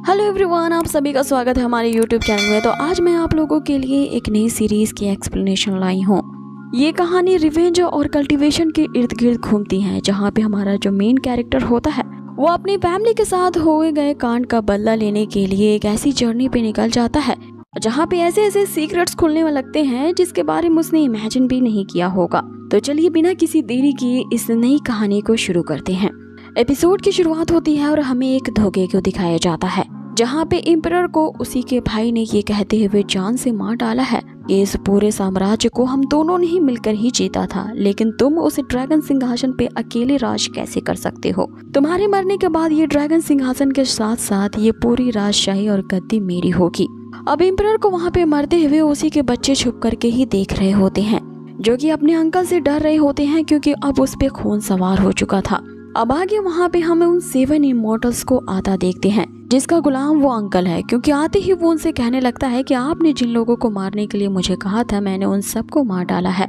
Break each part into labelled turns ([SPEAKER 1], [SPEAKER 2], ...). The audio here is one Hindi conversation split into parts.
[SPEAKER 1] हेलो एवरीवन, आप सभी का स्वागत है हमारे यूट्यूब चैनल में। तो आज मैं आप लोगों के लिए एक नई सीरीज की एक्सप्लेनेशन लाई हूँ। ये कहानी रिवेंज और कल्टीवेशन के इर्द गिर्द घूमती है, जहाँ पे हमारा जो मेन कैरेक्टर होता है वो अपनी फैमिली के साथ हुए गए कांड का बदला लेने के लिए एक ऐसी जर्नी पे निकल जाता है जहाँ पे ऐसे ऐसे सीक्रेट्स खुलने में लगते हैं जिसके बारे में उसने इमेजिन भी नहीं किया होगा। तो चलिए बिना किसी देरी किए इस नई कहानी को शुरू करते हैं। एपिसोड की शुरुआत होती है और हमें एक धोखे को दिखाया जाता है, जहाँ पे एम्परर को उसी के भाई ने ये कहते हुए जान से मार डाला है कि इस पूरे साम्राज्य को हम दोनों ने ही मिलकर ही जीता था, लेकिन तुम उस ड्रैगन सिंहासन पे अकेले राज कैसे कर सकते हो। तुम्हारे मरने के बाद ये ड्रैगन सिंहासन के साथ साथ ये पूरी राजशाही और गद्दी मेरी होगी। अब एम्परर को वहाँ पे मरते हुए उसी के बच्चे छुप करके ही देख रहे होते हैं, जो कि अपने अंकल से डर रहे होते हैं क्योंकि अब उस पे खून सवार हो चुका था। अब आगे वहाँ पे हमें उन 7 इमॉर्टल्स को आता देखते हैं, जिसका गुलाम वो अंकल है, क्योंकि आते ही वो उनसे कहने लगता है कि आपने जिन लोगों को मारने के लिए मुझे कहा था मैंने उन सबको मार डाला है।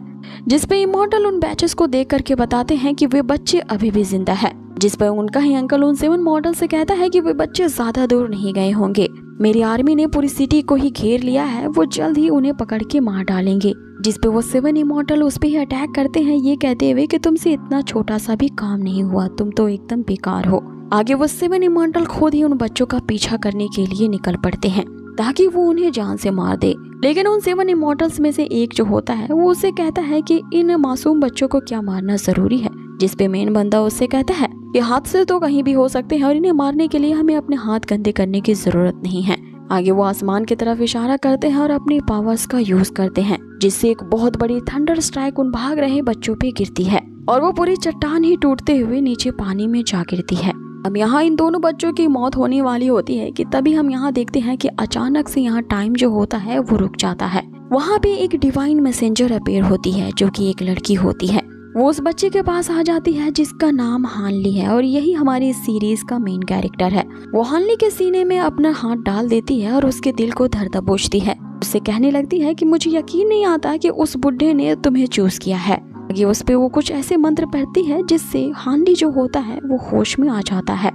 [SPEAKER 1] जिसपे इमॉर्टल उन बैचेस को देख करके बताते हैं कि वे बच्चे अभी भी जिंदा है। जिस पर उनका ही अंकल उन 7 मॉडल से कहता है कि वे बच्चे ज्यादा दूर नहीं गए होंगे, मेरी आर्मी ने पूरी सिटी को ही घेर लिया है, वो जल्द ही उन्हें पकड़ के मार डालेंगे। जिस पे वो 7 इमॉर्टल उस पे ही अटैक करते हैं, ये कहते हुए कि तुमसे इतना छोटा सा भी काम नहीं हुआ, तुम तो एकदम बेकार हो। आगे वो 7 इमॉर्टल खुद ही उन बच्चों का पीछा करने के लिए निकल पड़ते हैं ताकि वो उन्हें जान से मार दे। लेकिन उन 7 इमॉर्टल्स में से एक जो होता है वो उसे कहता है कि इन मासूम बच्चों को क्या मारना जरूरी है। जिस पे मेन बंदा उससे कहता है कि हाथ से तो कहीं भी हो सकते हैं और इन्हें मारने के लिए हमें अपने हाथ गंदे करने की जरूरत नहीं है। आगे वो आसमान की तरफ इशारा करते हैं और अपनी पावर्स का यूज करते हैं, जिससे एक बहुत बड़ी थंडर स्ट्राइक उन भाग रहे बच्चों पे गिरती है और वो पूरी चट्टान ही टूटते हुए नीचे पानी में जा गिरती है। अब यहाँ इन दोनों बच्चों की मौत होने वाली होती है कि तभी हम यहाँ देखते हैं कि अचानक से यहाँ टाइम जो होता है वो रुक जाता है। वहाँ पे एक डिवाइन मैसेंजर अपीयर होती है, जो कि एक लड़की होती है। वो उस बच्चे के पास आ जाती है जिसका नाम हानली है और यही हमारी इस सीरीज का मेन कैरेक्टर है। वो हानली के सीने में अपना हाथ डाल देती है और उसके दिल को धर दबोचती है। उससे कहने लगती है कि मुझे यकीन नहीं आता कि उस बुढ़े ने तुम्हें चूज किया है। आगे उस पे वो कुछ ऐसे मंत्र पढ़ती है जिससे हानली जो होता है वो होश में आ जाता है।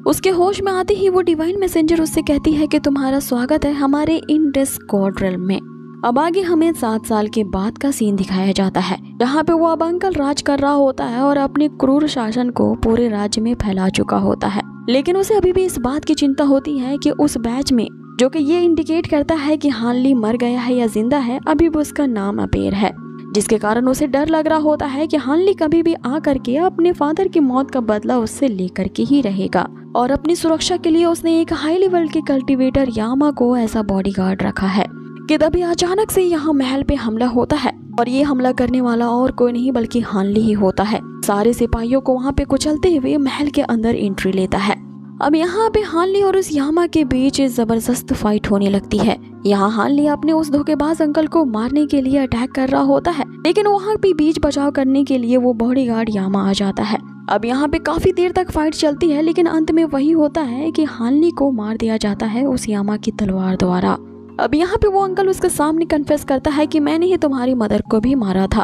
[SPEAKER 1] उसके होश में आते ही वो डिवाइन मैसेंजर उससे कहती है कि तुम्हारा स्वागत है हमारे इंडस गॉड रेल्म में। अब आगे हमें 7 साल के बाद का सीन दिखाया जाता है, जहाँ पे वो अब अंकल राज कर रहा होता है और अपने क्रूर शासन को पूरे राज्य में फैला चुका होता है। लेकिन उसे अभी भी इस बात की चिंता होती है कि उस बैच में जो कि ये इंडिकेट करता है कि हानली मर गया है या जिंदा है, अभी भी उसका नाम अपीयर है, जिसके कारण उसे डर लग रहा होता है कि हानली कभी भी आ करके अपने फादर की मौत का बदला उससे लेकर के ही रहेगा। और अपनी सुरक्षा के लिए उसने एक हाई लेवल के कल्टीवेटर यामा को ऐसा बॉडीगार्ड रखा है कि तभी अचानक से यहाँ महल पे हमला होता है और ये हमला करने वाला और कोई नहीं बल्कि हानली ही होता है। सारे सिपाहियों को वहाँ पे कुचलते हुए महल के अंदर एंट्री लेता है। अब यहाँ पे हानली और उस यामा के बीच जबरदस्त फाइट होने लगती है। यहाँ हानली अपने उस धोखेबाज अंकल को मारने के लिए अटैक कर रहा होता है, लेकिन वहाँ पे बीच बचाव करने के लिए वो बॉडीगार्ड यामा आ जाता है। अब यहाँ पे काफी देर तक फाइट चलती है, लेकिन अंत में वही होता है कि हानली को मार दिया जाता है उस यामा की तलवार द्वारा। अब यहाँ पे वो अंकल उसके सामने कन्फेस करता है कि मैंने ही तुम्हारी मदर को भी मारा था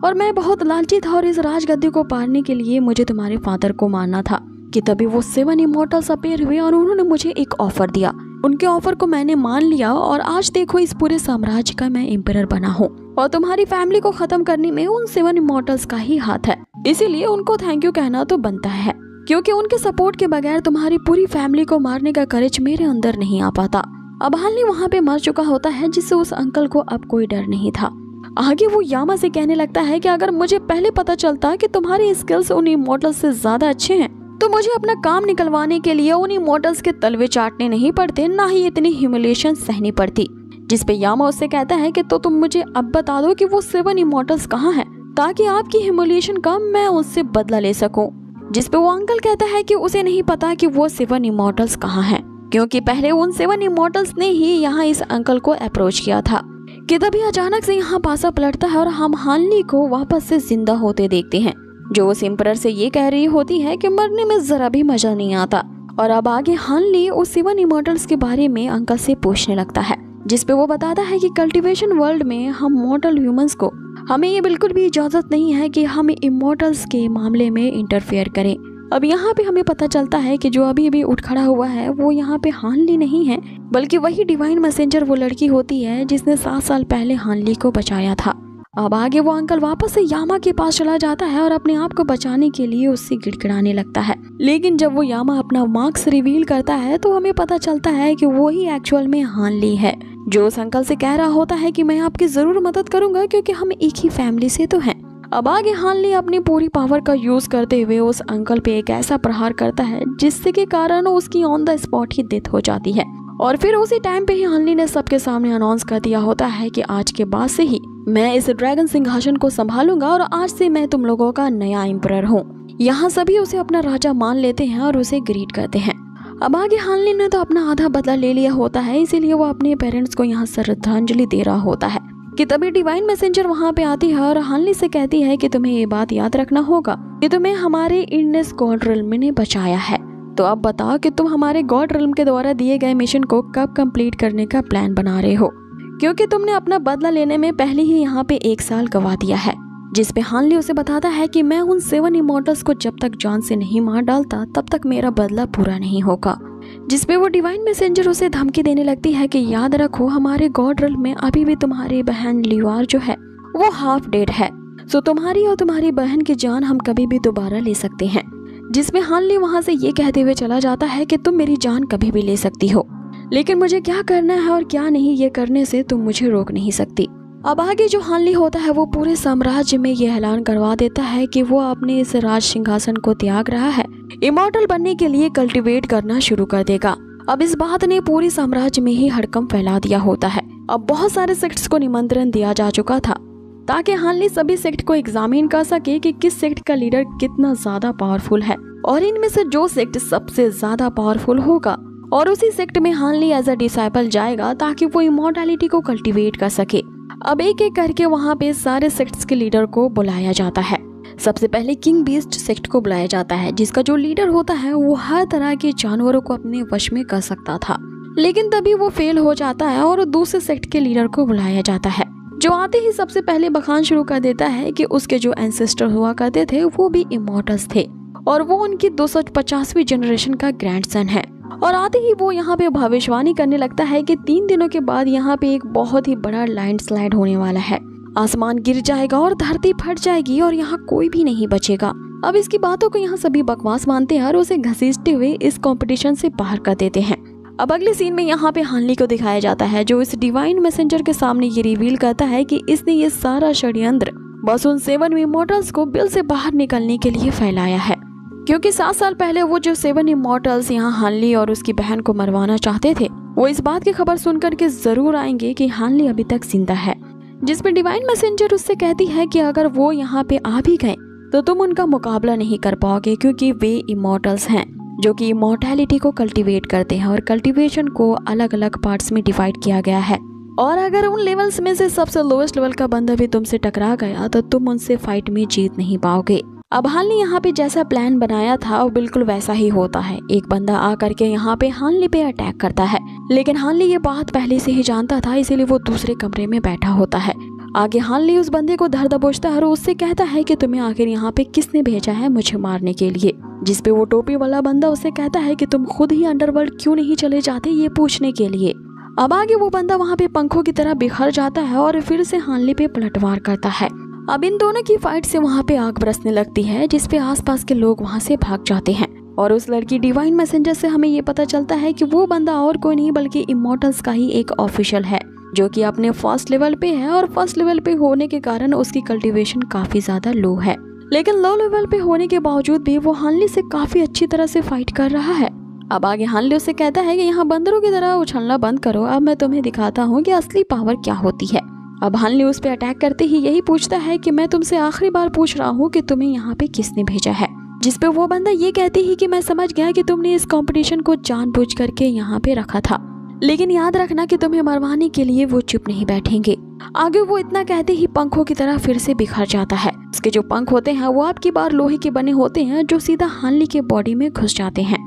[SPEAKER 1] और मैं बहुत लालची था और इस राजगद्दी को पाने के लिए मुझे तुम्हारे फादर को मारना था। कि तभी वो 7 इमॉर्टल्स अपीयर हुए और उन्होंने मुझे एक ऑफर दिया। उनके ऑफर को मैंने मान लिया और आज देखो इस पूरे साम्राज्य का मैं एम्परर बना हूँ और तुम्हारी फैमिली को खत्म करने में उन 7 इमॉर्टल्स का ही हाथ है, इसीलिए उनको थैंक यू कहना तो बनता है, क्योंकि उनके सपोर्ट के बगैर तुम्हारी पूरी फैमिली को मारने का करेज मेरे अंदर नहीं आ पाता। अब हानली वहाँ पे मर चुका होता है, जिससे उस अंकल को अब कोई डर नहीं था। आगे वो यामा से कहने लगता है कि अगर मुझे पहले पता चलता कि तुम्हारे स्किल्स उन इमॉर्टल्स से ज्यादा अच्छे हैं तो मुझे अपना काम निकलवाने के लिए उन इमॉर्टल्स के तलवे चाटने नहीं पड़ते, ना ही इतनी ह्यूमिलिएशन सहनी पड़ती। जिस पे यामा उससे कहता है कि तो तुम मुझे अब बता दो कि वो 7 इमॉर्टल्स कहाँ हैं, ताकि आपकी ह्यूमिलिएशन का मैं उससे बदला ले सकूं। जिस पे वो अंकल कहता है कि उसे नहीं पता कि वो 7 इमॉर्टल्स कहाँ हैं, क्योंकि पहले उन 7 इमॉर्टल्स ने ही यहाँ इस अंकल को अप्रोच किया था। कि तभी अचानक से यहाँ पासा पलटता है और हम हानली को वापस से जिंदा होते देखते हैं, जो उस एम्परर से ये कह रही होती है कि मरने में जरा भी मजा नहीं आता। और अब आगे हानली उस 7 इमॉर्टल्स के बारे में अंकल से पूछने लगता है, जिस पे वो बताता है कि कल्टीवेशन वर्ल्ड में हम मॉर्टल ह्यूमंस को हमें ये बिल्कुल भी इजाजत नहीं है कि हम इमॉर्टल्स के मामले में इंटरफेयर करें। अब यहाँ पे हमें पता चलता है कि जो अभी अभी उठ खड़ा हुआ है वो यहाँ पे हानली नहीं है, बल्कि वही डिवाइन मैसेंजर वो लड़की होती है जिसने 7 साल पहले हानली को बचाया था। अब आगे वो अंकल वापस से यामा के पास चला जाता है और अपने आप को बचाने के लिए उससे गिड़गिड़ाने लगता है। लेकिन जब वो यामा अपना मार्क्स रिवील करता है तो हमें पता चलता है कि वो ही एक्चुअल में हानली है, जो उस अंकल से कह रहा होता है कि मैं आपकी जरूर मदद करूंगा क्योंकि हम एक ही फैमिली से तो हैं। अब आगे हानली अपनी पूरी पावर का यूज करते हुए उस अंकल पे एक ऐसा प्रहार करता है जिससे के कारण उसकी on the spot he death हो जाती है। और फिर उसी टाइम पे ही हानली ने सबके सामने अनाउंस कर दिया होता है कि आज के बाद से ही मैं इस ड्रैगन सिंहासन को संभालूंगा और आज से मैं तुम लोगों का नया एम्परर हूँ। यहाँ सभी उसे अपना राजा मान लेते हैं और उसे ग्रीट करते हैं। अब आगे हानली ने तो अपना आधा बदला ले लिया होता है, इसीलिए वो अपने पेरेंट्स को यहाँ श्रद्धांजलि दे रहा होता है कि तभी डिवाइन मैसेंजर वहाँ पे आती है और हानली से कहती है कि तुम्हें ये बात याद रखना होगा कि तुम्हें हमारे इंडनेस गॉड रिल्म ने बचाया है। तो अब बताओ कि तुम हमारे गॉड रिल्म के द्वारा दिए गए मिशन को कब कंप्लीट करने का प्लान बना रहे हो, क्योंकि तुमने अपना बदला लेने में पहले ही यहाँ पे 1 साल गवा दिया है। जिस पे हानली उसे बताता है कि मैं उन 7 इमॉर्टल्स को जब तक जान से नहीं मार डालता तब तक मेरा बदला पूरा नहीं होगा। जिसपे वो डिवाइन मैसेंजर उसे धमकी देने लगती है कि याद रखो हमारे गॉड रिल्म में अभी भी तुम्हारी बहन लिवार जो है वो हाफ डेड है, सो तुम्हारी और तुम्हारी बहन की जान हम कभी भी दोबारा ले सकते हैं। जिसमें हानली वहाँ से ये कहते हुए चला जाता है कि तुम मेरी जान कभी भी ले सकती हो, लेकिन मुझे क्या करना है और क्या नहीं ये करने से तुम मुझे रोक नहीं सकती। अब आगे जो हानली होता है वो पूरे साम्राज्य में ये ऐलान करवा देता है कि वो अपने इस राज सिंहासन को त्याग रहा है, इमॉर्टल बनने के लिए कल्टीवेट करना शुरू कर देगा। अब इस बात ने पूरी साम्राज्य में ही हड़कंप फैला दिया होता है। अब बहुत सारे सेक्ट्स को निमंत्रण दिया जा चुका था ताकि हानली सभी सेक्ट को एग्जामिन कर सके कि किस सेक्ट का लीडर कितना ज्यादा पावरफुल है और इनमें से जो सेक्ट सबसे ज्यादा पावरफुल होगा और उसी सेक्ट में हानली एज अ डिसाइपल जाएगा ताकि वो इमॉर्टैलिटी को कल्टीवेट कर सके। अब एक एक करके वहाँ पे सारे सेक्ट्स के लीडर को बुलाया जाता है। सबसे पहले किंग बीस्ट सेक्ट को बुलाया जाता है, जिसका जो लीडर होता है वो हर तरह के जानवरों को अपने वश में कर सकता था, लेकिन तभी वो फेल हो जाता है और दूसरे सेक्ट के लीडर को बुलाया जाता है, जो आते ही सबसे पहले बखान शुरू कर देता है कि उसके जो एंसेस्टर हुआ करते थे वो भी इमॉर्टल्स थे और वो उनकी 250वीं जनरेशन का ग्रैंडसन है। और आते ही वो यहाँ पे भविष्यवाणी करने लगता है कि 3 दिनों के बाद यहाँ पे एक बहुत ही बड़ा लैंडस्लाइड होने वाला है, आसमान गिर जाएगा और धरती फट जाएगी और यहाँ कोई भी नहीं बचेगा। अब इसकी बातों को यहाँ सभी बकवास मानते हैं और उसे घसीटते हुए इस कंपटीशन से बाहर कर देते हैं। अब अगले सीन में यहाँ पे हानली को दिखाया जाता है, जो इस डिवाइन मैसेंजर के सामने ये रिवील करता है कि इसने ये सारा षड्यंत्र बस उन 7 इमॉर्टल्स को बिल से बाहर निकलने के लिए फैलाया है, क्योंकि 7 साल पहले वो जो 7 इमॉर्टल्स यहाँ हानली और उसकी बहन को मरवाना चाहते थे वो इस बात की खबर सुनकर के जरूर आएंगे कि हानली अभी तक जिंदा है। जिसपे डिवाइन मैसेंजर उससे कहती है कि अगर वो यहाँ पे आ भी गए तो तुम उनका मुकाबला नहीं कर पाओगे, क्योंकि वे इमॉर्टल्स हैं जो कि इमॉर्टैलिटी को कल्टीवेट करते हैं और कल्टीवेशन को अलग अलग पार्ट्स में डिवाइड किया गया है। और अगर उन लेवल्स में से सबसे लोएस्ट लेवल का बंदा भी तुमसे टकरा गया तो तुम उनसे फाइट में जीत नहीं पाओगे। अब हानली यहाँ पे जैसा प्लान बनाया था वो बिल्कुल वैसा ही होता है। एक बंदा आकर के यहाँ पे हानली पे अटैक करता है, लेकिन हानली ये बात पहले से ही जानता था, इसीलिए वो दूसरे कमरे में बैठा होता है। आगे हानली उस बंदे को धर दबोचता है और उससे कहता है कि तुम्हें आखिर यहाँ पे किसने भेजा है मुझे मारने के लिए। जिसपे वो टोपी वाला बंदा उससे कहता है कि तुम खुद ही अंडरवर्ल्ड क्यों नहीं चले जाते ये पूछने के लिए। अब आगे वो बंदा वहाँ पे पंखों की तरह बिखर जाता है और फिर से हानली पे पलटवार करता है। अब इन दोनों की फाइट से वहाँ पे आग बरसने लगती है, जिसपे आसपास के लोग वहाँ से भाग जाते हैं। और उस लड़की डिवाइन मैसेंजर से हमें ये पता चलता है कि वो बंदा और कोई नहीं बल्कि इमॉर्टल्स का ही एक ऑफिशियल है, जो कि अपने फर्स्ट लेवल पे है और फर्स्ट लेवल पे होने के कारण उसकी कल्टीवेशन काफी ज्यादा लो है। लेकिन लो लेवल पे होने के बावजूद भी वो हानली से काफी अच्छी तरह से फाइट कर रहा है। अब आगे हानली उससे कहता है कि यहाँ बंदरों की तरह उछलना बंद करो, अब मैं तुम्हें दिखाता हूँ कि असली पावर क्या होती है। अब हानली उस पे अटैक करते ही यही पूछता है कि मैं तुमसे आखिरी बार पूछ रहा हूँ कि तुम्हें यहाँ पे किसने भेजा है। जिसपे वो बंदा ये कहती ही कि मैं समझ गया कि तुमने इस कंपटीशन को जानबूझ करके यहाँ पे रखा था, लेकिन याद रखना कि तुम्हें मरवाने के लिए वो चुप नहीं बैठेंगे। आगे वो इतना कहते ही पंखों की तरह फिर से बिखर जाता है। उसके जो पंख होते हैं वो आपकी बार लोहे के बने होते हैं, जो सीधा हानली के बॉडी में घुस जाते हैं।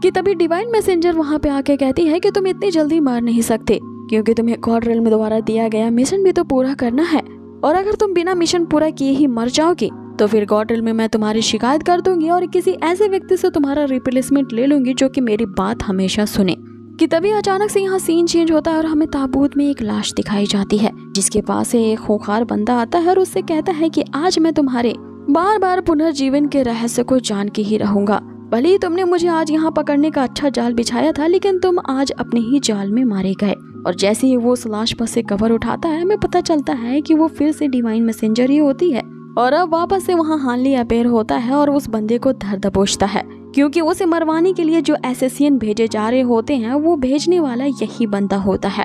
[SPEAKER 1] कि तभी डिवाइन मैसेंजर वहाँ पे आके कहती है कि तुम इतनी जल्दी मर नहीं सकते, क्योंकि तुम्हें गॉड रिल्म द्वारा दिया गया मिशन भी तो पूरा करना है, और अगर तुम बिना मिशन पूरा किए ही मर जाओगे तो फिर गॉडरिल में मैं तुम्हारी शिकायत कर दूंगी और किसी ऐसे व्यक्ति से तुम्हारा रिप्लेसमेंट ले लूंगी जो कि मेरी बात हमेशा सुने। कि तभी अचानक से यहाँ सीन चेंज होता है और हमें ताबूत में एक लाश दिखाई जाती है, जिसके पास से एक खूंखार बंदा आता है और उससे कहता है कि आज मैं तुम्हारे बार बार पुनर्जीवन के रहस्य को जान के ही रहूंगा। भले ही तुमने मुझे आज यहाँ पकड़ने का अच्छा जाल बिछाया था, लेकिन तुम आज अपने ही जाल में मारे गए। और जैसे ही वो उस लाश पर से कवर उठाता है, हमें पता चलता है कि वो फिर से डिवाइन मैसेंजर ही होती है। और अब वापस से वहाँ हानली अपेयर होता है और उस बंदे को धर दबोचता है, क्योंकि उसे मरवाने के लिए जो एसेसियन भेजे जा रहे होते हैं वो भेजने वाला यही बंदा होता है।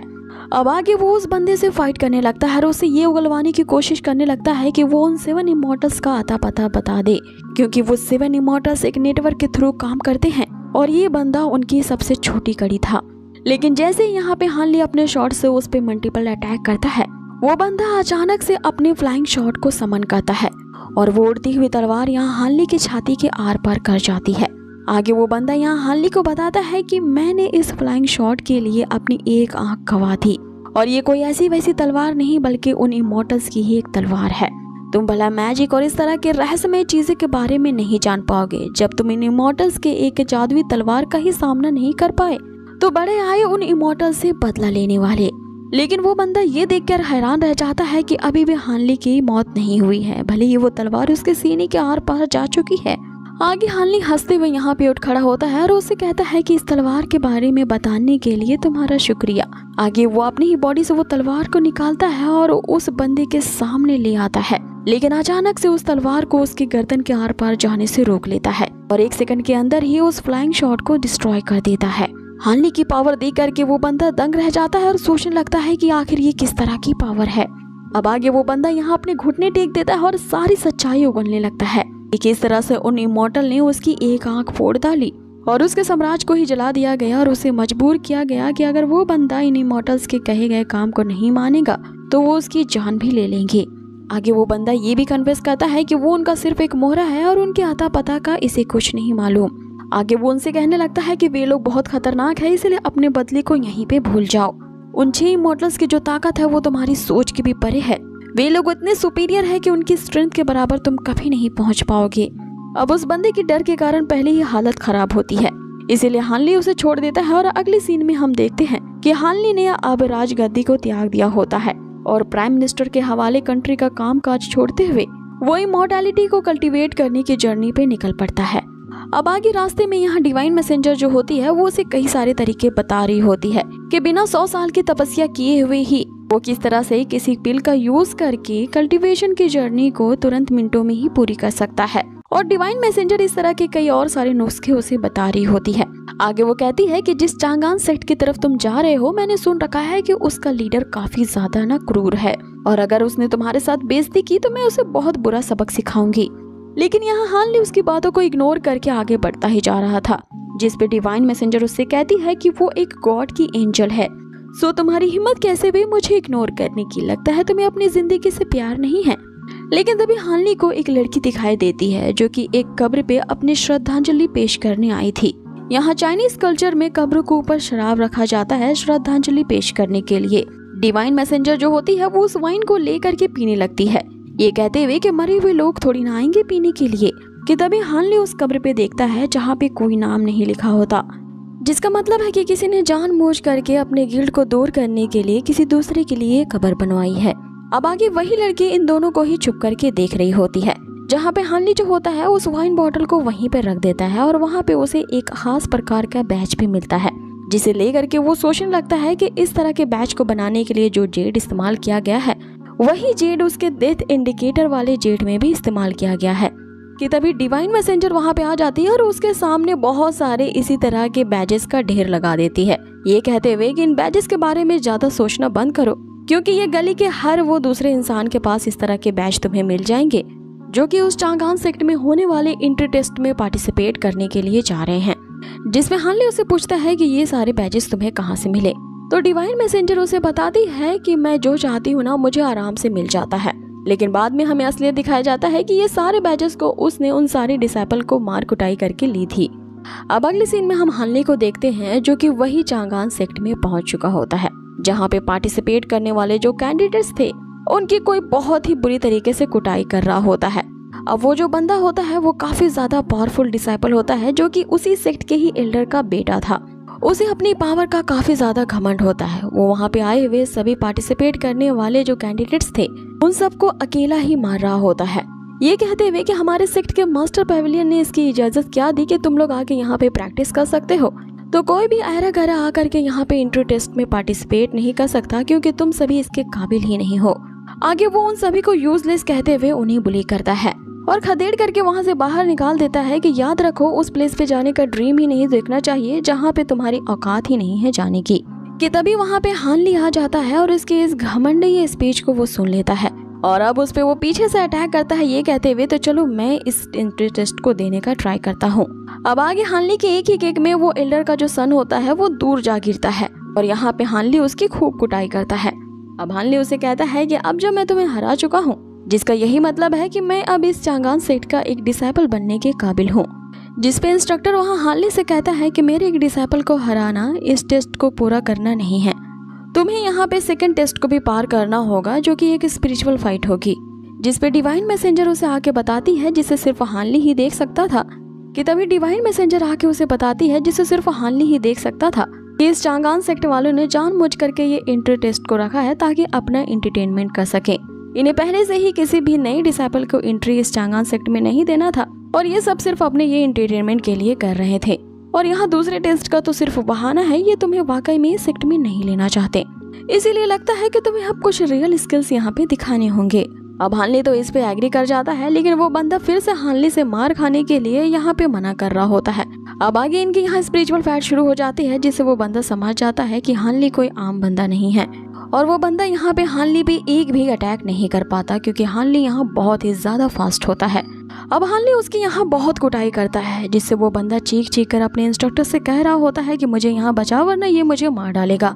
[SPEAKER 1] अब आगे वो उस बंदे से फाइट करने लगता है और उसे ये उगलवाने की कोशिश करने लगता है कि वो उन 7 इमॉर्टल्स का अता पता बता दे, क्योंकि वो 7 इमॉर्टल्स एक नेटवर्क के थ्रू काम करते हैं और ये बंदा उनकी सबसे छोटी कड़ी था। लेकिन जैसे यहाँ पे हानली अपने शॉट से उस पे मल्टीपल अटैक करता है, वो बंदा अचानक से अपने फ्लाइंग शॉट को समन करता है और वो उड़ती हुई तलवार यहाँ हानली की छाती के आर पार कर जाती है। आगे वो बंदा यहाँ हानली को बताता है कि मैंने इस फ्लाइंग शॉट के लिए अपनी एक आंख गंवा दी और ये कोई ऐसी वैसी तलवार नहीं बल्कि उन इमॉर्टल्स की ही एक तलवार है। तुम भला मैजिक और इस तरह के रहस्यमय चीजें के बारे में नहीं जान पाओगे जब तुम इन इमॉर्टल्स के एक जादुई तलवार का ही सामना नहीं कर पाए तो बड़े आए उन इमॉर्टल्स से बदला लेने वाले। लेकिन वो बंदा ये देखकर हैरान रह जाता है कि अभी भी हानली की मौत नहीं हुई है, भले ही वो तलवार उसके सीने के आर पार जा चुकी है। आगे हानली हंसते हुए यहाँ पे उठ खड़ा होता है और उससे कहता है कि इस तलवार के बारे में बताने के लिए तुम्हारा शुक्रिया। आगे वो अपनी ही बॉडी से वो तलवार को निकालता है और उस बंदे के सामने ले आता है, लेकिन अचानक से उस तलवार को उसकी गर्दन के आर पार जाने से रोक लेता है और 1 सेकंड के अंदर ही उस फ्लाइंग शॉट को डिस्ट्रॉय कर देता है। हानली की पावर देख करके वो बंदा दंग रह जाता है और सोचने लगता है कि आखिर ये किस तरह की पावर है। अब आगे वो बंदा यहाँ अपने घुटने टेक देता है और सारी सच्चाई उगलने लगता है कि किस तरह से उन इमॉर्टल ने उसकी एक आंख फोड़ डाली और उसके साम्राज्य को ही जला दिया गया और उसे मजबूर किया गया कि अगर वो बंदा इन इमॉर्टल्स के कहे गए काम को नहीं मानेगा तो वो उसकी जान भी ले लेंगे। आगे वो बंदा ये भी कन्फेस करता है कि वो उनका सिर्फ एक मोहरा है और उनके आता पता का इसे कुछ नहीं मालूम। आगे वो उनसे कहने लगता है कि वे लोग बहुत खतरनाक है, इसलिए अपने बदले को यहीं पे भूल जाओ। उन 6 इमॉर्टल्स की जो ताकत है वो तुम्हारी सोच की भी परे है। वे लोग इतने सुपीरियर है कि उनकी स्ट्रेंथ के बराबर तुम कभी नहीं पहुंच पाओगे। अब उस बंदे की डर के कारण पहले ही हालत खराब होती है, इसीलिए हानली उसे छोड़ देता है और अगले सीन में हम देखते हैं कि हानली ने अब राजगद्दी को त्याग दिया होता है और प्राइम मिनिस्टर के हवाले कंट्री का कामकाज छोड़ते हुए वो इमॉर्टैलिटी को कल्टीवेट करने की जर्नी पे निकल पड़ता है। अब आगे रास्ते में यहाँ डिवाइन मैसेंजर जो होती है वो उसे कई सारे तरीके बता रही होती है कि बिना 100 साल की तपस्या किए हुए ही वो किस तरह से किसी पिल का यूज करके कल्टीवेशन की जर्नी को तुरंत मिनटों में ही पूरी कर सकता है। और डिवाइन मैसेंजर इस तरह के कई और सारे नुस्खे उसे बता रही होती है। आगे वो कहती है कि जिस चांगान सेक्ट की तरफ तुम जा रहे हो, मैंने सुन रखा है कि उसका लीडर काफी ज्यादा ना क्रूर है और अगर उसने तुम्हारे साथ बेइज्जती की तो मैं उसे बहुत बुरा सबक सिखाऊंगी। लेकिन यहाँ हानली उसकी बातों को इग्नोर करके आगे बढ़ता ही जा रहा था, जिस पे डिवाइन मैसेंजर उससे कहती है कि वो एक गॉड की एंजल है। सो तुम्हारी हिम्मत कैसे भी मुझे इग्नोर करने की, लगता है तुम्हें अपनी जिंदगी से प्यार नहीं है। लेकिन तभी हानली को एक लड़की दिखाई देती है जो कि एक कब्र पे अपनी श्रद्धांजलि पेश करने आई थी। यहाँ चाइनीज कल्चर में कब्र के ऊपर शराब रखा जाता है श्रद्धांजलि पेश करने के लिए। डिवाइन मैसेंजर जो होती है वो उस वाइन को लेकर के पीने लगती है, ये कहते हुए कि मरे हुए लोग थोड़ी ना आएंगे पीने के लिए। कि तभी हानली उस कब्र पे देखता है जहाँ पे कोई नाम नहीं लिखा होता, जिसका मतलब है कि किसी ने जानबूझ करके अपने गिल्ड को दूर करने के लिए किसी दूसरे के लिए कब्र बनवाई है। अब आगे वही लड़की इन दोनों को ही छुप करके देख रही होती है, जहाँ पे हानली जो होता है उस वाइन बॉटल को वहीं पे रख देता है और वहाँ पे उसे एक खास प्रकार का बैच भी मिलता है, जिसे लेकर के वो सोचने लगता है कि इस तरह के बैच को बनाने के लिए जो जेड इस्तेमाल किया गया है वही जेड उसके डेथ इंडिकेटर वाले जेड में भी इस्तेमाल किया गया है। कि तभी डिवाइन मैसेंजर वहाँ पे आ जाती है और उसके सामने बहुत सारे इसी तरह के बैजेस का ढेर लगा देती है, ये कहते हुए कि इन बैजेस के बारे में ज्यादा सोचना बंद करो, क्योंकि ये गली के हर वो दूसरे इंसान के पास इस तरह के बैज तुम्हें मिल जाएंगे जो कि उस चांगान सेक्ट में होने वाले इंटर टेस्ट में पार्टिसिपेट करने के लिए जा रहे हैं। जिसमें हानली उसे पूछता है कि ये सारे बैजेस तुम्हें कहाँ से मिले, तो डिवाइन मैसेंजर उसे बताती है कि मैं जो चाहती हूँ ना मुझे आराम से मिल जाता है। लेकिन बाद में हमें असलियत दिखाया जाता है कि ये सारे बैजेस को उसने उन सारे डिसाइपल को मार कुटाई करके ली थी। अब अगले सीन में हम हानली को देखते हैं जो कि वही चांगान सेक्ट में पहुंच चुका होता है, जहां पे पार्टिसिपेट करने वाले जो कैंडिडेट्स थे उनकी कोई बहुत ही बुरी तरीके से कुटाई कर रहा होता है। अब वो जो बंदा होता है वो काफी ज्यादा पावरफुल डिसाइपल होता है, जो कि उसी सेक्ट के ही एल्डर का बेटा था। उसे अपनी पावर का काफी ज्यादा घमंड होता है। वो वहाँ पे आए हुए सभी पार्टिसिपेट करने वाले जो कैंडिडेट्स थे उन सबको अकेला ही मार रहा होता है, ये कहते हुए कि हमारे सेक्ट के मास्टर पेविलियन ने इसकी इजाजत क्या दी कि तुम लोग आके यहाँ पे प्रैक्टिस कर सकते हो, तो कोई भी आयरा गहरा आकर के यहाँ पे इंट्री टेस्ट में पार्टिसिपेट नहीं कर सकता क्योंकि तुम सभी इसके काबिल ही नहीं हो। आगे वो उन सभी को यूजलेस कहते हुए उन्हें बुली करता है और खदेड़ करके वहाँ से बाहर निकाल देता है कि याद रखो उस प्लेस पे जाने का ड्रीम ही नहीं देखना चाहिए जहाँ पे तुम्हारी औकात ही नहीं है जाने की। कि तभी वहाँ पे हानली आ जाता है और इसके इस घमंडी स्पीच को वो सुन लेता है और अब उस पे वो पीछे से अटैक करता है, ये कहते हुए तो चलो मैं इस एंट्री टेस्ट को देने का ट्राई करता हूँ। अब आगे हानली के एक ही किक में वो एल्डर का जो सन होता है वो दूर जा गिरता है और यहाँ पे हानली उसकी खूब कुटाई करता है। अब हानली उसे कहता है कि अब जब मैं तुम्हें हरा चुका हूँ, जिसका यही मतलब है कि मैं अब इस चांगान सेक्ट का एक डिसाइपल बनने के काबिल हूँ। जिसपे इंस्ट्रक्टर वहाँ हानली से कहता है कि मेरे एक डिसाइपल को हराना इस टेस्ट को पूरा करना नहीं है, तुम्हें यहाँ पे सेकंड टेस्ट को भी पार करना होगा जो कि एक स्पिरिचुअल फाइट होगी। जिसपे डिवाइन मैसेंजर उसे आके बताती है जिसे सिर्फ हानली ही देख सकता था। कि तभी डिवाइन मैसेंजर आके उसे बताती है जिसे सिर्फ हानली ही देख सकता था कि इस चांगान सेक्ट वालों ने जानबूझ करके ये एंट्री टेस्ट को रखा है ताकि अपना एंटरटेनमेंट कर सके। इन्हें पहले से ही किसी भी नए डिसाइपल को एंट्री इस चांगान सेक्ट में नहीं देना था और ये सब सिर्फ अपने ये एंटरटेनमेंट के लिए कर रहे थे। और यहाँ दूसरे टेस्ट का तो सिर्फ बहाना है, ये तुम्हें वाकई में सेक्ट में नहीं लेना चाहते, इसीलिए लगता है कि तुम्हें अब कुछ रियल स्किल्स यहाँ पे दिखाने होंगे। अब हानली तो इस पे एग्री कर जाता है, लेकिन वो बंदा फिर से हानली से मार खाने के लिए यहाँ पे मना कर रहा होता है। अब आगे इनकी यहाँ स्पिरिचुअल फाइट शुरू हो जाती है जिससे वो बंदा समझ जाता है कि हानली कोई आम बंदा नहीं है और वो बंदा यहाँ पे हानली पे एक भी अटैक नहीं कर पाता क्योंकि हानली यहाँ बहुत ही ज्यादा फास्ट होता है। अब हानली उसकी यहाँ बहुत कुटाई करता है जिससे वो बंदा चीख चीख कर अपने इंस्ट्रक्टर से कह रहा होता है कि मुझे यहाँ बचाओ वरना ये मुझे मार डालेगा।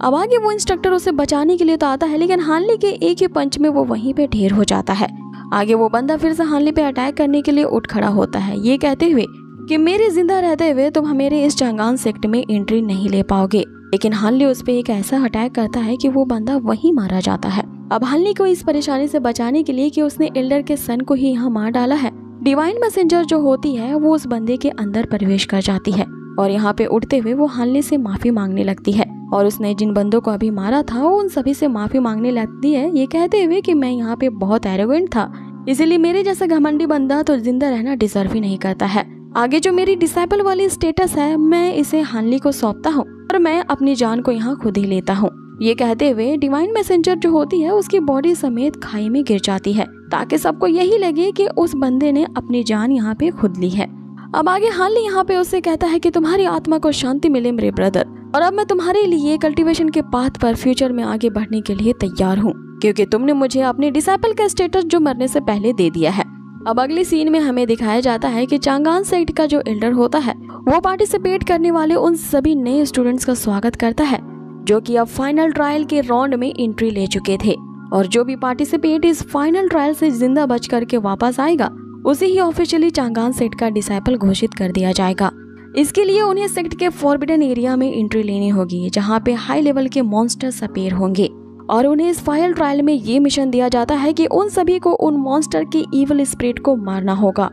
[SPEAKER 1] अब आगे वो इंस्ट्रक्टर उसे बचाने के लिए तो आता है, लेकिन हानली के एक ही पंच में वो वहीं पे ढेर हो जाता है। आगे वो बंदा फिर से हानली पे अटैक करने के लिए उठ खड़ा होता है, ये कहते हुए कि मेरे जिंदा रहते हुए तुम मेरे इस चांगान सेक्ट में एंट्री नहीं ले पाओगे। लेकिन हानली उस पे एक ऐसा अटैक करता है कि वो बंदा वहीं मारा जाता है। अब हानली को इस परेशानी से बचाने के लिए कि उसने एल्डर के सन को ही यहाँ मार डाला है, डिवाइन मैसेंजर जो होती है वो उस बंदे के अंदर प्रवेश कर जाती है और यहाँ पे उठते हुए वो हानली से माफी मांगने लगती है और उसने जिन बंदों को अभी मारा था उन सभी से माफी मांगने लगती है, ये कहते हुए कि मैं यहाँ पे बहुत एरोगेंट था, इसीलिए मेरे जैसा घमंडी बंदा तो जिंदा रहना डिजर्व ही नहीं करता है। आगे जो मेरी डिसाइपल वाली स्टेटस है मैं इसे हानली को सौंपता हूँ और मैं अपनी जान को यहाँ खुद ही लेता हूँ। ये कहते हुए डिवाइन मैसेंजर जो होती है उसकी बॉडी समेत खाई में गिर जाती है ताकि सबको यही लगे कि उस बंदे ने अपनी जान यहाँ पे खुद ली है। अब आगे हानली यहाँ पे उससे कहता है कि तुम्हारी आत्मा को शांति मिले मेरे ब्रदर, और अब मैं तुम्हारे लिए कल्टीवेशन के पाथ पर फ्यूचर में आगे बढ़ने के लिए तैयार हूँ क्योंकि तुमने मुझे अपने डिसाइपल का स्टेटस जो मरने से पहले दे दिया है। अब अगले सीन में हमें दिखाया जाता है कि चांगान सेक्ट का जो एल्डर होता है वो पार्टिसिपेट करने वाले उन सभी नए स्टूडेंट्स का स्वागत करता है जो कि अब फाइनल ट्रायल के राउंड में एंट्री ले चुके थे, और जो भी पार्टिसिपेट इस फाइनल ट्रायल से जिंदा बच करके वापस आएगा उसे ही ऑफिशियली चांगान सेक्ट का डिसाइपल घोषित कर दिया जाएगा। इसके लिए उन्हें सेक्ट के फॉरबिडन एरिया में एंट्री लेनी होगी जहाँ पे हाई लेवल के मॉन्स्टर्स अपीयर होंगे, और उन्हें इस फाइनल ट्रायल में ये मिशन दिया जाता है कि उन सभी को उन मॉन्स्टर की इविल स्पिरिट को मारना होगा,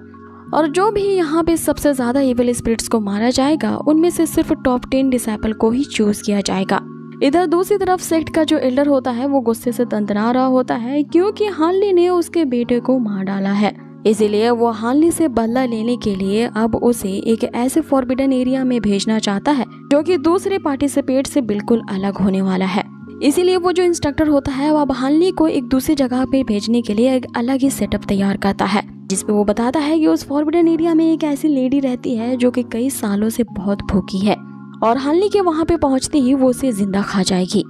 [SPEAKER 1] और जो भी यहाँ पे सबसे ज्यादा इविल स्पिरिट्स को मारा जाएगा उनमें से सिर्फ टॉप 10 डिसाइपल को ही चूज किया जाएगा। इधर दूसरी तरफ सेक्ट का जो एल्डर होता है वो गुस्से से तंतना रहा होता है क्योंकि हानली ने उसके बेटे को मार डाला है, इसीलिए वो हानली से बदला लेने के लिए अब उसे एक ऐसे फॉरबिडन एरिया में भेजना चाहता है जो कि दूसरे पार्टिसिपेट से बिल्कुल अलग होने वाला है। इसीलिए वो जो इंस्ट्रक्टर होता है वो अब हानली को एक दूसरी जगह पे भेजने के लिए एक अलग ही सेटअप तैयार करता है जिसपे वो बताता है कि उस फॉरबिडन एरिया में एक ऐसी लेडी रहती है जो कि कई सालों से बहुत भूखी है और हानली के वहाँ पे पहुँचते ही वो उसे जिंदा खा जाएगी।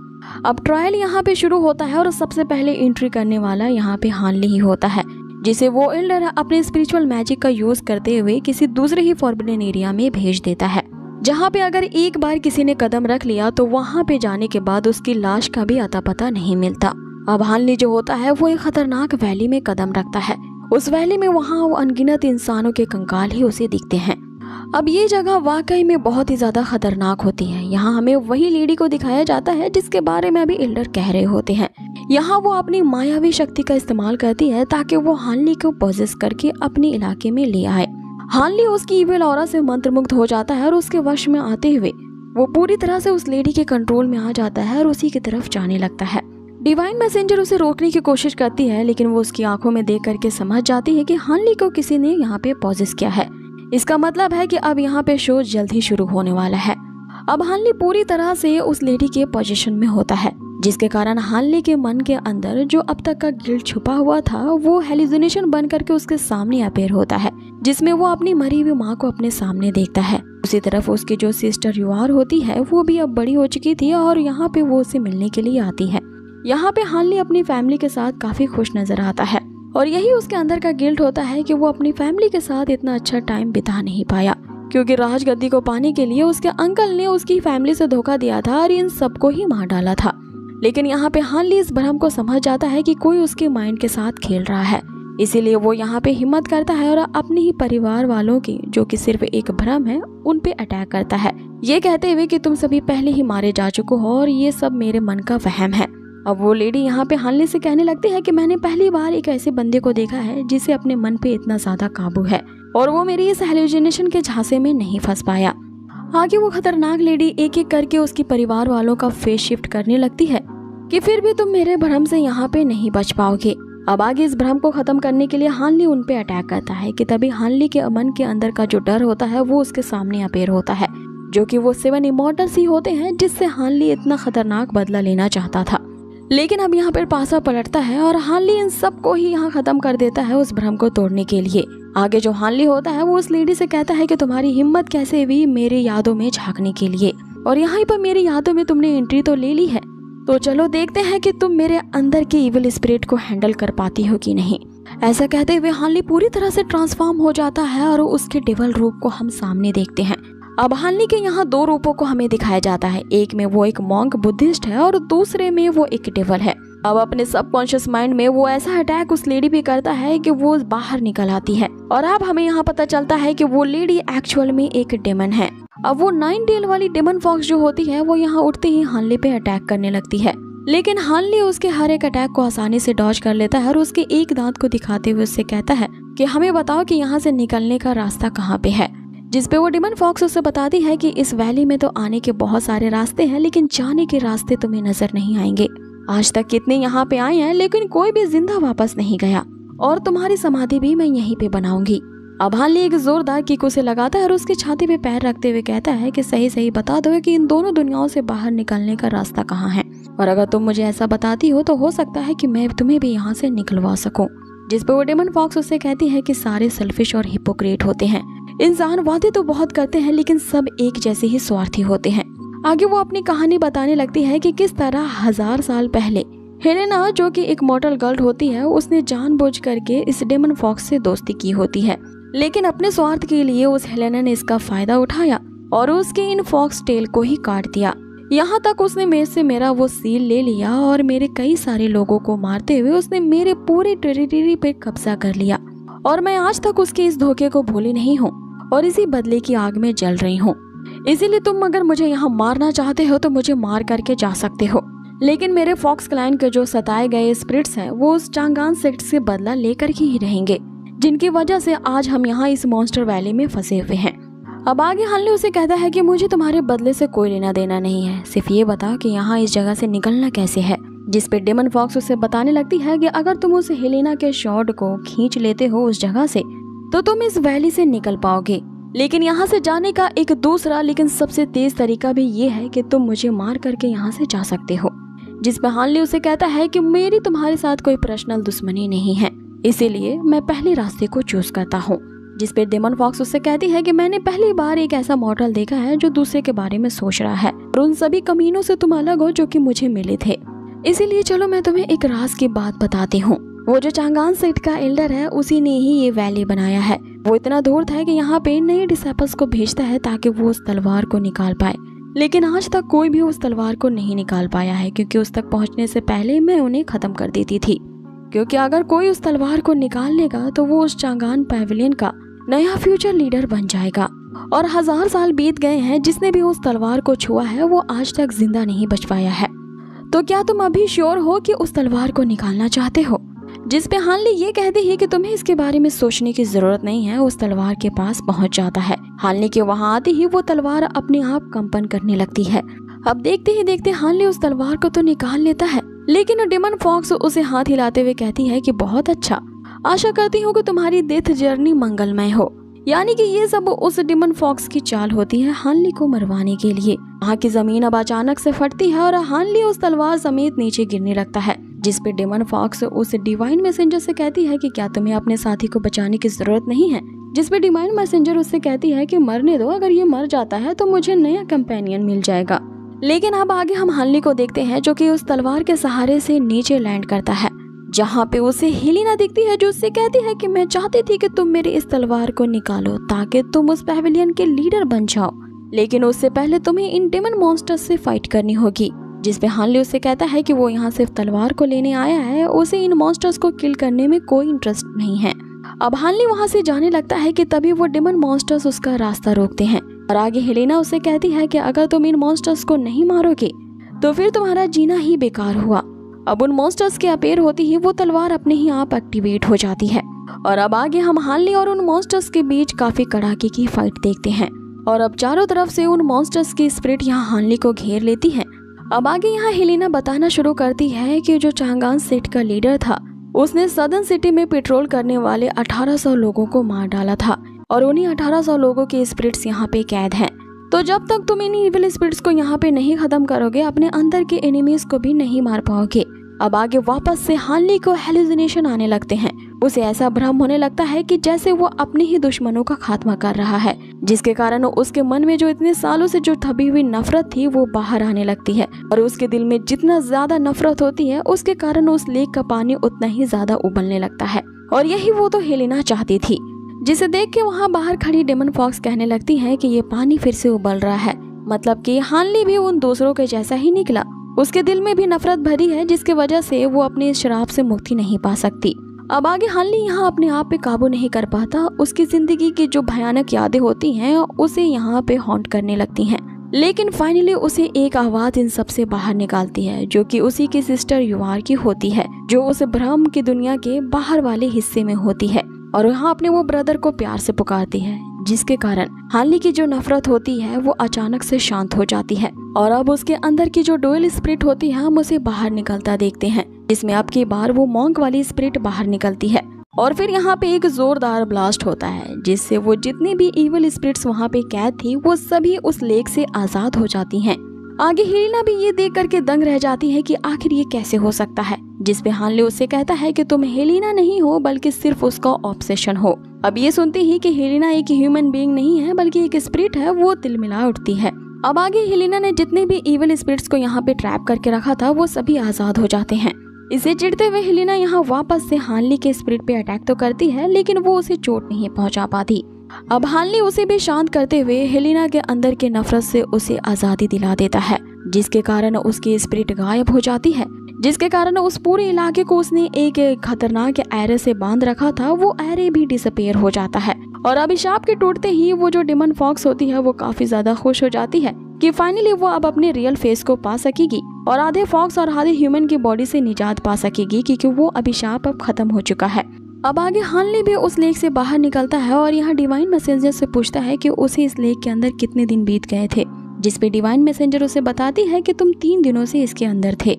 [SPEAKER 1] अब ट्रायल यहाँ पे शुरू होता है और सबसे पहले एंट्री करने वाला यहाँ पे हानली ही होता है जिसे वो एल्डर अपने स्पिरिचुअल मैजिक का यूज करते हुए किसी दूसरे ही फॉरबिडन एरिया में भेज देता है, जहाँ पे अगर एक बार किसी ने कदम रख लिया तो वहाँ पे जाने के बाद उसकी लाश का भी अता पता नहीं मिलता। अब हानली जो होता है वो एक खतरनाक वैली में कदम रखता है। उस वैली में वहाँ वो अनगिनत इंसानों के कंकाल ही उसे दिखते हैं। अब ये जगह वाकई में बहुत ही ज्यादा खतरनाक होती है। यहाँ हमें वही लेडी को दिखाया जाता है जिसके बारे में अभी एल्डर कह रहे होते हैं। यहाँ वो अपनी मायावी शक्ति का इस्तेमाल करती है ताकि वो हानली को पॉजेस करके अपने इलाके में ले आए। हानली उसकी इविल ऑरा से मंत्रमुग्ध हो जाता है और उसके वश में आते हुए वो पूरी तरह से उस लेडी के कंट्रोल में आ जाता है और उसी की तरफ जाने लगता है। डिवाइन मैसेंजर उसे रोकने की कोशिश करती है, लेकिन वो उसकी आंखों में देख करके समझ जाती है कि हानली को किसी ने यहाँ पे पॉजेस किया है। इसका मतलब है कि अब यहाँ पे शो जल्द ही शुरू होने वाला है। अब हानली पूरी तरह से उस लेडी के पोजीशन में होता है, जिसके कारण हानली के मन के अंदर जो अब तक का गिल्ट छुपा हुआ था वो हेलुसिनेशन बन करके उसके सामने अपीयर होता है, जिसमें वो अपनी मरी हुई माँ को अपने सामने देखता है। उसी तरफ उसकी जो सिस्टर युआर होती है वो भी अब बड़ी हो चुकी थी और यहाँ पे वो उसे मिलने के लिए आती है। यहाँ पे हानली अपनी फैमिली के साथ काफी खुश नजर आता है और यही उसके अंदर का गिल्ट होता है कि वो अपनी फैमिली के साथ इतना अच्छा टाइम बिता नहीं पाया, क्योंकि राजगद्दी को पाने के लिए उसके अंकल ने उसकी फैमिली से धोखा दिया था और इन सबको ही मार डाला था। लेकिन यहाँ पे हानली इस भ्रम को समझ जाता है कि कोई उसके माइंड के साथ खेल रहा है, इसीलिए वो यहाँ पे हिम्मत करता है और अपने ही परिवार वालों की, जो कि सिर्फ एक भ्रम है, उन पे अटैक करता है, ये कहते हुए कि तुम सभी पहले ही मारे जा चुके हो और ये सब मेरे मन का वहम है। अब वो लेडी यहाँ पे हानली से कहने लगती है कि मैंने पहली बार एक ऐसे बंदे को देखा है जिसे अपने मन पे इतना ज्यादा काबू है और वो मेरी इस हेलुसिनेशन के झांसे में नहीं फंस पाया। आगे वो खतरनाक लेडी एक एक करके उसके परिवार वालों का फेस शिफ्ट करने लगती है कि फिर भी तुम मेरे भ्रम से यहाँ पे नहीं बच पाओगे। अब आगे इस भ्रम को खत्म करने के लिए हानली उन पे अटैक करता है कि तभी हानली के मन के अंदर का जो डर होता है वो उसके सामने अपीयर होता है, जो कि वो 7 इमॉर्टल्स ही होते हैं जिससे हानली इतना खतरनाक बदला लेना चाहता था। लेकिन अब यहाँ पर पासा पलटता है और हानली इन सबको ही यहाँ खत्म कर देता है उस भ्रम को तोड़ने के लिए। आगे जो हानली होता है वो उस लेडी से कहता है कि तुम्हारी हिम्मत कैसे हुई मेरे यादों में झांकने के लिए, और यहाँ पर मेरी यादों में तुमने एंट्री तो ले ली है, तो चलो देखते हैं कि तुम मेरे अंदर के इविल स्पिरिट को हैंडल कर पाती हो कि नहीं। ऐसा कहते हुए हानली पूरी तरह से ट्रांसफॉर्म हो जाता है और उसके डेविल रूप को हम सामने देखते हैं। अब हानली के यहाँ 2 रूपों को हमें दिखाया जाता है, एक में वो एक मॉन्क बुद्धिस्ट है और दूसरे में वो एक डेविल है। अब अपने सबकॉन्शियस माइंड में वो ऐसा अटैक उस लेडी पे करता है कि वो बाहर निकल आती है और अब हमें यहाँ पता चलता है कि वो लेडी एक्चुअल में एक डेमन है। अब वो 9 टेल वाली डेमन फॉक्स जो होती है वो यहाँ उठते ही हानली पे अटैक करने लगती है, लेकिन हानली उसके हर एक अटैक को आसानी से डॉज कर लेता है और उसके एक दांत को दिखाते हुए उससे कहता है कि हमें बताओ कि यहाँ से निकलने का रास्ता कहाँ पे है। जिसपे वो डेमन फॉक्स उससे बताती है कि इस वैली में तो आने के बहुत सारे रास्ते हैं, लेकिन जाने के रास्ते तुम्हें नजर नहीं आएंगे। आज तक कितने यहाँ पे आए हैं लेकिन कोई भी जिंदा वापस नहीं गया, और तुम्हारी समाधि भी मैं यहीं पे बनाऊंगी। अब हानली एक जोरदार किक उसे लगाता है और उसके छाती पे पैर रखते हुए कहता है कि सही सही बता दो कि इन दोनों दुनियाओं से बाहर निकलने का रास्ता कहाँ है, और अगर तुम मुझे ऐसा बताती हो तो हो सकता है कि मैं तुम्हें भी यहाँ से निकलवा सकूं। जिस पे वो डेमन फॉक्स उससे कहती है कि सारे सेल्फिश और हिपोक्रेट होते हैं, इंसान वादे तो बहुत करते हैं लेकिन सब एक जैसे ही स्वार्थी होते हैं। आगे वो अपनी कहानी बताने लगती है कि किस तरह 1000 साल पहले हेलेना, जो कि एक मॉर्टल गर्ल होती है, उसने जानबूझ करके इस डेमन फॉक्स से दोस्ती की होती है, लेकिन अपने स्वार्थ के लिए उस हेलेना ने इसका फायदा उठाया और उसके इन फॉक्स टेल को ही काट दिया। यहाँ तक उसने मेरे से मेरा वो सील ले लिया और मेरे कई सारे लोगों को मारते हुए उसने मेरे पूरे टेरिटरी पे कब्जा कर लिया, और मैं आज तक उसके इस धोखे को भूली नहीं हूँ और इसी बदले की आग में जल रही हूँ। इसीलिए तुम अगर मुझे यहाँ मारना चाहते हो तो मुझे मार करके जा सकते हो, लेकिन मेरे फॉक्स क्लाइन के जो सताए गए स्पिरिट्स हैं वो उस चांगान सेक्ट से बदला लेकर ही रहेंगे, जिनकी वजह से आज हम यहाँ इस मॉन्स्टर वैली में फंसे हुए हैं। अब आगे हानली उसे कहता है कि मुझे तुम्हारे बदले से कोई लेना देना नहीं है, सिर्फ ये बता कि यहाँ इस जगह से निकलना कैसे है। जिस पे डेमन फॉक्स उसे बताने लगती है कि अगर तुम उस हेलेना के शॉर्ट को खींच लेते हो उस जगह से तो तुम इस वैली से निकल पाओगे, लेकिन यहाँ से जाने का एक दूसरा लेकिन सबसे तेज तरीका भी ये है कि तुम मुझे मार करके यहाँ से जा सकते हो। जिस पे हानली उसे कहता है कि मेरी तुम्हारे साथ कोई पर्सनल दुश्मनी नहीं है, इसीलिए मैं पहले रास्ते को चूज करता हूँ। जिस पे डेमन फॉक्स उससे कहती है कि मैंने पहली बार एक ऐसा मॉडल देखा है जो दूसरे के बारे में सोच रहा है, और उन सभी कमीनों से तुम अलग हो जो कि मुझे मिले थे। इसीलिए चलो मैं तुम्हें एक राज की बात बताती हूँ। वो जो चांगान सेक्ट का एल्डर है उसी ने ही ये वैली बनाया है। वो इतना धूर्त है कि यहाँ पे नए डिसेपल्स को भेजता है ताकि वो उस तलवार को निकाल पाए, लेकिन आज तक कोई भी उस तलवार को नहीं निकाल पाया है, क्योंकि उस तक पहुँचने से पहले मैं उन्हें खत्म कर देती थी। क्योंकि अगर कोई उस तलवार को निकाल लेगा तो वो उस चांगान पैविलियन का नया फ्यूचर लीडर बन जाएगा। और 1000 साल बीत गए हैं, जिसने भी उस तलवार को छुआ है वो आज तक जिंदा नहीं बच पाया है। तो क्या तुम अभी श्योर हो कि उस तलवार को निकालना चाहते हो? जिस पे हानली ये कहती है कि तुम्हें इसके बारे में सोचने की जरूरत नहीं है। उस तलवार के पास पहुंच जाता है। हानली के वहां आते ही वो तलवार अपने आप कंपन करने लगती है। अब देखते ही देखते हानली उस तलवार को तो निकाल लेता है, लेकिन डेमन फॉक्स उसे हाथ हिलाते हुए कहती है कि बहुत अच्छा, आशा करती हूँ कि तुम्हारी डेथ जर्नी मंगलमय हो। यानी कि ये सब उस डेमन फॉक्स की चाल होती है हानली को मरवाने के लिए। वहाँ की जमीन अब अचानक से फटती है और हानली उस तलवार समेत नीचे गिरने लगता है, जिस पे डेमन फॉक्स उस डिवाइन मैसेंजर से कहती है कि क्या तुम्हें अपने साथी को बचाने की जरूरत नहीं है। जिस पे डिवाइन मैसेंजर उससे कहती है कि मरने दो, अगर ये मर जाता है तो मुझे नया कंपेनियन मिल जाएगा। लेकिन अब आगे हम हानली को देखते हैं जो कि उस तलवार के सहारे से नीचे लैंड करता है, जहाँ पे उसे हेलिना दिखती है जो उससे कहती है कि मैं चाहती थी कि तुम मेरे इस तलवार को निकालो ताकि तुम उस पैवेलियन के लीडर बन जाओ, लेकिन उससे पहले तुम्हें इन डेमन मॉन्स्टर्स से फाइट करनी होगी। जिस पे हानली उससे कहता है कि वो यहाँ सिर्फ तलवार को लेने आया है, उसे इन मॉन्स्टर्स को किल करने में कोई इंटरेस्ट नहीं है। अब हानली वहाँ से जाने लगता है कि तभी वो डेमन मॉन्स्टर्स उसका रास्ता रोकते हैं और आगे हेलेना उससे कहती है कि अगर तुम इन मॉन्स्टर्स को नहीं मारोगे तो फिर तुम्हारा जीना ही बेकार हुआ। अब उन मॉन्स्टर्स के अपीयर होती ही वो तलवार अपने ही आप एक्टिवेट हो जाती है और अब आगे हम हानली और उन मॉन्स्टर्स के बीच काफी कड़ाके की फाइट देखते हैं और अब चारों तरफ से उन मॉन्स्टर्स की स्पिरिट यहाँ हानली को घेर लेती है। अब आगे यहाँ हेलेना बताना शुरू करती है कि जो चांगान सेट का लीडर था उसने सदर्न सिटी में पेट्रोल करने वाले 1800 लोगों को मार डाला था और उन्हीं 1800 लोगों के स्पिरिट्स यहाँ पे कैद हैं। तो जब तक तुम इन इविल स्पिरिट्स को यहाँ पे नहीं खत्म करोगे, अपने अंदर के एनिमीज को भी नहीं मार पाओगे। अब आगे वापस से हानली को हेलुसिनेशन आने लगते हैं। उसे ऐसा भ्रम होने लगता है कि जैसे वो अपने ही दुश्मनों का खात्मा कर रहा है, जिसके कारण उसके मन में जो इतने सालों से जो दबी हुई नफरत थी वो बाहर आने लगती है और उसके दिल में जितना ज्यादा नफरत होती है उसके कारण उस लेक का पानी उतना ही ज्यादा उबलने लगता है। और यही वो तो हेलेना चाहती थी, जिसे देख के वहाँ बाहर खड़ी डेमन फॉक्स कहने लगती है कि ये पानी फिर से उबल रहा है, मतलब कि हानली भी उन दूसरों के जैसा ही निकला। उसके दिल में भी नफरत भरी है, जिसकी वजह से वो अपने शराब से मुक्ति नहीं पा सकती। अब आगे हानली यहाँ अपने आप पे काबू नहीं कर पाता। उसकी जिंदगी की जो भयानक यादें होती हैं उसे यहाँ पे हॉन्ट करने लगती हैं, लेकिन फाइनली उसे एक आवाज इन सब से बाहर निकालती है जो कि उसी की सिस्टर युवार की होती है, जो उस भ्रम की दुनिया के बाहर वाले हिस्से में होती है और यहाँ अपने वो ब्रदर को प्यार से पुकारती है, जिसके कारण हानली की जो नफरत होती है वो अचानक से शांत हो जाती है और अब उसके अंदर की जो डुअल स्पिरिट होती है हम उसे बाहर निकलता देखते हैं, जिसमें अब की बार वो मॉन्क वाली स्पिरिट बाहर निकलती है और फिर यहाँ पे एक जोरदार ब्लास्ट होता है, जिससे वो जितने भी इविल स्पिरिट्स वहाँ पे कैद थी वो सभी उस लेक से आजाद हो जाती हैं। आगे हेलेना भी ये देख करके दंग रह जाती है कि आखिर ये कैसे हो सकता है, जिस पे हानली उससे कहता है कि तुम हेलेना नहीं हो बल्कि सिर्फ उसका ऑब्सेशन हो। अब ये सुनते ही कि हेलेना एक ह्यूमन बीइंग नहीं है बल्कि एक स्पिरिट है, वो तिलमिला उठती है। अब आगे हेलेना ने जितने भी इविल स्पिरिट्स को यहाँ पे ट्रैप करके रखा था वो सभी आजाद हो जाते हैं। इसे चिढ़ते हुए हेलेना यहाँ वापस से हानली के स्पिरिट पे अटैक तो करती है, लेकिन वो उसे चोट नहीं पहुंचा पाती। अब हानली उसे भी शांत करते हुए हेलेना के अंदर के नफरत से उसे आजादी दिला देता है, जिसके कारण उसकी स्पिरिट गायब हो जाती है, जिसके कारण उस पूरे इलाके को उसने एक खतरनाक एरे से बांध रखा था वो एरे भी डिसअपीयर हो जाता है। और अभिशाप के टूटते ही वो जो डेमन फॉक्स होती है वो काफी ज्यादा खुश हो जाती है कि फाइनली वो अब अपने रियल फेस को पा सकेगी और आधे फॉक्स और आधे ह्यूमन की बॉडी से निजात पा सकेगी, क्योंकि वो अभिशाप अब खत्म हो चुका है। अब आगे हानली भी उस लेक से बाहर निकलता है और यहाँ डिवाइन मैसेंजर से पूछता है कि उसे इस लेक के अंदर कितने दिन बीत गए थे, जिसपे डिवाइन मैसेंजर उसे बताती है कि तुम 3 दिनों से इसके अंदर थे।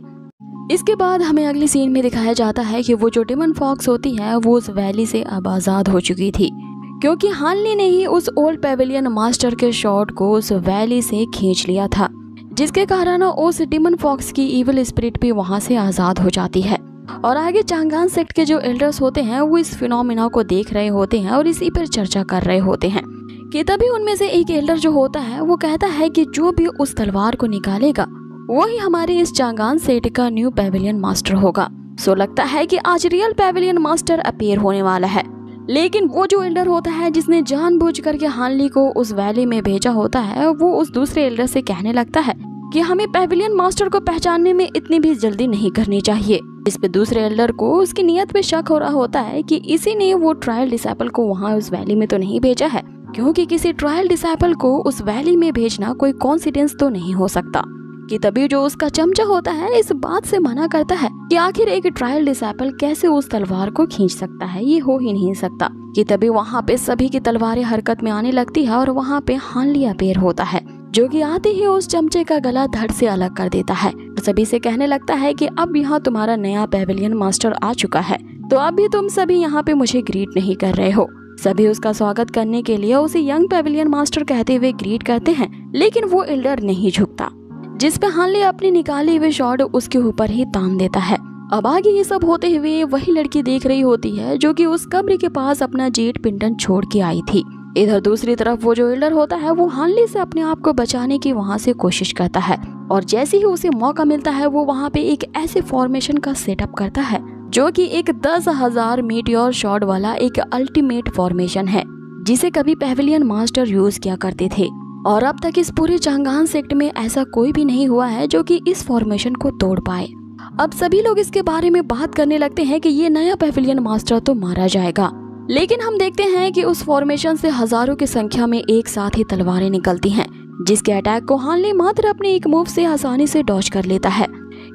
[SPEAKER 1] इसके बाद हमें अगले सीन में दिखाया जाता है कि वो जो डेमन फॉक्स होती है वो उस वैली से अब आजाद हो चुकी थी, क्योंकि हानली ने ही उस ओल्ड पैवेलियन मास्टर के शॉट को उस वैली से खींच लिया था, जिसके कारण उस डेमन फॉक्स की इविल स्पिरिट भी वहां से आजाद हो जाती है। और आगे चांगान सेक्ट के जो एल्डर्स होते हैं वो इस फिनोमिना को देख रहे होते हैं और इसी पर चर्चा कर रहे होते हैं कि तभी उनमें से एक एल्डर जो होता है वो कहता है कि जो भी उस तलवार को निकालेगा वही हमारे इस चांगान सेट का न्यू पैवेलियन मास्टर होगा। सो लगता है कि आज रियल पैवेलियन मास्टर अपीयर होने वाला है। लेकिन वो जो एल्डर होता है जिसने जानबूझ करके हानली को उस वैली में भेजा होता है वो उस दूसरे एल्डर से कहने लगता है कि हमें पैवेलियन मास्टर को पहचानने में इतनी भी जल्दी नहीं करनी चाहिए। इस पे दूसरे एल्डर को उसकी नियत पे शक हो रहा होता है कि इसी ने वो ट्रायल डिसेबल को वहाँ उस वैली में तो नहीं भेजा है, क्योंकि किसी ट्रायल डिसाइपल को उस वैली में भेजना कोई कॉन्सिडेंस तो नहीं हो सकता। कि तभी जो उसका चमचा होता है इस बात से मना करता है कि आखिर एक ट्रायल डिसाइपल कैसे उस तलवार को खींच सकता है, ये हो ही नहीं सकता। कि तभी वहाँ पे सभी की तलवारें हरकत में आने लगती है और वहाँ पे हानली अपेयर होता है, जो कि आते ही उस चमचे का गला धड़ से अलग कर देता है। सभी से कहने लगता है कि अब यहाँ तुम्हारा नया पेविलियन मास्टर आ चुका है, तो अब भी तुम सभी यहाँ पे मुझे ग्रीट नहीं कर रहे हो। सभी उसका स्वागत करने के लिए उसे यंग पेविलियन मास्टर कहते हुए ग्रीट करते हैं, लेकिन वो एल्डर नहीं झुकता, जिस पे हानली अपनी निकाली हुई शॉर्ट उसके ऊपर ही तान देता है। अब आगे ये सब होते हुए वही लड़की देख रही होती है जो कि उस कब्र के पास अपना जेट पिंडन छोड़ के आई थी। इधर दूसरी तरफ वो जो एल्डर होता है वो हानली से अपने आप को बचाने की वहाँ से कोशिश करता है, और जैसे ही उसे मौका मिलता है वो वहाँ पे एक ऐसे फॉर्मेशन का सेटअप करता है जो कि एक 10,000 मीटियोर शॉट वाला एक अल्टीमेट फॉर्मेशन है, जिसे कभी पेविलियन मास्टर यूज किया करते थे। और अब तक इस पूरे चांगान सेक्ट में ऐसा कोई भी नहीं हुआ है जो कि इस फॉर्मेशन को तोड़ पाए। अब सभी लोग इसके बारे में बात करने लगते हैं कि ये नया पेविलियन मास्टर तो मारा जाएगा, लेकिन हम देखते हैं कि उस फॉर्मेशन से हजारों की संख्या में एक साथ ही तलवारें निकलती हैं, जिसके अटैक को हानली मात्र अपने एक मूव से आसानी से डॉज कर लेता है।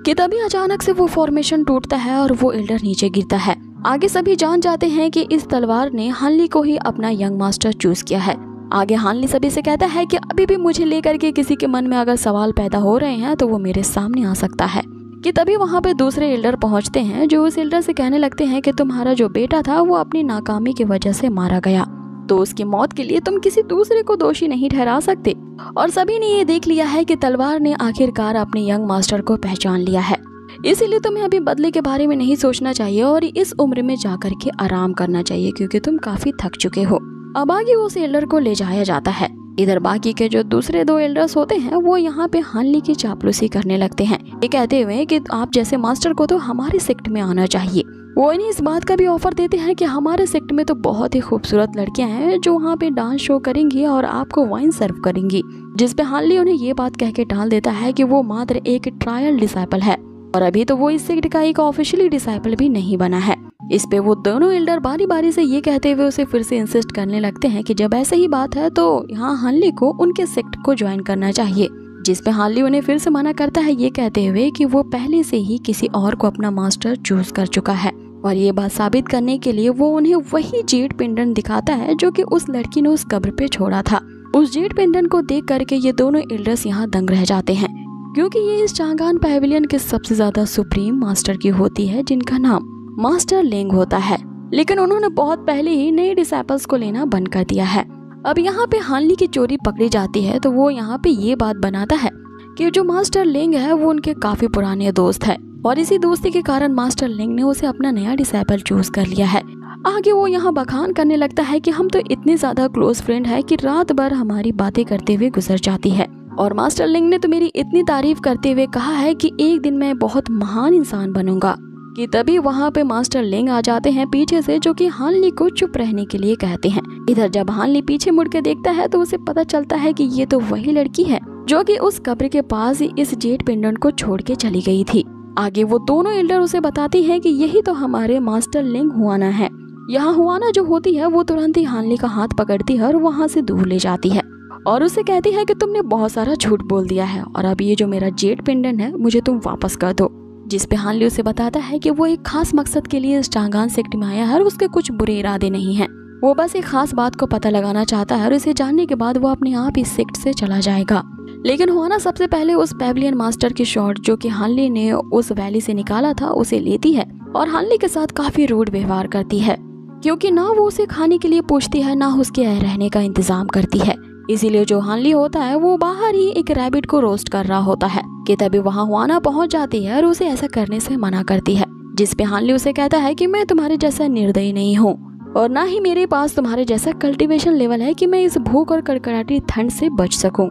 [SPEAKER 1] कि तभी अचानक से वो फॉर्मेशन टूटता है और वो एल्डर नीचे गिरता है। आगे सभी जान जाते हैं कि इस तलवार ने हानली को ही अपना यंग मास्टर चूज किया है। आगे हानली सभी से कहता है कि अभी भी मुझे लेकर के किसी के मन में अगर सवाल पैदा हो रहे हैं तो वो मेरे सामने आ सकता है। कि तभी वहाँ पे दूसरे एल्डर पहुँचते हैं, जो उस एल्डर से कहने लगते हैं कि तुम्हारा जो बेटा था वो अपनी नाकामी की वजह से मारा गया, तो उसकी मौत के लिए तुम किसी दूसरे को दोषी नहीं ठहरा सकते। और सभी ने ये देख लिया है कि तलवार ने आखिरकार अपने यंग मास्टर को पहचान लिया है, इसीलिए तुम्हें अभी बदले के बारे में नहीं सोचना चाहिए और इस उम्र में जाकर के आराम करना चाहिए, क्योंकि तुम काफी थक चुके हो। अब आगे उस एल्डर को ले जाया जाता है। इधर बाकी के जो दूसरे 2 एल्डर्स होते हैं वो यहाँ पे हानली की चापलूसी करने लगते हैं, ये कहते हुए कि आप जैसे मास्टर को तो हमारे सेक्ट में आना चाहिए। वो इन्हें इस बात का भी ऑफर देते हैं कि हमारे सेक्ट में तो बहुत ही खूबसूरत लड़कियां हैं जो वहाँ पे डांस शो करेंगी और आपको वाइन सर्व करेंगी, जिस पे हानली उन्हें ये बात कह के टाल देता है कि वो मात्र एक ट्रायल डिसाइपल है और अभी तो वो इस सेक्ट का एक ऑफिशियली डिसाइपल भी नहीं बना है। इस पे वो दोनों एल्डर बारी बारी से ये कहते हुए उसे फिर से इंसिस्ट करने लगते हैं कि जब ऐसा ही बात है तो यहाँ हानली को उनके सेक्ट को ज्वाइन करना चाहिए, जिस पे हानली उन्हें फिर से मना करता है, ये कहते हुए कि वो पहले से ही किसी और को अपना मास्टर चूज कर चुका है। और ये बात साबित करने के लिए वो उन्हें वही जेट पेंडेंट दिखाता है जो कि उस लड़की ने उस कब्र पे छोड़ा था। उस जेट पेंडेंट को देख करके ये दोनों एल्डर्स यहाँ दंग रह जाते हैं, क्योंकि ये इस चांगान पेविलियन के सबसे ज्यादा सुप्रीम मास्टर की होती है, जिनका नाम मास्टर लेंग होता है। लेकिन उन्होंने बहुत पहले ही नए डिसाइपल्स को लेना बंद कर दिया है। अब यहाँ पे हानली की चोरी पकड़ी जाती है तो वो यहाँ पे ये बात बनाता है कि जो मास्टर लेंग है वो उनके काफी पुराने दोस्त है और इसी दोस्ती के कारण मास्टर लेंग ने उसे अपना नया डिसाइपल चूज कर लिया है। आगे वो यहाँ बखान करने लगता है कि हम तो इतने ज्यादा क्लोज फ्रेंड है कि रात भर हमारी बातें करते हुए गुजर जाती है, और मास्टर लेंग ने तो मेरी इतनी तारीफ करते हुए कहा है कि एक दिन मैं बहुत महान इंसान बनूंगा। कि तभी वहाँ पे मास्टर लेंग आ जाते हैं पीछे से, जो कि हानली को चुप रहने के लिए कहते हैं। इधर जब हानली पीछे मुड़ के देखता है तो उसे पता चलता है कि ये तो वही लड़की है जो कि उस कब्र के पास इस जेट पेंडेंट को छोड़ के चली गई थी। आगे वो दोनों एल्डर उसे बताती हैं कि यही तो हमारे मास्टर लेंग हुआना है। यहाँ हुआना जो होती है वो तुरंत ही हानली का हाथ पकड़ती है और वहाँ से दूर ले जाती है और उसे कहती है कि तुमने बहुत सारा झूठ बोल दिया है और अब ये जो मेरा जेट पेंडेंट है मुझे तुम वापस कर दो। जिस पे हानली उसे बताता है कि वो एक खास मकसद के लिए इस चांगान सेक्ट में आया है और उसके कुछ बुरे इरादे नहीं हैं। वो बस एक खास बात को पता लगाना चाहता है और इसे जानने के बाद वो अपने आप इस सेक्ट से चला जाएगा। लेकिन हुआना सबसे पहले उस पेविलियन मास्टर की शॉट जो कि हानली ने उस वैली से निकाला था उसे लेती है और हानली के साथ काफी रूड व्यवहार करती है, क्योंकि ना वो उसे खाने के लिए पूछती है ना उसके रहने का इंतजाम करती है। इसीलिए जो हानली होता है वो बाहर ही एक रैबिट को रोस्ट कर रहा होता है कि तभी वहाँ हुआना पहुँच जाती है और उसे ऐसा करने से मना करती है। जिस पे हानली उसे कहता है कि मैं तुम्हारे जैसा निर्दयी नहीं हूँ और ना ही मेरे पास तुम्हारे जैसा कल्टीवेशन लेवल है कि मैं इस भूख और कड़कड़ाती ठंड से बच सकूं।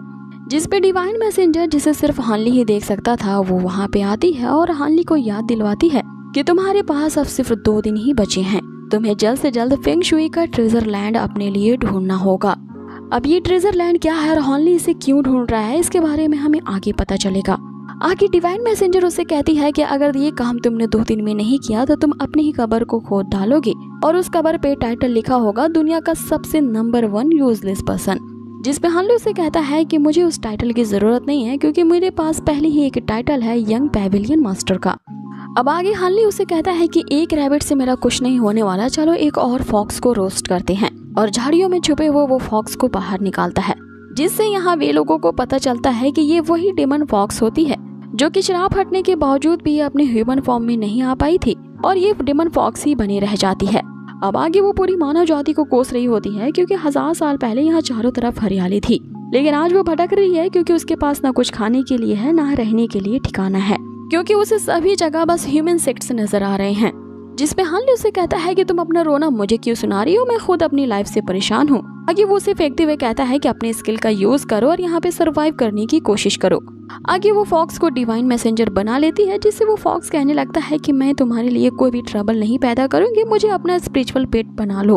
[SPEAKER 1] जिस पे डिवाइन मैसेंजर, जिसे सिर्फ हानली ही देख सकता था, वो वहाँ पे आती है और हानली को याद दिलवाती है कि तुम्हारे पास अब सिर्फ 2 दिन ही बचे हैं, तुम्हें जल्द से जल्द फेंग शुई का ट्रेजर लैंड अपने लिए ढूंढना होगा। अब ये ट्रेजर लैंड क्या है और हानली इसे क्यों ढूंढ रहा है, इसके बारे में हमें आगे पता चलेगा। आगे डिवाइन मैसेंजर उससे कहती है कि अगर ये काम तुमने 2 दिन में नहीं किया तो तुम अपनी ही कब्र को खोद डालोगे और उस कब्र पे टाइटल लिखा होगा दुनिया का सबसे नंबर 1 यूजलेस पर्सन। जिसपे हानली उसे कहता है कि मुझे उस टाइटल की जरूरत नहीं है क्योंकि मेरे पास पहले ही एक टाइटल है यंग पैविलियन मास्टर का। अब आगे हानली उसे कहता है कि एक रैबिट से मेरा कुछ नहीं होने वाला, चलो एक और फॉक्स को रोस्ट करते हैं। और झाड़ियों में छुपे वो फॉक्स को बाहर निकालता है, जिससे यहाँ वे लोगों को पता चलता है कि ये वही डेमन फॉक्स होती है जो कि शराब हटने के बावजूद भी अपने ह्यूमन फॉर्म में नहीं आ पाई थी और ये डेमन फॉक्स ही बनी रह जाती है। अब आगे वो पूरी मानव जाति को कोस रही होती है क्योंकि 1000 साल पहले यहाँ चारों तरफ हरियाली थी, लेकिन आज वो भटक रही है क्योंकि उसके पास ना कुछ खाने के लिए है ना रहने के लिए ठिकाना है, क्योंकि उसे सभी जगह बस ह्यूमन सेक्ट्स नजर आ रहे हैं। जिसपे हानली उसे कहता है कि तुम अपना रोना मुझे क्यों सुना रही हो, मैं खुद अपनी लाइफ से परेशान हूँ। आगे वो उसे फेंकते हुए कहता है कि अपने स्किल का यूज करो और यहाँ पे सरवाइव करने की कोशिश करो। आगे वो फॉक्स को डिवाइन मैसेंजर बना लेती है, जिससे वो फॉक्स कहने लगता है कि मैं तुम्हारे लिए कोई भी ट्रबल नहीं पैदा करूंगी, मुझे अपना स्पिरिचुअल पेट बना लो।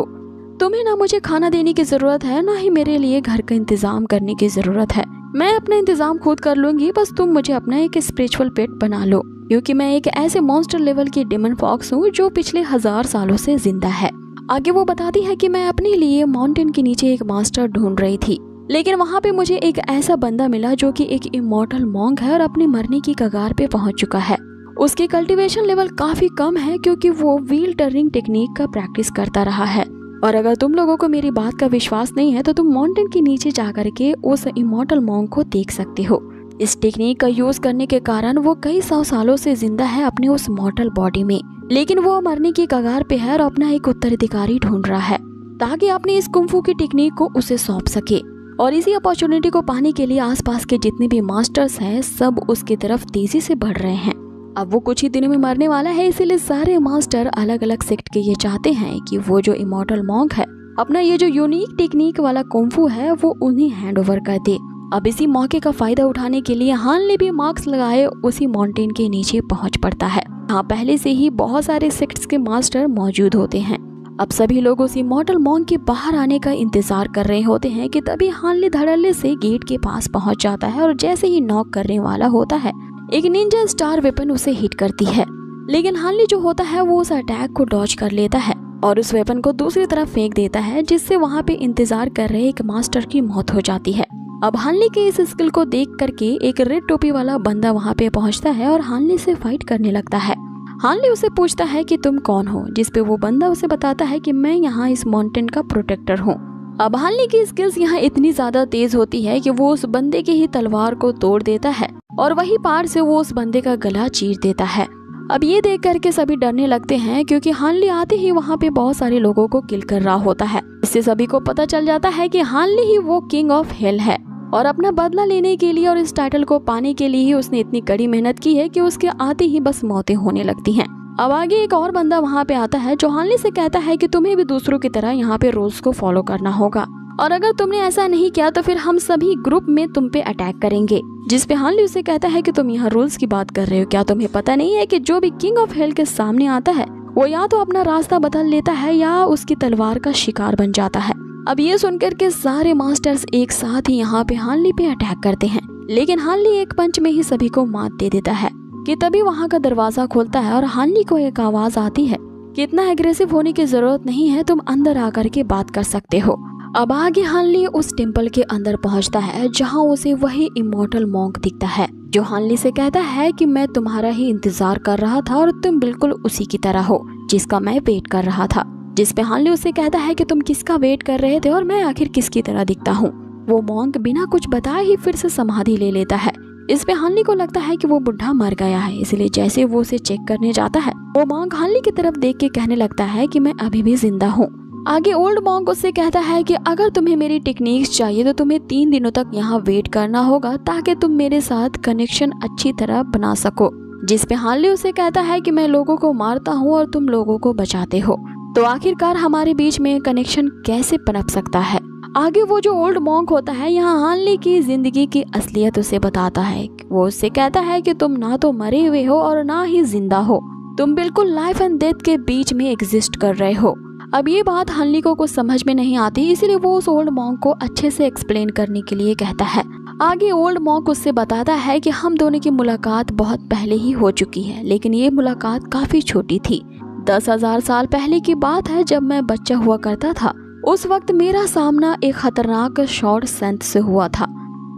[SPEAKER 1] तुम्हें ना मुझे खाना देने की जरूरत है ना ही मेरे लिए घर का इंतजाम करने की जरूरत है, मैं अपना इंतजाम खुद कर लूंगी, बस तुम मुझे अपना एक स्पिरिचुअल पेट बना लो, क्योंकि मैं एक ऐसे मॉन्स्टर लेवल की डेमन फॉक्स हूँ जो पिछले 1000 सालों से जिंदा है। आगे वो बताती है कि मैं अपने लिए माउंटेन के नीचे एक मास्टर ढूंढ रही थी, लेकिन वहाँ पे मुझे एक ऐसा बंदा मिला जो कि एक इमॉर्टल मॉन्क है और अपने मरने की कगार पे पहुंच चुका है। उसकी कल्टीवेशन लेवल काफी कम है क्योंकि वो व्हील टर्निंग टेक्निक का प्रैक्टिस करता रहा है। और अगर तुम लोगों को मेरी बात का विश्वास नहीं है तो तुम माउंटेन के नीचे जाकर के उस इमॉर्टल मॉन्क को देख सकते हो। इस टेक्निक का यूज करने के कारण वो कई 100 सालों से जिंदा है अपने उस मॉर्टल बॉडी में, लेकिन वो मरने की कगार पे है और अपना एक उत्तराधिकारी ढूंढ रहा है ताकि अपनी इस कुंफू की टेक्निक को उसे सौंप सके। और इसी अपॉर्चुनिटी को पाने के लिए आसपास के जितने भी मास्टर्स हैं सब उसकी तरफ तेजी से बढ़ रहे हैं। अब वो कुछ ही दिनों में मरने वाला है, इसीलिए सारे मास्टर अलग अलग सेक्ट के ये चाहते हैं कि वो जो इमॉर्टल मॉन्क है अपना ये जो यूनिक टेक्निक वाला कुंफू है वो उन्हें हैंड ओवर कर दे। अब इसी मौके का फायदा उठाने के लिए हानली भी मार्क्स लगाए उसी माउंटेन के नीचे पहुंच पड़ता है। यहाँ पहले से ही बहुत सारे सेक्ट्स के मास्टर मौजूद होते हैं। अब सभी लोग उसी इमॉर्टल मॉन्क के बाहर आने का इंतजार कर रहे होते हैं कि तभी हानली धड़ल्ले से गेट के पास पहुंच जाता है और जैसे ही नॉक करने वाला होता है एक निंजा स्टार वेपन उसे हिट करती है, लेकिन हानली जो होता है वो उस अटैक को डॉज कर लेता है और उस वेपन को दूसरी तरफ फेंक देता है, जिससे वहाँ पे इंतजार कर रहे एक मास्टर की मौत हो जाती है। अब हानली के इस स्किल को देख करके एक रेड टोपी वाला बंदा वहाँ पे पहुँचता है और हानली से फाइट करने लगता है। हानली उसे पूछता है कि तुम कौन हो, जिसपे वो बंदा उसे बताता है कि मैं यहाँ इस माउंटेन का प्रोटेक्टर हूँ। अब हानली की स्किल्स यहाँ इतनी ज्यादा तेज होती है कि वो उस बंदे की ही तलवार को तोड़ देता है और वही पार से वो उस बंदे का गला चीर देता है। अब ये देख करके सभी डरने लगते हैं क्योंकि हानली आते ही वहाँ पे बहुत सारे लोगों को किल कर रहा होता है। इससे सभी को पता चल जाता है कि हानली ही वो किंग ऑफ हेल है और अपना बदला लेने के लिए और इस टाइटल को पाने के लिए ही उसने इतनी कड़ी मेहनत की है कि उसके आते ही बस मौतें होने लगती हैं। अब आगे एक और बंदा वहाँ पे आता है जो हानली से कहता है कि तुम्हें भी दूसरों की तरह यहाँ पे रूल्स को फॉलो करना होगा और अगर तुमने ऐसा नहीं किया तो फिर हम सभी ग्रुप में तुम पे अटैक करेंगे। जिसपे हानली उसे कहता है कि तुम यहाँ रूल्स की बात कर रहे हो, क्या तुम्हें पता नहीं है कि जो भी किंग ऑफ हेल के सामने आता है वो या तो अपना रास्ता बदल लेता है या उसकी तलवार का शिकार बन जाता है। अब ये सुनकर के सारे मास्टर्स एक साथ ही यहाँ पे हानली पे अटैक करते हैं, लेकिन हानली एक पंच में ही सभी को मात दे देता है कि तभी वहाँ का दरवाजा खुलता है और हानली को एक आवाज आती है कि इतना एग्रेसिव होने की जरूरत नहीं है, तुम अंदर आकर के बात कर सकते हो। अब आगे हानली उस टेम्पल के अंदर पहुंचता है जहां उसे वही इमॉर्टल मॉन्क दिखता है जो हानली से कहता है कि मैं तुम्हारा ही इंतजार कर रहा था और तुम बिल्कुल उसी की तरह हो जिसका मैं वेट कर रहा था। जिसपे हानली उसे कहता है कि तुम किसका वेट कर रहे थे और मैं आखिर किसकी तरह दिखता हूँ। वो मॉन्क बिना कुछ बताए ही फिर से समाधि ले लेता है। इस पे हानली को लगता है कि वो बुढ़ा मर गया है, इसलिए जैसे वो उसे चेक करने जाता है वो मॉन्क हानली की तरफ देख के कहने लगता है कि मैं अभी भी जिंदा हूँ। आगे ओल्ड मॉन्क उससे कहता है कि अगर तुम्हें मेरी टेक्निक्स चाहिए तो तुम्हें 3 दिनों तक यहाँ वेट करना होगा ताकि तुम मेरे साथ कनेक्शन अच्छी तरह बना सको। जिसपे हानली उसे कहता है कि मैं लोगों को मारता हूँ और तुम लोगों को बचाते हो, तो आखिरकार हमारे बीच में कनेक्शन कैसे पनप सकता है। आगे वो जो ओल्ड मॉन्क होता है यहाँ हानली की जिंदगी की असलियत उसे बताता है। वो उससे कहता है कि तुम ना तो मरे हुए हो और ना ही जिंदा हो, तुम बिल्कुल लाइफ एंड डेथ के बीच में एग्जिस्ट कर रहे हो। अब ये बात हानली को कुछ समझ में नहीं आती, इसीलिए वो उस ओल्ड मॉन्क को अच्छे से एक्सप्लेन करने के लिए कहता है। आगे ओल्ड मॉन्क उससे बताता है कि हम दोनों की मुलाकात बहुत पहले ही हो चुकी है, लेकिन ये मुलाकात काफी छोटी थी। 10,000 साल पहले की बात है, जब मैं बच्चा हुआ करता था। उस वक्त मेरा सामना एक खतरनाक शॉर्ट संत से हुआ था।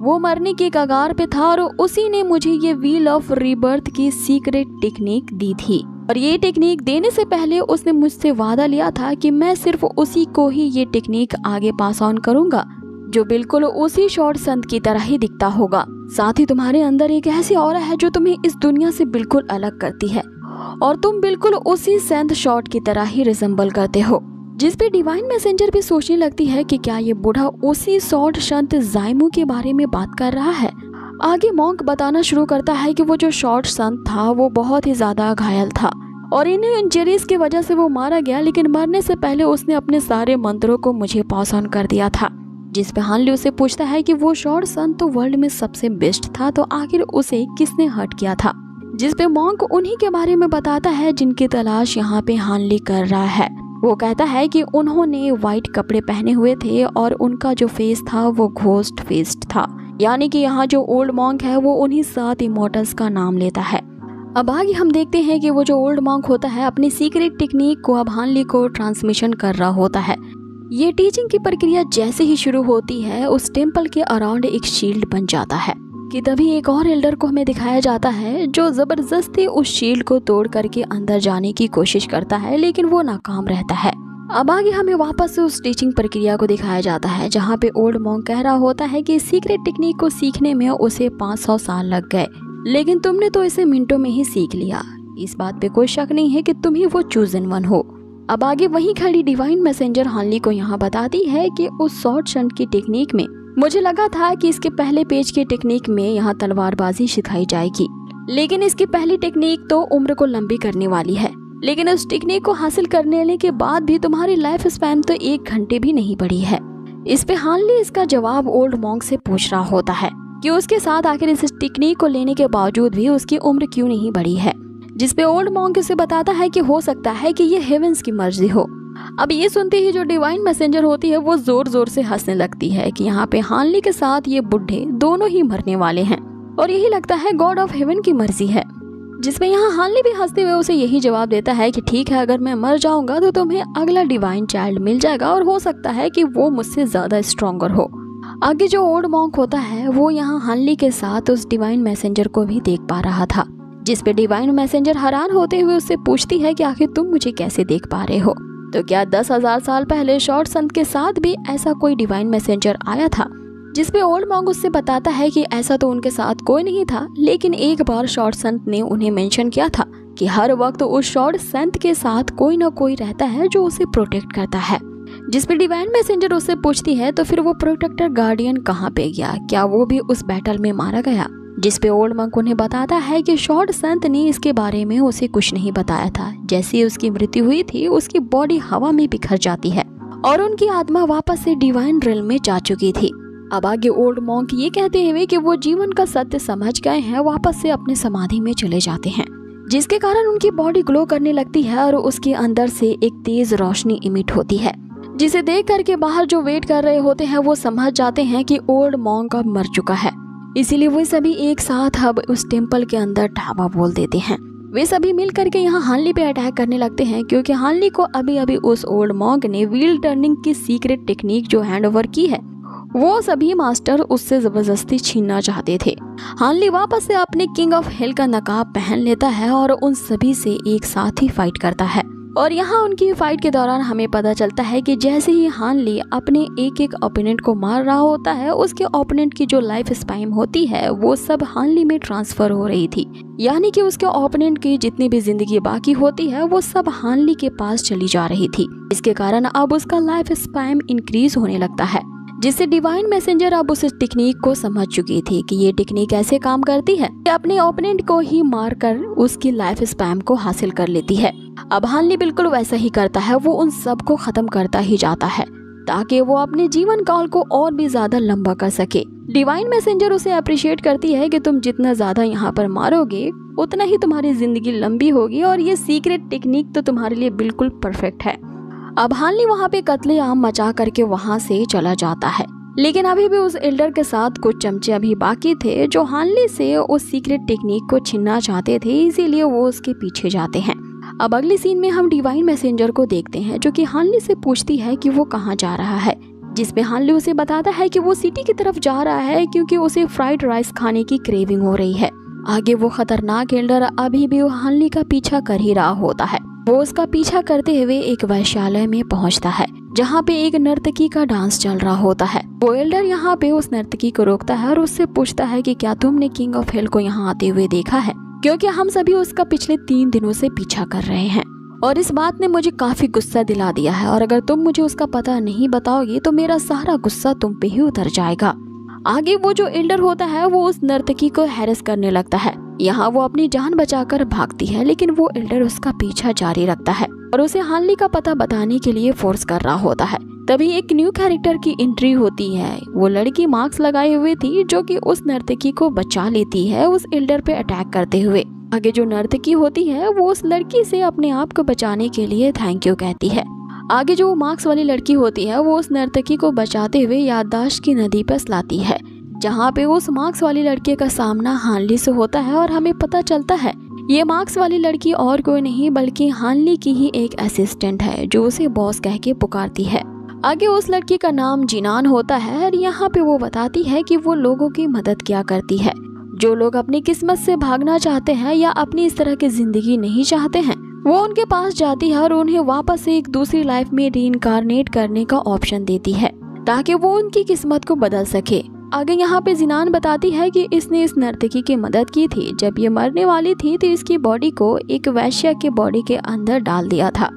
[SPEAKER 1] वो मरने की कगार पे था और उसी ने मुझे ये व्हील ऑफ रीबर्थ की सीक्रेट टेक्निक दी थी। और ये टेक्निक देने से पहले उसने मुझसे वादा लिया था कि मैं सिर्फ उसी को ही ये टेक्निक आगे पास ऑन करूंगा, जो बिल्कुल उसी शॉर्ट संत की तरह ही दिखता होगा। साथ ही तुम्हारे अंदर एक ऐसी ऑरा है जो तुम्हें इस दुनिया से बिल्कुल अलग करती है, और तुम बिल्कुल उसी संत शॉर्ट की तरह ही रिजेंबल करते हो। जिस पे डिवाइन मैसेंजर भी सोचने लगती है कि क्या ये बूढ़ा उसी शॉर्ट संत जाइमू के बारे में बात कर रहा है। आगे मॉन्क बताना शुरू करता है कि वो जो शॉर्ट संत था वो बहुत ही ज्यादा घायल था और इन्हें इंजरीज की वजह से वो मारा गया, लेकिन मरने से पहले उसने अपने सारे मंत्रों को मुझे पास ऑन कर दिया था। जिस पे हानली उसे पूछता है कि वो शॉर्ट संत तो वर्ल्ड में सबसे बेस्ट था, तो आखिर उसे किसने हर्ट किया था। जिस पे मॉन्क उन्हीं के बारे में बताता है जिनकी तलाश यहाँ पे हानली कर रहा है। वो कहता है कि उन्होंने व्हाइट कपड़े पहने हुए थे और उनका जो फेस था वो घोस्ट फेस्ड था, यानी कि यहाँ जो ओल्ड मॉन्क है वो उन्हीं 7 इमॉर्टल्स का नाम लेता है। अब आगे हम देखते हैं कि वो जो ओल्ड मॉन्क होता है अपनी सीक्रेट टेक्निक को अब हानली को ट्रांसमिशन कर रहा होता है। ये टीचिंग की प्रक्रिया जैसे ही शुरू होती है, उस टेम्पल के अराउंड एक शील्ड बन जाता है कि तभी एक और एल्डर को हमें दिखाया जाता है जो जबरदस्ती उस शील्ड को तोड़ करके अंदर जाने की कोशिश करता है, लेकिन वो नाकाम रहता है। अब आगे हमें वापस से उस टीचिंग प्रक्रिया को दिखाया जाता है जहाँ पे ओल्ड मॉन्क कह रहा होता है कि सीक्रेट टेक्निक को सीखने में उसे 500 साल लग गए, लेकिन तुमने तो इसे मिनटों में ही सीख लिया। इस बात पे कोई शक नहीं है कि तुम ही वो चूजन वन हो। अब आगे वहीं खड़ी डिवाइन मैसेंजर हानली को यहाँ बताती है कि उस शॉर्ट शंट की टेक्निक में मुझे लगा था कि इसके पहले पेज की टेक्निक में यहाँ तलवारबाजी सिखाई जाएगी, लेकिन इसकी पहली टेक्निक तो उम्र को लंबी करने वाली है। लेकिन उस टेक्निक को हासिल करने के बाद भी तुम्हारी लाइफ स्पैन तो 1 घंटे भी नहीं बढ़ी है। इस पे हानली इसका जवाब ओल्ड मॉन्क से पूछ रहा होता है कि उसके साथ आखिर इस टेक्निक को लेने के बावजूद भी उसकी उम्र क्यों नहीं बढ़ी है। जिस पे ओल्ड मॉन्क उसे बताता है कि हो सकता है कि ये हेवेंस की मर्जी हो। अब ये सुनते ही जो डिवाइन मैसेंजर होती है वो जोर जोर से हंसने लगती है कि यहाँ पे हानली के साथ ये बुढ़े दोनों ही मरने वाले हैं और यही लगता है गॉड ऑफ हेवन की मर्जी है। जिसमें यहाँ हानली भी हंसते हुए उसे यही जवाब देता है कि ठीक है, अगर मैं मर जाऊंगा तो तुम्हें अगला डिवाइन चाइल्ड मिल जाएगा और हो सकता है कि वो मुझसे ज्यादा स्ट्रॉन्गर हो। आगे जो ओल्ड मॉन्क होता है वो यहाँ हानली के साथ उस डिवाइन मैसेंजर को भी देख पा रहा था। जिस पे डिवाइन मैसेंजर हैरान होते हुए उससे पूछती है कि आखिर तुम मुझे कैसे देख पा रहे हो। तो क्या 10,000 साल पहले शॉर्ट संत के साथ भी ऐसा कोई डिवाइन मैसेंजर आया था। जिस पे ओल्ड मॉन्क उससे बताता है कि ऐसा तो उनके साथ कोई नहीं था, लेकिन एक बार शॉर्ट संत ने उन्हें मेंशन किया था कि हर वक्त उस शॉर्ट संत के साथ कोई ना कोई रहता है जो उसे प्रोटेक्ट करता है। जिस पे डिवाइन मैसेंजर उससे पूछती है तो फिर वो प्रोटेक्टर गार्डियन कहाँ पे गया, क्या वो भी उस बैटल में मारा गया। जिस पे ओल्ड मॉन्क उन्हें बताता है कि शॉर्ट संत ने इसके बारे में उसे कुछ नहीं बताया था। जैसे ही उसकी मृत्यु हुई थी उसकी बॉडी हवा में बिखर जाती है और उनकी आत्मा वापस से डिवाइन रियल में जा चुकी थी। अब आगे ओल्ड मॉन्क ये कहते हुए कि वो जीवन का सत्य समझ गए हैं, वापस से अपने समाधि में चले जाते हैं, जिसके कारण उनकी बॉडी ग्लो करने लगती है और उसके अंदर से एक तेज रोशनी इमिट होती है, जिसे देख करके बाहर जो वेट कर रहे होते हैं वो समझ जाते हैं कि ओल्ड मॉन्क अब मर चुका है। इसीलिए वे सभी एक साथ अब उस टेम्पल के अंदर ढाबा बोल देते हैं। वे सभी मिल करके यहाँ हानली पे अटैक करने लगते हैं, क्योंकि हानली को अभी अभी उस ओल्ड मॉन्क ने व्हील टर्निंग की सीक्रेट टेक्निक जो हैंड ओवर की है वो सभी मास्टर उससे जबरदस्ती छीनना चाहते थे। हानली वापस से अपने किंग ऑफ हेल का नकाब पहन लेता है और उन सभी से एक साथ ही फाइट करता है। और यहाँ उनकी फाइट के दौरान हमें पता चलता है कि जैसे ही हानली अपने एक एक ओपोनेंट को मार रहा होता है, उसके ओपोनेंट की जो लाइफ स्पैन होती है वो सब हानली में ट्रांसफर हो रही थी, यानी कि उसके ओपोनेंट की जितनी भी जिंदगी बाकी होती है वो सब हानली के पास चली जा रही थी। इसके कारण अब उसका लाइफ स्पैन इंक्रीज होने लगता है, जिससे डिवाइन मैसेंजर अब उस टेक्निक को समझ चुकी थी कि ये टेक्निक ऐसे काम करती है कि अपने ओपोनेंट को ही मारकर उसकी लाइफ स्पैन को हासिल कर लेती है। अब हानली बिल्कुल वैसा ही करता है, वो उन सब को खत्म करता ही जाता है ताकि वो अपने जीवन काल को और भी ज्यादा लंबा कर सके। डिवाइन मैसेंजर उसे अप्रिशिएट करती है कि तुम जितना ज्यादा यहाँ पर मारोगे उतना ही तुम्हारी जिंदगी लंबी होगी और ये सीक्रेट टेक्निक तो तुम्हारे लिए बिल्कुल परफेक्ट है। अब हानली वहाँ पे कत्लेआम मचा करके वहाँ से चला जाता है, लेकिन अभी भी उस एल्डर के साथ कुछ चमचे अभी बाकी थे जो हानली से उस सीक्रेट टेक्निक को छीनना चाहते थे, इसीलिए वो उसके पीछे जाते हैं। अब अगली सीन में हम डिवाइन मैसेंजर को देखते हैं जो कि हानली से पूछती है कि वो कहाँ जा रहा है, जिसमें हानली उसे बताता है कि वो सिटी की तरफ जा रहा है क्योंकि उसे फ्राइड राइस खाने की क्रेविंग हो रही है। आगे वो खतरनाक एल्डर अभी भी हानली का पीछा कर ही रहा होता है। वो उसका पीछा करते हुए एक वैश्यालय में पहुंचता है जहां पे एक नर्तकी का डांस चल रहा होता है। वो एल्डर यहां पे उस नर्तकी को रोकता है और उससे पूछता है कि क्या तुमने किंग ऑफ हेल को यहाँ आते हुए देखा है, क्योंकि हम सभी उसका पिछले 3 दिनों से पीछा कर रहे हैं और इस बात ने मुझे काफी गुस्सा दिला दिया है, और अगर तुम मुझे उसका पता नहीं बताओगे तो मेरा सारा गुस्सा तुम पे ही उतर जाएगा। आगे वो जो एल्डर होता है वो उस नर्तकी को हैरेस करने लगता है। यहाँ वो अपनी जान बचाकर भागती है, लेकिन वो एल्डर उसका पीछा जारी रखता है और उसे हानली का पता बताने के लिए फोर्स कर रहा होता है। तभी एक न्यू कैरेक्टर की एंट्री होती है। वो लड़की मास्क लगाए हुए थी जो कि उस नर्तकी को बचा लेती है उस एल्डर पे अटैक करते हुए। आगे जो नर्तकी होती है वो उस लड़की से अपने आप को बचाने के लिए थैंक यू कहती है। आगे जो मार्क्स वाली लड़की होती है वो उस नर्तकी को बचाते हुए याददाश्त की नदी पर लाती है, जहाँ पे उस मार्क्स वाली लड़की का सामना हानली से होता है और हमें पता चलता है ये मार्क्स वाली लड़की और कोई नहीं बल्कि हानली की ही एक असिस्टेंट है जो उसे बॉस कह के पुकारती है। आगे उस लड़की का नाम जिनान होता है और यहाँ पे वो बताती है कि वो लोगों की मदद क्या करती है, जो लोग अपनी किस्मत से भागना चाहते हैं या अपनी इस तरह की जिंदगी नहीं चाहते हैं, वो उनके पास जाती है और उन्हें वापस एक दूसरी लाइफ में रीइंकार्नेट करने का ऑप्शन देती है ताकि वो उनकी किस्मत को बदल सके। आगे यहाँ पे जिनान बताती है कि इसने इस नर्तकी की मदद की थी जब ये मरने वाली थी तो इसकी बॉडी को एक वैश्या के बॉडी के अंदर डाल दिया था।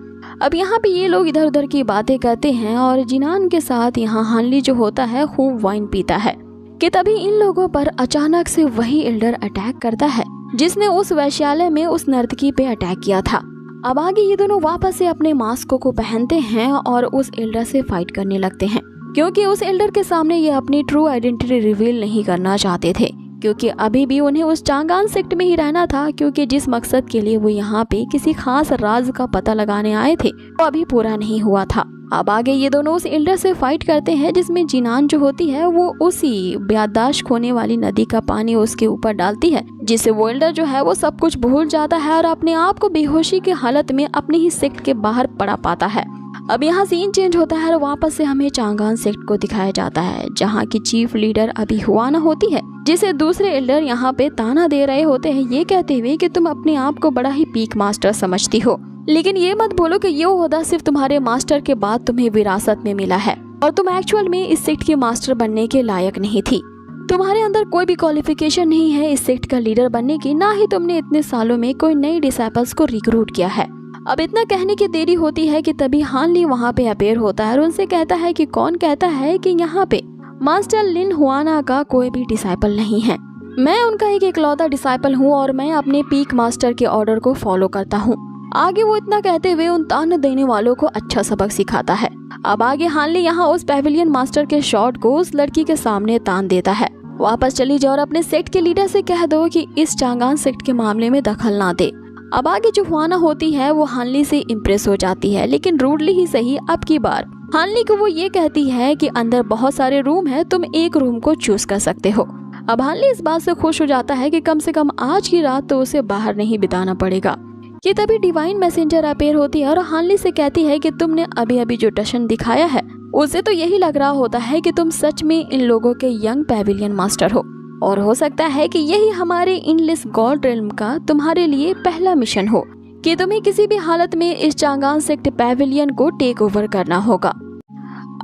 [SPEAKER 1] अब यहाँ पे ये लोग इधर उधर की बातें करते हैं और जिनान के साथ यहाँ हानली जो होता है खूब वाइन पीता है कि तभी इन लोगों पर अचानक से वही एल्डर अटैक करता है जिसने उस वैश्यालय में उस नर्तकी पे अटैक किया था। अब आगे ये दोनों वापस से अपने मास्क को पहनते हैं और उस एल्डर से फाइट करने लगते हैं, क्योंकि उस एल्डर के सामने ये अपनी ट्रू आइडेंटिटी रिवील नहीं करना चाहते थे, क्योंकि अभी भी उन्हें उस चांगान सेक्ट में ही रहना था, क्योंकि जिस मकसद के लिए वो यहाँ पे किसी खास राज का पता लगाने आए थे वो अभी पूरा नहीं हुआ था। अब आगे ये दोनों उस एल्डर से फाइट करते हैं जिसमें जिनान जो होती है वो उसी याददाश्त खोने वाली नदी का पानी उसके ऊपर डालती है, जिससे वो एल्डर जो है वो सब कुछ भूल जाता है और अपने आप को बेहोशी की हालत में अपनी ही सेक्ट के बाहर पड़ा पाता है। अब यहाँ सीन चेंज होता है और वापस से हमें चांगान सेक्ट को दिखाया जाता है जहाँ की चीफ लीडर अभी हुआना होती है, जिसे दूसरे एल्डर यहाँ पे ताना दे रहे होते हैं ये कहते हुए कि तुम अपने आप को बड़ा ही पीक मास्टर समझती हो, लेकिन ये मत बोलो कि ये ओहदा सिर्फ तुम्हारे मास्टर के बाद तुम्हें विरासत में मिला है और तुम एक्चुअल में इस सेक्ट के मास्टर बनने के लायक नहीं थी। तुम्हारे अंदर कोई भी क्वालिफिकेशन नहीं है इस सेक्ट का लीडर बनने की, ना ही तुमने इतने सालों में कोई नई डिसाइपल्स को रिक्रूट किया है। अब इतना कहने की देरी होती है कि तभी हानली वहाँ पे अपेयर होता है और उनसे कहता है कि कौन कहता है कि यहाँ पे मास्टर लिन हुआना का कोई भी डिसाइपल नहीं है। मैं उनका एक इकलौता डिसाइपल हूँ और मैं अपने पीक मास्टर के ऑर्डर को फॉलो करता हूँ। आगे वो इतना कहते हुए उन ताने देने वालों को अच्छा सबक सिखाता है। अब आगे हानली यहाँ उस पैविलियन मास्टर के शॉट को उस लड़की के सामने तान देता है, वापस चली जाओ और अपने सेक्ट के लीडर से कह दो कि इस चांगान सेक्ट के मामले में दखल ना दे। अब आगे जो हुआना होती है वो हानली से इम्प्रेस हो जाती है, लेकिन रूडली ही सही अब की बार हानली को वो ये कहती है कि अंदर बहुत सारे रूम है, तुम एक रूम को चूज कर सकते हो। अब हानली इस बात से खुश हो जाता है कि कम से कम आज की रात तो उसे बाहर नहीं बिताना पड़ेगा। ये तभी डिवाइन मैसेंजर अपेयर होती है और हानली से कहती है कि तुमने अभी अभी जो टशन दिखाया है उसे तो यही लग रहा होता है कि तुम सच में इन लोगों के यंग पैविलियन मास्टर हो, और हो सकता है कि यही हमारे इनलेस गॉड रेल्म का तुम्हारे लिए पहला मिशन हो कि तुम्हें किसी भी हालत में इस चांगान सेक्ट पैविलियन को टेक ओवर करना होगा।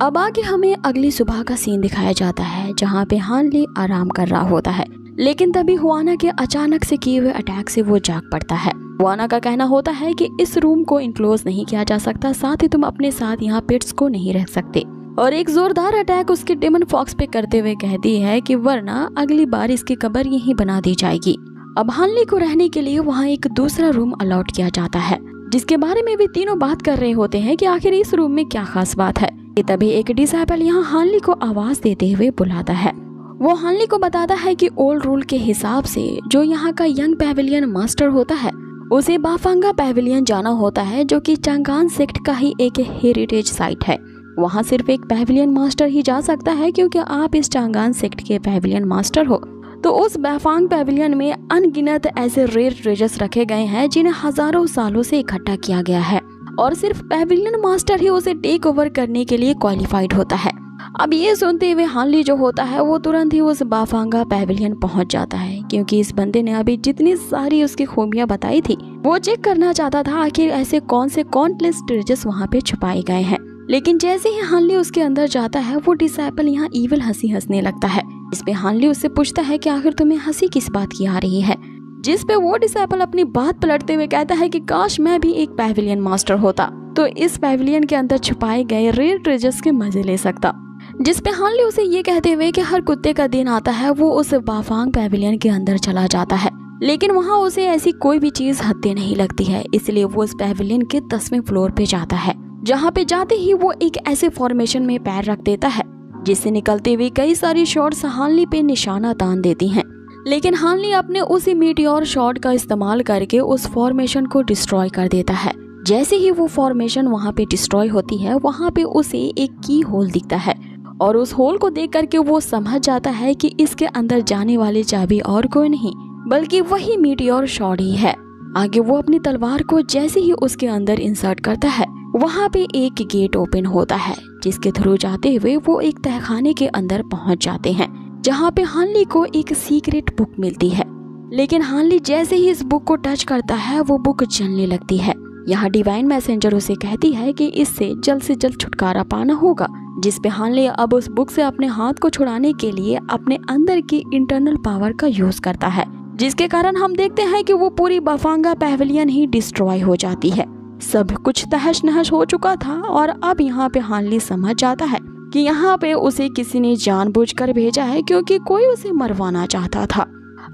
[SPEAKER 1] अब आगे हमें अगली सुबह का सीन दिखाया जाता है जहाँ पे हानली आराम कर रहा होता है, लेकिन तभी हुआना के अचानक से किए हुए अटैक से वो जाग पड़ता है। हुआना का कहना होता है कि इस रूम को इनक्लोज नहीं किया जा सकता, साथ ही तुम अपने साथ यहाँ पेट्स को नहीं रख सकते, और एक जोरदार अटैक उसके डेमन फॉक्स पे करते हुए कहती है कि वरना अगली बार इसकी कब्र यहीं बना दी जाएगी। अब हानली को रहने के लिए वहाँ एक दूसरा रूम अलॉट किया जाता है, जिसके बारे में भी तीनों बात कर रहे होते हैं कि आखिर इस रूम में क्या खास बात है। तभी एक डिसाइपल यहाँ हानली को आवाज देते हुए बुलाता है। वो हानली को बताता है कि ओल्ड रूल के हिसाब से जो यहाँ का यंग पैविलियन मास्टर होता है उसे बाफंगा पैविलियन जाना होता है, जो कि चांगान सेक्ट का ही एक हेरिटेज साइट है। वहाँ सिर्फ एक पैविलियन मास्टर ही जा सकता है, क्योंकि आप इस चांगान सेक्ट के पैविलियन मास्टर हो। तो उस बाफांग पैविलियन में अनगिनत ऐसे रेयर ट्रेजर्स रखे गए हैं जिन्हें हजारों सालों से इकट्ठा किया गया है, और सिर्फ पैविलियन मास्टर ही उसे टेक ओवर करने के लिए क्वालिफाइड होता है। अब ये सुनते हुए हान ली जो होता है वो तुरंत ही उस बाफांगा पैविलियन पहुंच जाता है, क्योंकि इस बंदे ने अभी जितनी सारी उसकी खूबियां बताई थी वो चेक करना चाहता था आखिर ऐसे कौन से कॉन्टलेस ट्रेजर्स वहाँ पे छुपाए गए हैं। लेकिन जैसे ही हान ली उसके अंदर जाता है वो डिसाइपल यहाँ ईविल हंसी हंसने लगता है। इस पे हान ली उससे पूछता है कि आखिर तुम्हें हंसी किस बात की आ रही है, जिस पे वो डिसाइपल अपनी बात पलटते हुए कहता है कि काश मैं भी एक पैविलियन मास्टर होता तो इस पैविलियन के अंदर छुपाए गए रेयर ट्रेजर्स के मजे ले सकता। जिस पे हान ली उसे ये कहते हुए कि हर कुत्ते का दिन आता है वो उस बाफांग पैविलियन के अंदर चला जाता है, लेकिन वहाँ उसे ऐसी कोई भी चीज हत्ते नहीं लगती है, इसलिए वो उस पैविलियन के 10वें फ्लोर पे जाता है, जहाँ पे जाते ही वो एक ऐसे फॉर्मेशन में पैर रख देता है जिससे निकलते हुए कई सारी शॉट्स हान ली पे निशाना तान देती हैं। लेकिन हान ली अपने उसी मीटियोर शॉट का इस्तेमाल करके उस फॉर्मेशन को डिस्ट्रॉय कर देता है। जैसे ही वो फॉर्मेशन वहाँ पे डिस्ट्रॉय होती है वहाँ पे उसे एक की होल दिखता है, और उस होल को देख करके वो समझ जाता है कि इसके अंदर जाने वाली चाबी और कोई नहीं बल्कि वही मीटियोर शॉट ही है। आगे वो अपनी तलवार को जैसे ही उसके अंदर इंसर्ट करता है वहाँ पे एक गेट ओपन होता है, जिसके थ्रू जाते हुए वो एक तहखाने के अंदर पहुँच जाते हैं, जहाँ पे हान ली को एक सीक्रेट बुक मिलती है। लेकिन हान ली जैसे ही इस बुक को टच करता है वो बुक जलने लगती है। यहाँ डिवाइन मैसेंजर उसे कहती है कि इससे जल्द से जल्द छुटकारा पाना होगा, जिस पे हान ली अब उस बुक से अपने हाथ को छुड़ाने के लिए अपने अंदर की इंटरनल पावर का यूज करता है, जिसके कारण हम देखते हैं कि वो पूरी बाफांगा पैविलियन ही डिस्ट्रॉय हो जाती है। सब कुछ तहस नहस हो चुका था और अब यहाँ पे हान ली समझ जाता है कि यहाँ पे उसे किसी ने जानबूझकर भेजा है, क्योंकि कोई उसे मरवाना चाहता था।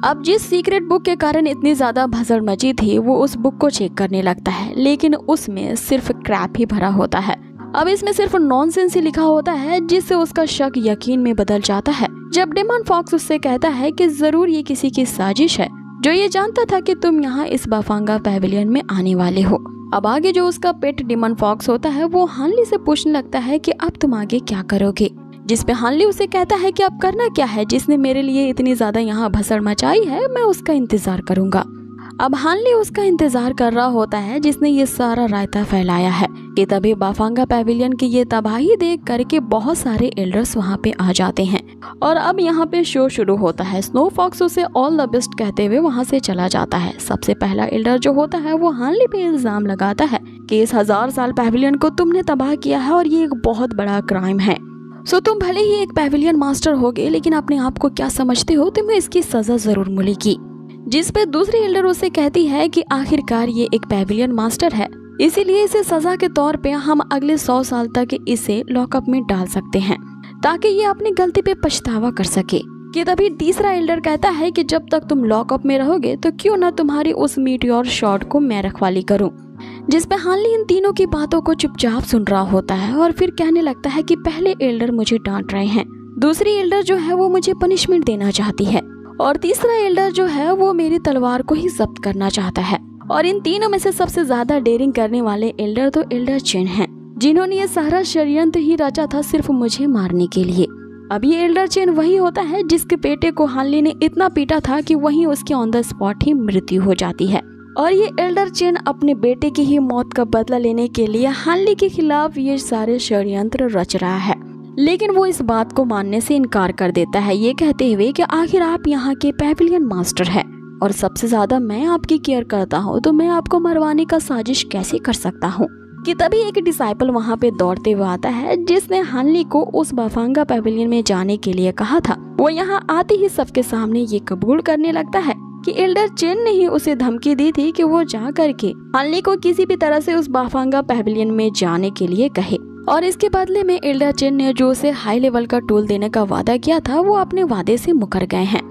[SPEAKER 1] अब जिस सीक्रेट बुक के कारण इतनी ज्यादा भसड़ मची थी वो उस बुक को चेक करने लगता है, लेकिन उसमें सिर्फ क्रैप ही भरा होता है। अब इसमें सिर्फ नॉनसेंस ही लिखा होता है, जिससे उसका शक यकीन में बदल जाता है जब डेमन फॉक्स उससे कहता है कि जरूर ये किसी की साजिश है जो ये जानता था कि तुम यहाँ इस बाफांगा पैविलियन में आने वाले हो। अब आगे जो उसका पेट डेमन फॉक्स होता है वो हान ली से पूछने लगता है कि अब तुम आगे क्या करोगे, जिस पे हान ली उसे कहता है कि अब करना क्या है, जिसने मेरे लिए इतनी ज्यादा यहाँ भसड़ मचाई है मैं उसका इंतजार करूंगा। अब हान ली उसका इंतजार कर रहा होता है जिसने ये सारा रायता फैलाया है कि तभी बाफांगा पैविलियन की ये तबाही देख करके बहुत सारे एल्डर्स वहाँ पे आ जाते हैं, और अब यहाँ पे शो शुरू होता है। स्नो फॉक्स उसे ऑल द बेस्ट कहते हुए वहाँ से चला जाता है। सबसे पहला एल्डर जो होता है वो हान ली पे इल्जाम लगाता है कि इस 1000 साल पैविलियन को तुमने तबाह किया है और ये एक बहुत बड़ा क्राइम है। सो तुम भले ही एक पैविलियन मास्टर होगे लेकिन अपने आप को क्या समझते हो, तुम्हें इसकी सजा जरूर मिलेगी। जिस पे दूसरी एल्डर उसे कहती है कि आखिरकार ये एक पैविलियन मास्टर है, इसीलिए इसे सजा के तौर पे हम अगले 100 साल तक इसे लॉकअप में डाल सकते हैं ताकि ये अपनी गलती पे पछतावा कर सके। कि तभी तीसरा एल्डर कहता है कि जब तक तुम लॉकअप में रहोगे तो क्यों ना तुम्हारी उस मीटियोर शॉट को मैं रखवाली करूं। जिस पे हान ली इन तीनों की बातों को चुपचाप सुन रहा होता है और फिर कहने लगता है कि पहले एल्डर मुझे डांट रहे हैं, दूसरी एल्डर जो है वो मुझे पनिशमेंट देना चाहती है, और तीसरा एल्डर जो है वो मेरी तलवार को ही जब्त करना चाहता है। और इन तीनों में से सबसे ज्यादा डेयरिंग करने वाले एल्डर तो एल्डर चेन हैं, जिन्होंने ये सारा षड्यंत्र ही रचा था सिर्फ मुझे मारने के लिए। अब ये एल्डर चेन वही होता है जिसके बेटे को हान ली ने इतना पीटा था कि वहीं उसकी ऑन द स्पॉट ही मृत्यु हो जाती है। और ये एल्डर चेन अपने बेटे की ही मौत का बदला लेने के लिए हान ली के खिलाफ ये सारे षड्यंत्र रच रहा है, लेकिन वो इस बात को मानने से इनकार कर देता है, ये कहते हुए कि आखिर आप यहाँ के पैविलियन मास्टर हैं और सबसे ज्यादा मैं आपकी केयर करता हूँ, तो मैं आपको मरवाने का साजिश कैसे कर सकता हूँ। कि तभी एक डिसाइपल वहाँ पे दौड़ते हुए आता है जिसने हान ली को उस बाफांगा पैविलियन में जाने के लिए कहा था। वो यहाँ आते ही सबके सामने ये कबूल करने लगता है कि एल्डर चेन ने ही उसे धमकी दी थी कि वो जा करके हान ली को किसी भी तरह से उस बाफांगा पैविलियन में जाने के लिए कहे, और इसके बदले में एल्डर चेन ने जो उसे हाई लेवल का टूल देने का वादा किया था वो अपने वादे से मुकर गए हैं।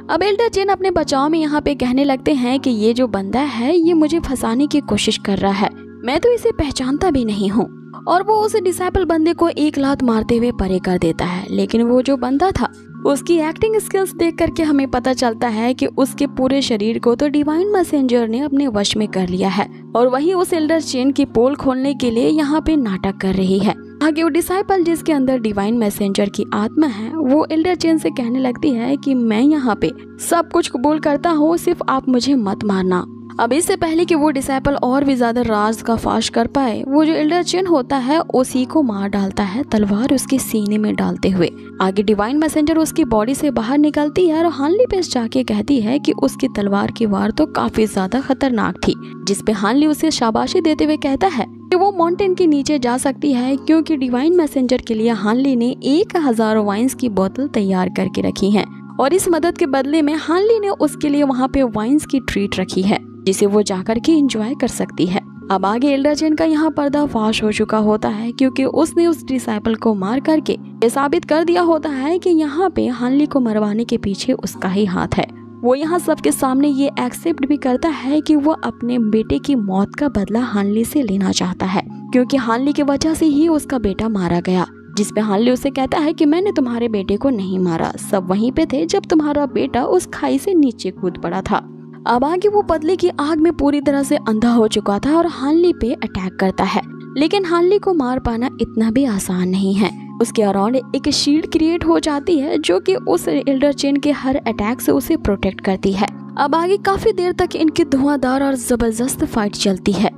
[SPEAKER 1] अब एल्डर चेन अपने बचाव में यहाँ पे कहने लगते हैं कि ये जो बंदा है ये मुझे फंसाने की कोशिश कर रहा है, मैं तो इसे पहचानता भी नहीं हूँ। और वो उस डिसाइपल बंदे को एक लात मारते हुए परे कर देता है, लेकिन वो जो बंदा था उसकी एक्टिंग स्किल्स देख करके हमें पता चलता है कि उसके पूरे शरीर को तो डिवाइन मैसेंजर ने अपने वश में कर लिया है, और वही उस एल्डर चेन की पोल खोलने के लिए यहाँ पे नाटक कर रही है। आगे वो डिसाइपल जिसके अंदर डिवाइन मैसेंजर की आत्मा है वो एल्डर चेन से कहने लगती है कि मैं यहाँ पे सब कुछ कबूल करता हूँ, सिर्फ आप मुझे मत मारना। अब इससे पहले कि वो डिसाइपल और भी ज्यादा राज का फाश कर पाए, वो जो एल्डर चेन होता है उसी को मार डालता है तलवार उसके सीने में डालते हुए। आगे डिवाइन मैसेंजर उसकी बॉडी से बाहर निकलती है और हानली पे जाके कहती है कि उसकी तलवार की वार तो काफी ज्यादा खतरनाक थी, जिसपे हानली उसे शाबाशी देते हुए कहता है कि वो माउंटेन के नीचे जा सकती है क्योंकि डिवाइन मैसेंजर के लिए हानली ने 1000 वाइन्स की बोतल तैयार करके रखी है और इस मदद के बदले में हानली ने उसके लिए वहाँ पे वाइन्स की ट्रीट रखी है जिसे वो जाकर के एंजॉय कर सकती है। अब आगे एल्डर चेन का यहाँ पर्दा फाश हो चुका होता है क्योंकि उसने उस डिसाइपल को मार करके ये साबित कर दिया होता है कि यहाँ पे हानली को मरवाने के पीछे उसका ही हाथ है। वो यहाँ सबके सामने ये एक्सेप्ट भी करता है कि वो अपने बेटे की मौत का बदला हानली से लेना चाहता है क्योंकि हानली की वजह से ही उसका बेटा मारा गया, जिसपे हानली उसे कहता है कि मैंने तुम्हारे बेटे को नहीं मारा, सब वहीं पे थे जब तुम्हारा बेटा उस खाई से नीचे कूद पड़ा था। अब आगे वो बदले की आग में पूरी तरह से अंधा हो चुका था और हानली पे अटैक करता है, लेकिन हानली को मार पाना इतना भी आसान नहीं है। उसके अराउंड एक शील्ड क्रिएट हो जाती है जो कि उस एल्डर चेन के हर अटैक से उसे प्रोटेक्ट करती है। अब आगे काफी देर तक इनकी धुआंधार और जबरदस्त फाइट चलती है।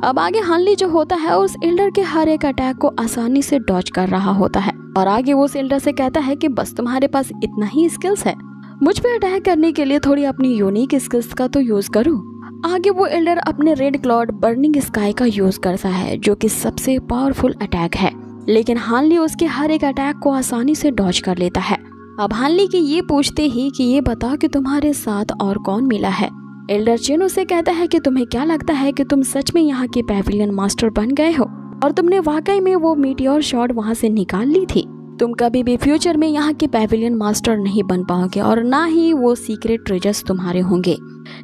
[SPEAKER 1] अब आगे हानली जो होता है उस एल्डर के हर एक अटैक को आसानी से डॉज कर रहा होता है और आगे वो उस एल्डर से कहता है कि बस तुम्हारे पास इतना ही स्किल्स है, मुझ पे अटैक करने के लिए थोड़ी अपनी यूनिक स्किल्स का तो यूज करो। आगे वो एल्डर अपने रेड क्लॉड बर्निंग स्काई का यूज करता है जो कि सबसे पावरफुल अटैक है, लेकिन हानली उसके हर एक अटैक को आसानी से डॉज कर लेता है। अब हानली की ये पूछते ही कि ये बता कि तुम्हारे साथ और कौन मिला है, एल्डर चेन उसे कहता है कि तुम्हें क्या लगता है कि तुम सच में यहाँ के पैविलियन मास्टर बन गए हो और तुमने वाकई में वो मीटियोर शॉट वहाँ से निकाल ली थी। तुम कभी भी फ्यूचर में यहाँ के पैविलियन मास्टर नहीं बन पाओगे और ना ही वो सीक्रेट ट्रेजर्स तुम्हारे होंगे।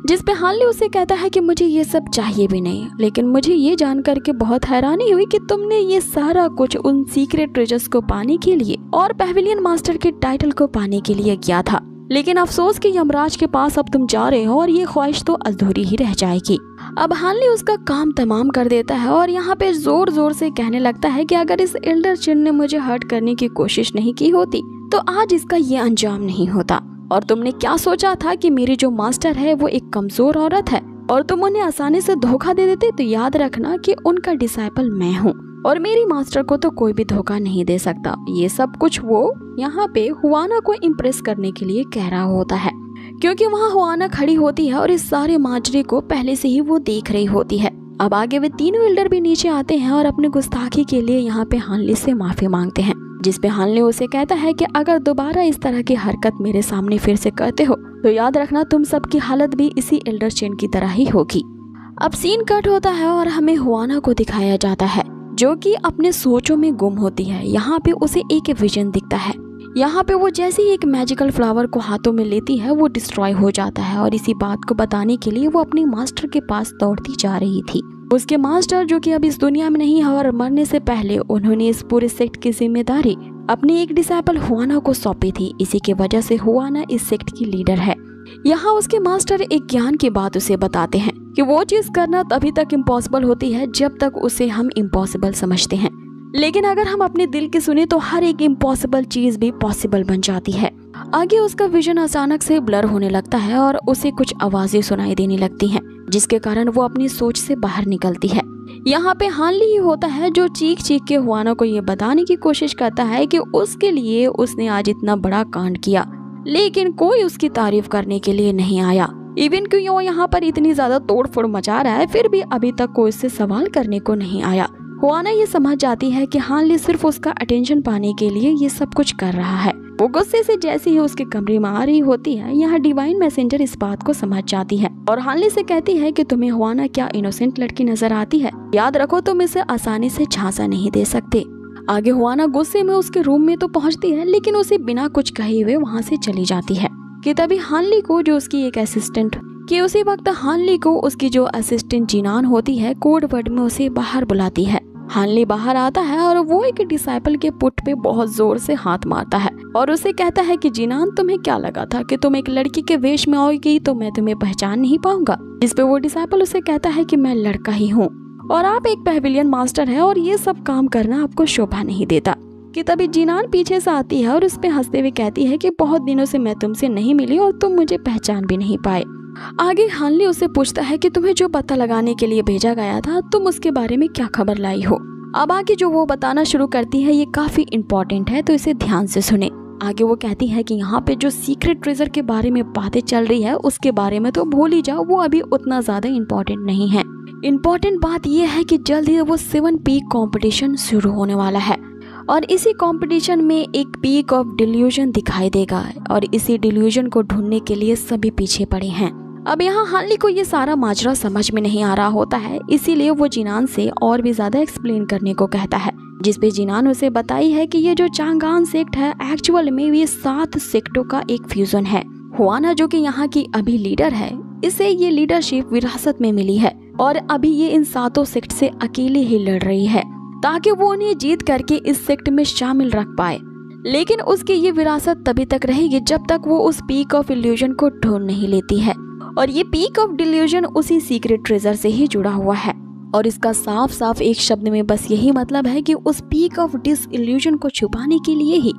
[SPEAKER 1] जिस पे हानली उसे कहता है कि मुझे ये सब चाहिए भी नहीं, लेकिन मुझे ये जानकर के बहुत हैरानी हुई कि तुमने ये सारा कुछ उन सीक्रेट ट्रेजर्स को पाने के लिए और पैविलियन मास्टर के टाइटल को पाने के लिए किया था, लेकिन अफसोस कि यमराज के पास अब तुम जा रहे हो और ये ख्वाहिश तो अधूरी ही रह जाएगी। अब हानली उसका काम तमाम कर देता है और यहाँ पे जोर जोर से कहने लगता है कि अगर इस एल्डर चेन ने मुझे हर्ट करने की कोशिश नहीं की होती तो आज इसका ये अंजाम नहीं होता। और तुमने क्या सोचा था कि मेरी जो मास्टर है वो एक कमजोर औरत है और तुम उन्हें आसानी से धोखा दे देते, तो याद रखना कि उनका डिसाइपल मैं हूँ और मेरी मास्टर को तो कोई भी धोखा नहीं दे सकता। ये सब कुछ वो यहाँ पे हुआना को इम्प्रेस करने के लिए कह रहा होता है क्योंकि वहाँ हुआना खड़ी होती है और इस सारे माजरे को पहले से ही वो देख रही होती है। अब आगे वे तीनों एल्डर भी नीचे आते हैं और अपने गुस्ताखी के लिए यहाँ पे हानली से माफी मांगते हैं, जिसपे हानली उसे कहता है कि अगर दोबारा इस तरह की हरकत मेरे सामने फिर से करते हो तो याद रखना तुम सबकी हालत भी इसी एल्डर चेन की तरह ही होगी। अब सीन कट होता है और हमें हुआना को दिखाया जाता है जो कि अपने सोचों में गुम होती है। यहाँ पे उसे एक विजन दिखता है। यहाँ पे वो जैसे ही एक मैजिकल फ्लावर को हाथों में लेती है वो डिस्ट्रॉय हो जाता है और इसी बात को बताने के लिए वो अपनी मास्टर के पास दौड़ती जा रही थी। उसके मास्टर जो कि अब इस दुनिया में नहीं है और मरने से पहले उन्होंने इस पूरे सेक्ट की जिम्मेदारी अपनी एक डिसाइपल हुआना को सौंपी थी। इसी की वजह से हुआना इस सेक्ट की लीडर है। यहाँ उसके मास्टर एक ज्ञान की बात उसे बताते हैं कि वो चीज करना तभी तक इम्पॉसिबल होती है जब तक उसे हम इम्पॉसिबल समझते हैं, लेकिन अगर हम अपने दिल की सुने तो हर एक इम्पॉसिबल चीज भी पॉसिबल बन जाती है। आगे उसका विजन अचानक से ब्लर होने लगता है और उसे कुछ आवाजें सुनाई देने लगती हैं, जिसके कारण वो अपनी सोच से बाहर निकलती है। यहाँ पे हानली ही होता है जो चीख चीख के हुआना को ये बताने की कोशिश करता है कि उसके लिए उसने आज इतना बड़ा कांड किया, लेकिन कोई उसकी तारीफ करने के लिए नहीं आया। इवन कि वो यहाँ पर इतनी ज्यादा तोड़फोड़ मचा रहा है फिर भी अभी तक कोई उससे सवाल करने को नहीं आया। हुआना ये समझ जाती है कि हानली सिर्फ उसका अटेंशन पाने के लिए ये सब कुछ कर रहा है। वो गुस्से से जैसे ही उसके कमरे में आ रही होती है, यहाँ डिवाइन मैसेंजर इस बात को समझ जाती है और हानली से कहती है कि तुम्हें हुआना क्या इनोसेंट लड़की नजर आती है, याद रखो तुम इसे आसानी से झांसा नहीं दे सकते। आगे हुआना गुस्से में उसके रूम में तो पहुंचती है, लेकिन उसे बिना कुछ कहे हुए वहाँ से चली जाती है कि तभी हानली को जो उसकी एक असिस्टेंट कि उसी वक्त हानली को उसकी जो असिस्टेंट जिनान होती है कोड वर्ड में उसे बाहर बुलाती है। हानली बाहर आता है और वो एक डिसाइपल के पुट पे बहुत जोर से हाथ मारता है और उसे कहता है कि जिनान तुम्हें क्या लगा था कि तुम एक लड़की के वेश में आओगी तो मैं तुम्हें पहचान नहीं पाऊंगा। जिस पे वो डिसाइपल उसे कहता है कि मैं लड़का ही हूँ। और आप एक पेविलियन मास्टर है और ये सब काम करना आपको शोभा नहीं देता। कि तभी जिनान पीछे से आती है और उस पे हंसते हुए कहती है कि बहुत दिनों से मैं तुमसे नहीं मिली और तुम मुझे पहचान भी नहीं पाए। आगे हानली उससे पूछता है कि तुम्हें जो पता लगाने के लिए भेजा गया था तुम उसके बारे में क्या खबर लाई हो। अब आगे जो वो बताना शुरू करती है ये काफी इम्पोर्टेंट है, तो इसे ध्यान से सुने। आगे वो कहती है कि यहाँ पे जो सीक्रेट ट्रेजर के बारे में बातें चल रही है उसके बारे में तो भूल ही जाओ, वो अभी उतना ज्यादा इम्पोर्टेंट नहीं है। इम्पोर्टेंट बात यह है कि जल्द ही वो 7 पीक कंपटीशन शुरू होने वाला है और इसी कंपटीशन में एक पीक ऑफ डिल्यूजन दिखाई देगा और इसी डिल्यूजन को ढूंढने के लिए सभी पीछे पड़े हैं। अब यहाँ हानली को ये सारा माजरा समझ में नहीं आ रहा होता है, इसीलिए वो जिनान से और भी ज्यादा एक्सप्लेन करने को कहता है, जिसपे जिनान उसे बताई है कि ये जो चांगान सेक्ट है एक्चुअल में ये 7 सेक्टों का एक फ्यूजन है। हुआना जो कि यहाँ की अभी लीडर है, इसे ये लीडरशिप विरासत में मिली है और अभी ये इन 7 सेक्ट से अकेले ही लड़ रही है ताकि वो उन्हें जीत करके इस सेक्ट में शामिल रख पाए। लेकिन उसकी ये विरासत तभी तक रहेगी जब तक वो उस पीक ऑफ इल्यूजन को ढूंढ नहीं लेती है और ये पीक ऑफ डिल्यूजन उसी सीक्रेट ट्रेजर से ही जुड़ा हुआ है और इसका साफ साफ एक शब्द में बस यही मतलब है कि उस पीक ऑफ डिस इल्यूजन को छुपाने के लिए ही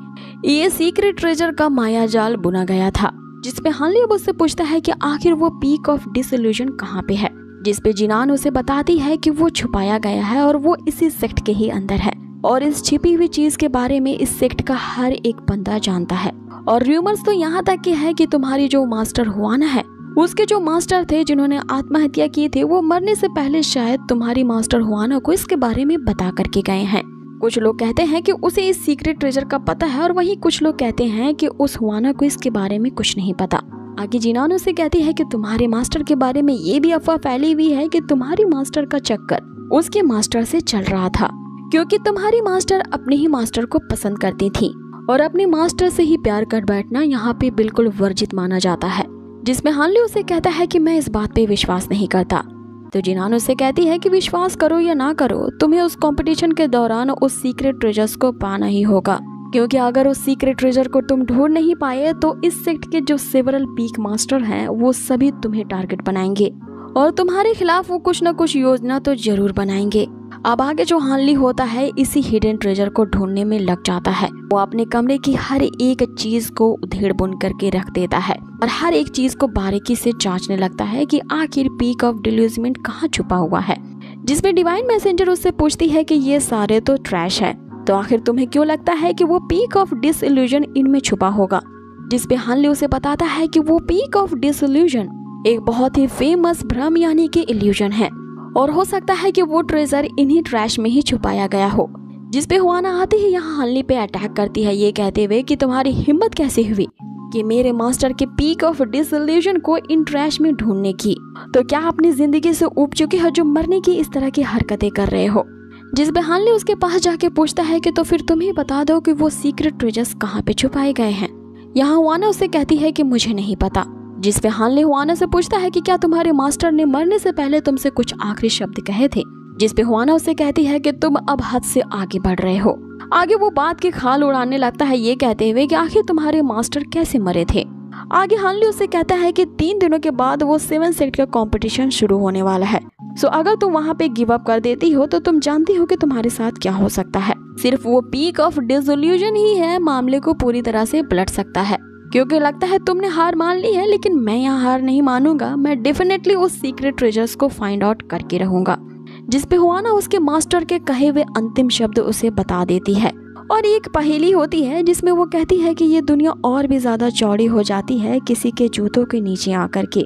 [SPEAKER 1] ये सीक्रेट ट्रेजर का माया जाल बुना गया था। जिसपे हानली अब उससे पूछता है कि आखिर वो पीक ऑफ डिस इल्यूजन कहाँ पे है, जिसपे जिनान उसे बताती है कि वो छुपाया गया है और वो इसी सेक्ट के ही अंदर है और इस छिपी हुई चीज के बारे में इस सेक्ट का हर एक बंदा जानता है। और रूमर्स तो यहाँ तक के है कि तुम्हारी जो मास्टर हुआना है, उसके जो मास्टर थे जिन्होंने आत्महत्या की थी, वो मरने से पहले शायद तुम्हारी मास्टर हुआना को इसके बारे में बता करके गए हैं। कुछ लोग कहते हैं कि उसे इस सीक्रेट ट्रेजर का पता है और वहीं कुछ लोग कहते हैं कि उस हुआना को इसके बारे में कुछ नहीं पता। आगे जिनान उसे कहती है कि तुम्हारे मास्टर के बारे में ये भी अफवाह फैली हुई है कि तुम्हारी मास्टर का चक्कर उसके मास्टर से चल रहा था, क्योंकि तुम्हारी मास्टर अपने ही मास्टर को पसंद करती थी और अपने मास्टर से ही प्यार कर बैठना यहाँ पे बिल्कुल वर्जित माना जाता है। जिसमें हानली उसे कहता है कि मैं इस बात पे विश्वास नहीं करता। तो जिनान उससे कहती है कि विश्वास करो या ना करो, तुम्हें उस कंपटीशन के दौरान उस सीक्रेट ट्रेजर्स को पाना ही होगा, क्योंकि अगर उस सीक्रेट ट्रेजर को तुम ढूंढ नहीं पाए तो इस सेक्ट के जो सेवरल पीक मास्टर हैं वो सभी तुम्हें टारगेट बनाएंगे और तुम्हारे खिलाफ वो कुछ न कुछ योजना तो जरूर बनाएंगे। अब आगे जो हानली होता है इसी हिडन ट्रेजर को ढूंढने में लग जाता है। वो अपने कमरे की हर एक चीज को उधेड़ बुन करके रख देता है और हर एक चीज को बारीकी से जांचने लगता है कि आखिर पीक ऑफ डिल्यूजमेंट कहाँ छुपा हुआ है। जिसमें डिवाइन मैसेंजर उससे पूछती है कि ये सारे तो ट्रैश है, तो आखिर तुम्हें क्यों लगता है कि वो पीक ऑफ डिसइल्यूजन इनमें छुपा होगा। जिसपे हानली उसे बताता है कि वो पीक ऑफ डिसइल्यूजन एक बहुत ही फेमस भ्रम यानी कि इल्यूजन है और हो सकता है कि वो ट्रेजर इन्हीं ट्रैश में ही छुपाया गया हो। जिसपे हुआना आते ही यहाँ हानली पे अटैक करती है, ये कहते हुए कि तुम्हारी हिम्मत कैसे हुई कि मेरे मास्टर के पीक ऑफ डिसइल्यूजन को इन ट्रैश में ढूंढने की, तो क्या अपनी जिंदगी से ऊब चुके हो जो मरने की इस तरह की हरकतें कर रहे हो। जिसपे हानली उसके पास जाके पूछता है कि तो फिर तुम ही बता दो कि वो सीक्रेट ट्रेजर्स कहाँ पे छुपाए गए हैं। यहाँ हुआना उससे कहती है कि मुझे नहीं पता। जिसपे हानली हुआना से पूछता है कि क्या तुम्हारे मास्टर ने मरने से पहले तुमसे कुछ आखिरी शब्द कहे थे। जिसपे हुआना उससे कहती है कि तुम अब हद से आगे बढ़ रहे हो। आगे वो बात की खाल उड़ाने लगता है, ये कहते हुए कि आखिर तुम्हारे मास्टर कैसे मरे थे। आगे हानली उससे कहता है कि 3 दिनों के बाद वो 7 सेक्ट का कंपटीशन शुरू होने वाला है, सो अगर तुम वहाँ पे गिव अप कर देती हो तो तुम जानती हो कि तुम्हारे साथ क्या हो सकता है। सिर्फ वो पीक ऑफ डिसइल्यूजन ही है मामले को पूरी तरह से पलट सकता है, क्योंकि लगता है तुमने हार मान ली है, लेकिन मैं यहाँ हार नहीं मानूंगा। मैं डेफिनेटली उस सीक्रेट ट्रेजर्स को फाइंड आउट करके रहूंगा। जिसपे हुआना उसके मास्टर के कहे हुए अंतिम शब्द उसे बता देती है और एक पहेली होती है जिसमें वो कहती है कि ये दुनिया और भी ज्यादा चौड़ी हो जाती है किसी के जूतों के नीचे आकर के।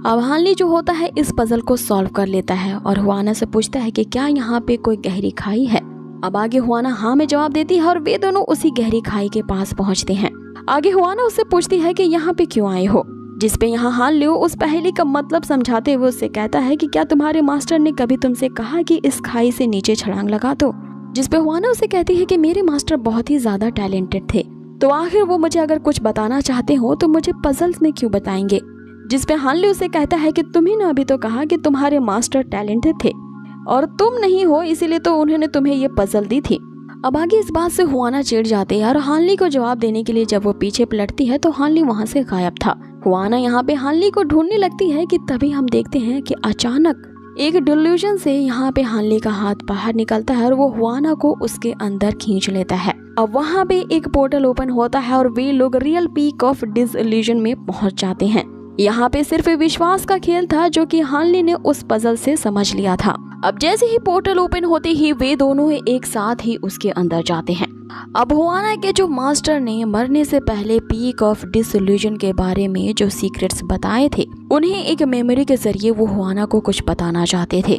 [SPEAKER 1] अब हानली जो होता है इस पजल को सॉल्व कर लेता है और हुआना से पूछता है कि क्या यहाँ पे कोई गहरी खाई है। अब आगे हुआना हाँ में जवाब देती है और वे दोनों उसी गहरी खाई के पास पहुँचते हैं। आगे हुआना उससे पूछती है कि यहाँ पे क्यों आए हो। जिसपे यहाँ हानली उस पहेली का मतलब समझाते हुए उससे कहता है कि क्या तुम्हारे मास्टर ने कभी तुमसे कहा कि इस खाई से नीचे छलांग लगा दो। जिसपे हुआना उसे कहती है कि मेरे मास्टर बहुत ही ज्यादा टैलेंटेड थे, तो आखिर वो मुझे अगर कुछ बताना चाहते हो तो मुझे पजल्स में क्यों बताएंगे। जिसपे हानली उसे कहता है कि तुम्ही ने अभी तो कहा कि तुम्हारे मास्टर टैलेंटेड थे और तुम नहीं हो, इसीलिए तो उन्होंने तुम्हें ये पजल दी थी। अब आगे इस बात से हुआना चिढ़ जाते हैं और हानली को जवाब देने के लिए जब वो पीछे पलटती है तो हानली वहाँ से गायब था। हुआना यहाँ पे हानली को ढूंढने लगती है कि तभी हम देखते हैं कि अचानक एक डिल्यूजन से यहाँ पे हानली का हाथ बाहर निकलता है और वो हुआना को उसके अंदर खींच लेता है। अब वहाँ पे एक पोर्टल ओपन होता है और वे लोग रियल पीक ऑफ डिसइल्यूजन में पहुँच जाते हैं। यहाँ पे सिर्फ विश्वास का खेल था जो कि हानली ने उस पजल से समझ लिया था। अब जैसे ही पोर्टल ओपन होते ही वे दोनों एक साथ ही उसके अंदर जाते हैं। अब हुआना के जो मास्टर ने मरने से पहले पीक ऑफ डिसइल्यूजन के बारे में जो सीक्रेट्स बताए थे, उन्हें एक मेमोरी के जरिए वो हुआना को कुछ बताना चाहते थे।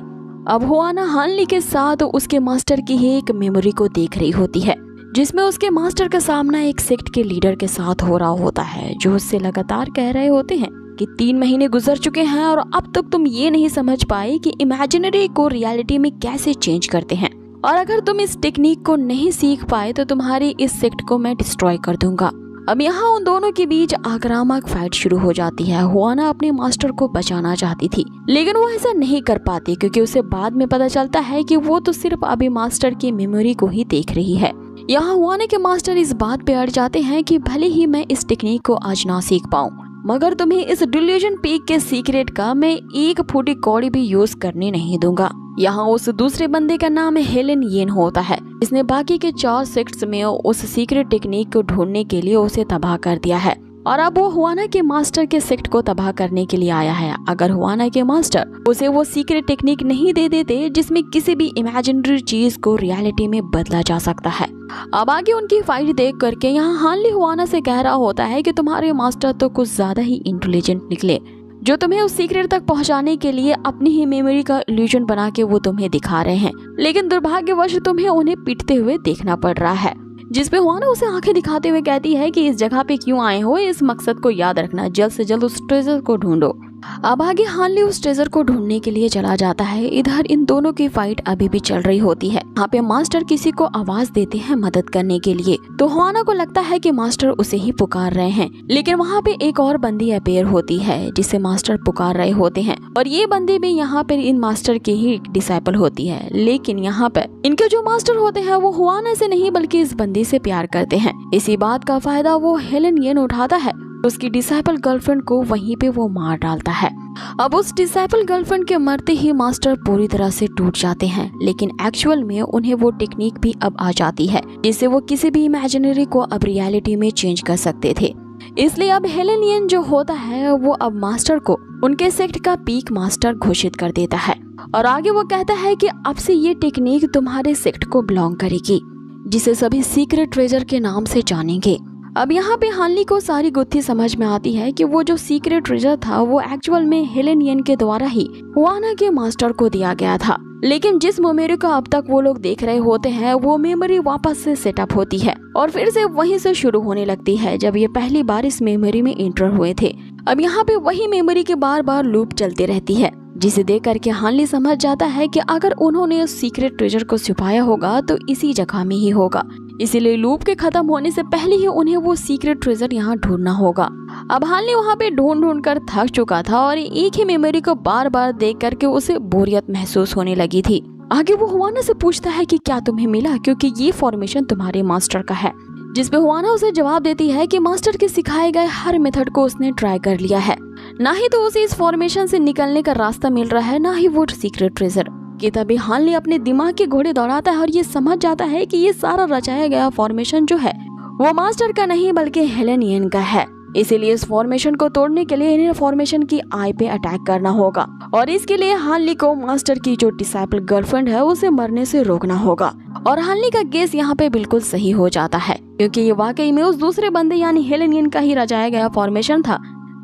[SPEAKER 1] अब हुआना हानली के साथ उसके मास्टर की ही एक मेमोरी को देख रही होती है, जिसमें उसके मास्टर का सामना एक सेक्ट के लीडर के साथ हो रहा होता है, जो उससे लगातार कह रहे होते हैं कि 3 महीने गुजर चुके हैं और अब तक तुम ये नहीं समझ पाए कि इमेजिनरी को रियलिटी में कैसे चेंज करते हैं, और अगर तुम इस टेक्निक को नहीं सीख पाए तो तुम्हारी इस सेक्ट को मैं डिस्ट्रॉय कर दूंगा। अब यहाँ उन दोनों के बीच आक्रामक फाइट शुरू हो जाती है। हुआना अपने मास्टर को बचाना चाहती थी, लेकिन वो ऐसा नहीं कर पाती क्योंकि उसे बाद में पता चलता है कि वो तो सिर्फ अभी मास्टर की मेमोरी को ही देख रही है। यहाँ हुआना के मास्टर इस बात पे अड़ जाते हैं कि भले ही मैं इस टेक्निक को आज ना सीख पाऊं, मगर तुम्हें इस डिल्यूजन पीक के सीक्रेट का मैं एक फूटी कौड़ी भी यूज करने नहीं दूंगा। यहाँ उस दूसरे बंदे का नाम हेलेन येन होता है, जिसने बाकी के 4 सेक्ट्स में उस सीक्रेट टेक्निक को ढूंढने के लिए उसे तबाह कर दिया है, और अब वो हुआना के मास्टर के सेक्ट को तबाह करने के लिए आया है। अगर हुआना के मास्टर उसे वो सीक्रेट टेक्निक नहीं दे देते जिसमें किसी भी इमेजिनरी चीज को रियलिटी में बदला जा सकता है। अब आगे उनकी फाइट देख करके यहाँ हानली हुआना से कह रहा होता है कि तुम्हारे मास्टर तो कुछ ज्यादा ही इंटेलिजेंट निकले, जो तुम्हें उस सीक्रेट तक पहुंचाने के लिए अपनी ही मेमोरी का इल्यूजन बना के वो तुम्हें दिखा रहे हैं, लेकिन दुर्भाग्यवश तुम्हें उन्हें पीटते हुए देखना पड़ रहा है। जिस पे हुआना उसे आंखें दिखाते हुए कहती है कि इस जगह पे क्यों आए हो, इस मकसद को याद रखना, जल्द से जल्द उस ट्रेजर को ढूंढो। अब आगे हानली उस ट्रेजर को ढूंढने के लिए चला जाता है। इधर इन दोनों की फाइट अभी भी चल रही होती है। यहाँ पे मास्टर किसी को आवाज देते हैं मदद करने के लिए, तो हुआना को लगता है कि मास्टर उसे ही पुकार रहे हैं, लेकिन वहाँ पे एक और बंदी अपेयर होती है जिसे मास्टर पुकार रहे होते हैं, और ये बंदी भी यहाँ पे इन मास्टर की ही डिसाइपल होती है। लेकिन यहाँ पे इनके जो मास्टर होते हैं वो हुआना से नहीं बल्कि इस बंदी से प्यार करते हैं। इसी बात का फायदा वो हेलेन येन उठाता है, उसकी डिसाइपल गर्लफ्रेंड को वहीं पे वो मार डालता है। अब उस डिसाइपल गर्लफ्रेंड के मरते ही मास्टर पूरी तरह से टूट जाते हैं, लेकिन एक्चुअल में उन्हें वो टेक्निक भी अब आ जाती है जिससे वो किसी भी इमेजिनरी को अब रियलिटी में चेंज कर सकते थे। इसलिए अब हेलेन येन जो होता है वो अब मास्टर को उनके सेक्ट का पीक मास्टर घोषित कर देता है, और आगे वो कहता है कि अब से ये टेक्निक तुम्हारे सेक्ट को बिलोंग करेगी, जिसे सभी सीक्रेट ट्रेजर के नाम से जानेंगे। अब यहाँ पे हानली को सारी गुत्थी समझ में आती है कि वो जो सीक्रेट ट्रेजर था वो एक्चुअल में हेलेन येन के द्वारा ही हुआना के मास्टर को दिया गया था, लेकिन जिस मेमोरी को अब तक वो लोग देख रहे होते हैं वो मेमोरी वापस से सेटअप होती है और फिर से वहीं से शुरू होने लगती है जब ये पहली बार इस मेमोरी में एंटर हुए थे। अब यहाँ पे वही मेमोरी के बार बार लूप चलती रहती है, जिसे देख करके हानली समझ जाता है कि अगर उन्होंने उस सीक्रेट ट्रेजर को छुपाया होगा तो इसी जगह में ही होगा, इसीलिए लूप के खत्म होने से पहले ही उन्हें वो सीक्रेट ट्रेजर यहाँ ढूंढना होगा। अब हानली वहाँ पे ढूंढ कर थक चुका था और एक ही मेमोरी को बार बार देख करके उसे बोरियत महसूस होने लगी थी। आगे वो हुआना से पूछता है कि क्या तुम्हें मिला, क्योंकि ये फॉर्मेशन तुम्हारे मास्टर का है, जिस पे हुआना उसे जवाब देती है कि मास्टर के सिखाए गए हर मेथड को उसने ट्राई कर लिया है, ना ही तो उसे इस फॉर्मेशन से निकलने का रास्ता मिल रहा है, ना ही वो सीक्रेट ट्रेजर। कि तभी हानली अपने दिमाग के घोड़े दौड़ाता है और ये समझ जाता है कि ये सारा रचाया गया फॉर्मेशन जो है वो मास्टर का नहीं बल्कि हेलेन येन का है। इसीलिए इस फॉर्मेशन को तोड़ने के लिए इन्हें फॉर्मेशन की आई पे अटैक करना होगा और इसके लिए हानली को मास्टर की जो डिसाइपल गर्लफ्रेंड है उसे मरने से रोकना होगा। और हानली का गेस यहाँ पे बिल्कुल सही हो जाता है, क्योंकि ये वाकई में उस दूसरे बंदे यानी हेलेन येन का ही रचाया गया फॉर्मेशन था,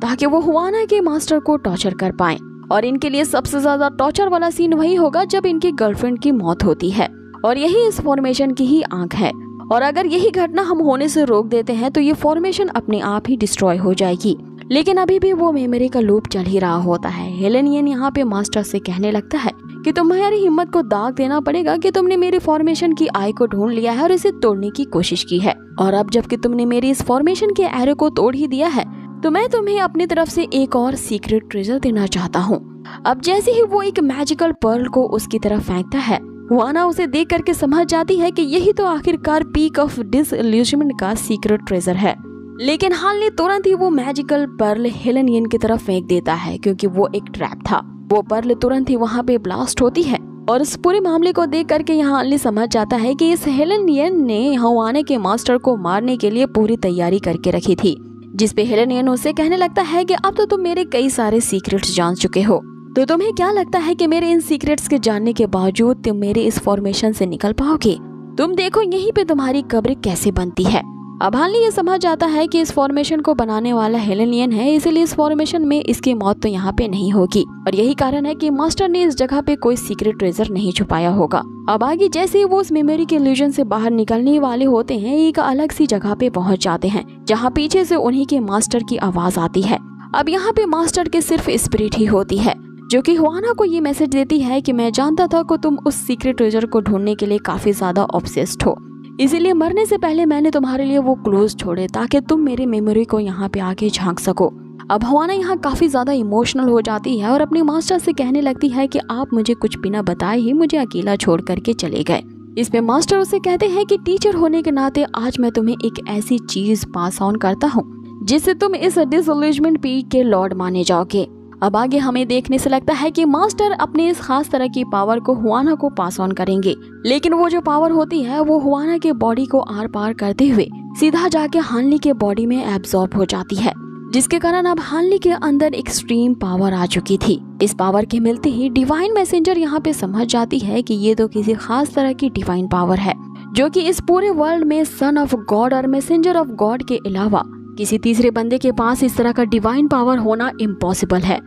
[SPEAKER 1] ताकि वो हुआना के मास्टर को टॉर्चर कर पाए। और इनके लिए सबसे ज्यादा टॉर्चर वाला सीन वही होगा जब इनकी गर्लफ्रेंड की मौत होती है, और यही इस फॉर्मेशन की ही आंख है। और अगर यही घटना हम होने से रोक देते हैं तो ये फॉर्मेशन अपने आप ही डिस्ट्रॉय हो जाएगी। लेकिन अभी भी वो मेमोरी का लूप चल ही रहा होता है। हेलेन येन यहाँ पे मास्टर से कहने लगता है कि तुम्हारी हिम्मत को दाग देना पड़ेगा कि तुमने मेरी फॉर्मेशन की आई को ढूंढ लिया है और इसे तोड़ने की कोशिश की है, और अब जबकि तुमने मेरी इस फॉर्मेशन के एरो को तोड़ ही दिया है तो मैं तुम्हें अपनी तरफ से एक और सीक्रेट ट्रेजर देना चाहता हूँ। अब जैसे ही वो एक मैजिकल पर्ल को उसकी तरफ फेंकता है, हुआना उसे देख करके समझ जाती है कि यही तो आखिरकार पीक ऑफ डिसइल्यूजनमेंट का सीक्रेट ट्रेजर है। लेकिन हानली तुरंत ही वो मैजिकल पर्ल हेलन येन की तरफ फेंक देता है क्योंकि वो एक ट्रैप था। वो पर्ल तुरंत ही वहाँ पे ब्लास्ट होती है और इस पूरे मामले को देख करके यहाँ हानली समझ जाता है कि इस हेलन येन ने हवाना के मास्टर को मारने के लिए पूरी तैयारी करके रखी थी। जिसपे हेलन येन उसे कहने लगता है कि अब तो तुम मेरे कई सारे सीक्रेट्स जान चुके हो, तो तुम्हें क्या लगता है कि मेरे इन सीक्रेट्स के जानने के बावजूद तुम मेरे इस फॉर्मेशन से निकल पाओगे? तुम देखो यहीं पे तुम्हारी कब्र कैसे बनती है। अब हानली ये समझ जाता है कि इस फॉर्मेशन को बनाने वाला हेलन येन है, इसीलिए इस फॉर्मेशन में इसकी मौत तो यहाँ पे नहीं होगी और यही कारण है कि मास्टर ने इस जगह पे कोई सीक्रेट ट्रेजर नहीं छुपाया होगा। अब आगे जैसे ही वो उस मेमोरी के इल्यूजन से बाहर निकलने वाले होते हैं, एक अलग सी जगह पे पहुंच जाते हैं जहाँ पीछे से उन्हीं के मास्टर की आवाज आती है। अब यहाँ पे मास्टर के सिर्फ स्पिरिट ही होती है जो कि हवाना को ये मैसेज देती है कि मैं जानता था कि तुम उस सीक्रेट ट्रेजर को ढूंढने के लिए काफी ज्यादा ऑब्सेस्ड हो, इसीलिए मरने से पहले मैंने तुम्हारे लिए वो क्लूज छोड़े ताकि तुम मेरी मेमोरी को यहाँ पे आके झांक सको। अब हवाना यहाँ काफी ज्यादा इमोशनल हो जाती है और अपने मास्टर से कहने लगती है कि आप मुझे कुछ बिना बताए ही मुझे अकेला छोड़ करके चले गए। इसमें मास्टर उसे कहते हैं कि टीचर होने के नाते आज मैं तुम्हें एक ऐसी चीज पास ऑन करता हूँ जिससे तुम इस डिसइल्यूजनमेंट पीक के लॉर्ड माने जाओगे। अब आगे हमें देखने से लगता है कि मास्टर अपने इस खास तरह की पावर को हुआना को पास ऑन करेंगे, लेकिन वो जो पावर होती है वो हुआना के बॉडी को आर पार करते हुए सीधा जाके हानली के बॉडी में एब्जॉर्ब हो जाती है, जिसके कारण अब हानली के अंदर एक्सट्रीम पावर आ चुकी थी। इस पावर के मिलते ही डिवाइन मैसेंजर यहाँ पे समझ जाती है कि ये तो किसी खास तरह की डिवाइन पावर है जो कि इस पूरे वर्ल्ड में सन ऑफ गॉड और मैसेंजर ऑफ गॉड के अलावा किसी तीसरे बंदे के पास इस तरह का डिवाइन पावर होना इम्पॉसिबल है।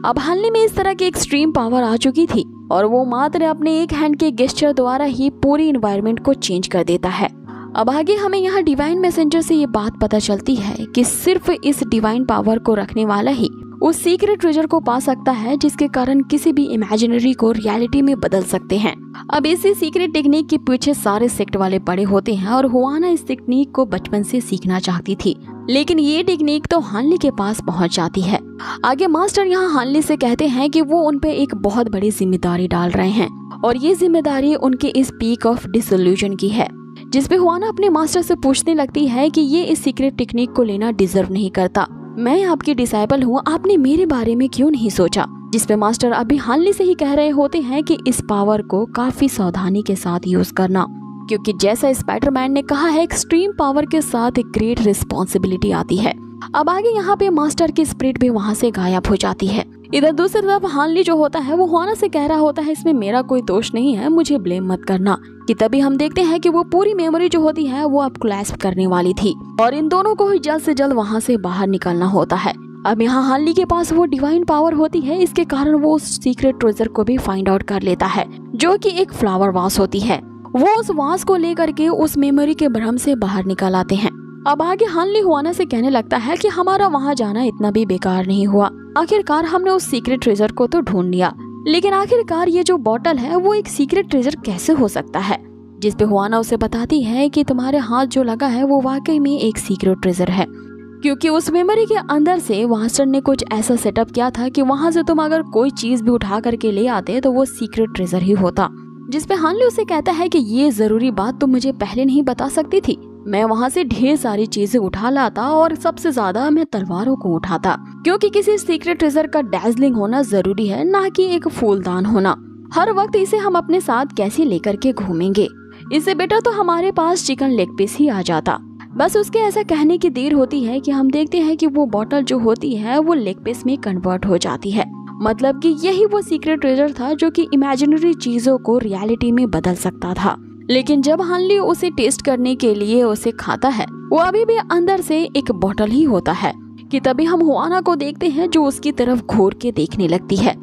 [SPEAKER 1] अब हानली में इस तरह की एक्सट्रीम पावर आ चुकी थी और वो मात्र अपने एक हैंड के गेस्चर द्वारा ही पूरी इन्वायरमेंट को चेंज कर देता है। अब आगे हमें यहाँ डिवाइन मैसेंजर से ये बात पता चलती है कि सिर्फ इस डिवाइन पावर को रखने वाला ही उस सीक्रेट ट्रेजर को पा सकता है जिसके कारण किसी भी इमेजिनरी को रियलिटी में बदल सकते हैं। अब इसी सीक्रेट टेक्निक के पीछे सारे सेक्ट वाले पड़े होते हैं और हुआना इस टेक्निक को बचपन से सीखना चाहती थी, लेकिन ये टेक्निक तो हानली के पास पहुंच जाती है। आगे मास्टर यहाँ हानली से कहते हैं कि वो उन पे एक बहुत बड़ी जिम्मेदारी डाल रहे हैं और ये जिम्मेदारी उनके इस पीक ऑफ डिसइल्यूजन की है, जिसपे हुआना अपने मास्टर से पूछने लगती है कि ये इस सीक्रेट टेक्निक को लेना डिजर्व नहीं करता। मैं आपकी डिसाइपल हूँ, आपने मेरे बारे में क्यों नहीं सोचा? जिसपे मास्टर अभी हानली से ही कह रहे होते हैं कि इस पावर को काफी सावधानी के साथ यूज करना, क्योंकि जैसा स्पाइडरमैन ने कहा है एक्सट्रीम पावर के साथ एक ग्रेट रिस्पॉन्सिबिलिटी आती है। अब आगे यहाँ पे मास्टर की स्पिरिट भी वहाँ से गायब हो जाती है। इधर दूसरी तरफ हानली जो होता है वो हुआना से कह रहा होता है इसमें मेरा कोई दोष नहीं है, मुझे ब्लेम मत करना। कि तभी हम देखते हैं कि वो पूरी मेमोरी जो होती है वो अब क्लैश करने वाली थी और इन दोनों को ही जल्द से जल्द वहाँ से बाहर निकलना होता है। अब यहाँ हानली के पास वो डिवाइन पावर होती है, इसके कारण वो उस सीक्रेट ट्रेजर को भी फाइंड आउट कर लेता है जो कि एक फ्लावर वास होती है। वो उस वास को लेकर के उस मेमोरी के भ्रम से बाहर निकल आते हैं। अब आगे हानली हुआना से कहने लगता है कि हमारा वहाँ जाना इतना भी बेकार नहीं हुआ, आखिरकार हमने उस सीक्रेट ट्रेजर को तो ढूंढ लिया, लेकिन आखिरकार ये जो बॉटल है वो एक सीक्रेट ट्रेजर कैसे हो सकता है? जिसपे हुआना उसे बताती है कि तुम्हारे हाथ जो लगा है वो वाकई में एक सीक्रेट ट्रेजर है, क्योंकि उस मेमोरी के अंदर से मास्टर ने कुछ ऐसा सेटअप किया था कि वहाँ से तुम अगर कोई चीज भी उठा करके ले आते तो वो सीक्रेट ट्रेजर ही होता। जिसपे हानली उसे कहता है कि ये जरूरी बात तुम मुझे पहले नहीं बता सकती थी, मैं वहाँ से ढेर सारी चीजें उठा लाता और सबसे ज्यादा मैं तलवारों को उठाता, क्योंकि किसी सीक्रेट ट्रेजर का डैजलिंग होना जरूरी है, ना कि एक फूलदान होना। हर वक्त इसे हम अपने साथ कैसे लेकर के घूमेंगे, इससे बेटर तो हमारे पास चिकन लेग पीस ही आ जाता। बस उसके ऐसा कहने की देर होती है कि हम देखते हैं कि वो बॉटल जो होती है वो लेग पीस में कन्वर्ट हो जाती है। मतलब कि यही वो सीक्रेट ट्रेजर था जो कि इमेजिनरी चीजों को रियलिटी में बदल सकता था। लेकिन जब हानली उसे टेस्ट करने के लिए उसे खाता है वो अभी भी अंदर से एक बॉटल ही होता है। कि तभी हम हुआना को देखते हैं जो उसकी तरफ घूर के देखने लगती है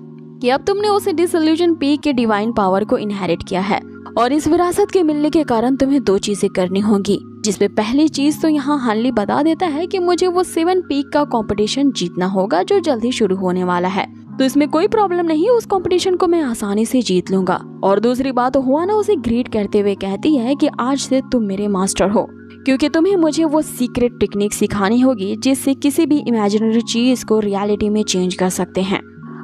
[SPEAKER 1] कि अब तुमने उसे डिसइल्यूजन पीक के डिवाइन पावर को इनहेरिट किया है और इस विरासत के मिलने के कारण तुम्हें दो चीजें करनी होंगी। जिसपे पहली चीज तो यहाँ हानली बता देता है कि मुझे वो 7 पीक का कंपटीशन जीतना होगा जो जल्दी शुरू होने वाला है, तो इसमें कोई प्रॉब्लम नहीं, उस कंपटीशन को मैं आसानी से जीत लूंगा। और दूसरी बात हुआना उसे ग्रीट करते हुए कहती है कि आज से तुम मेरे मास्टर हो, क्योंकि तुम्हें मुझे वो सीक्रेट टेक्निक सिखानी होगी जिससे किसी भी इमेजिनरी चीज को रियलिटी में चेंज कर सकते हैं।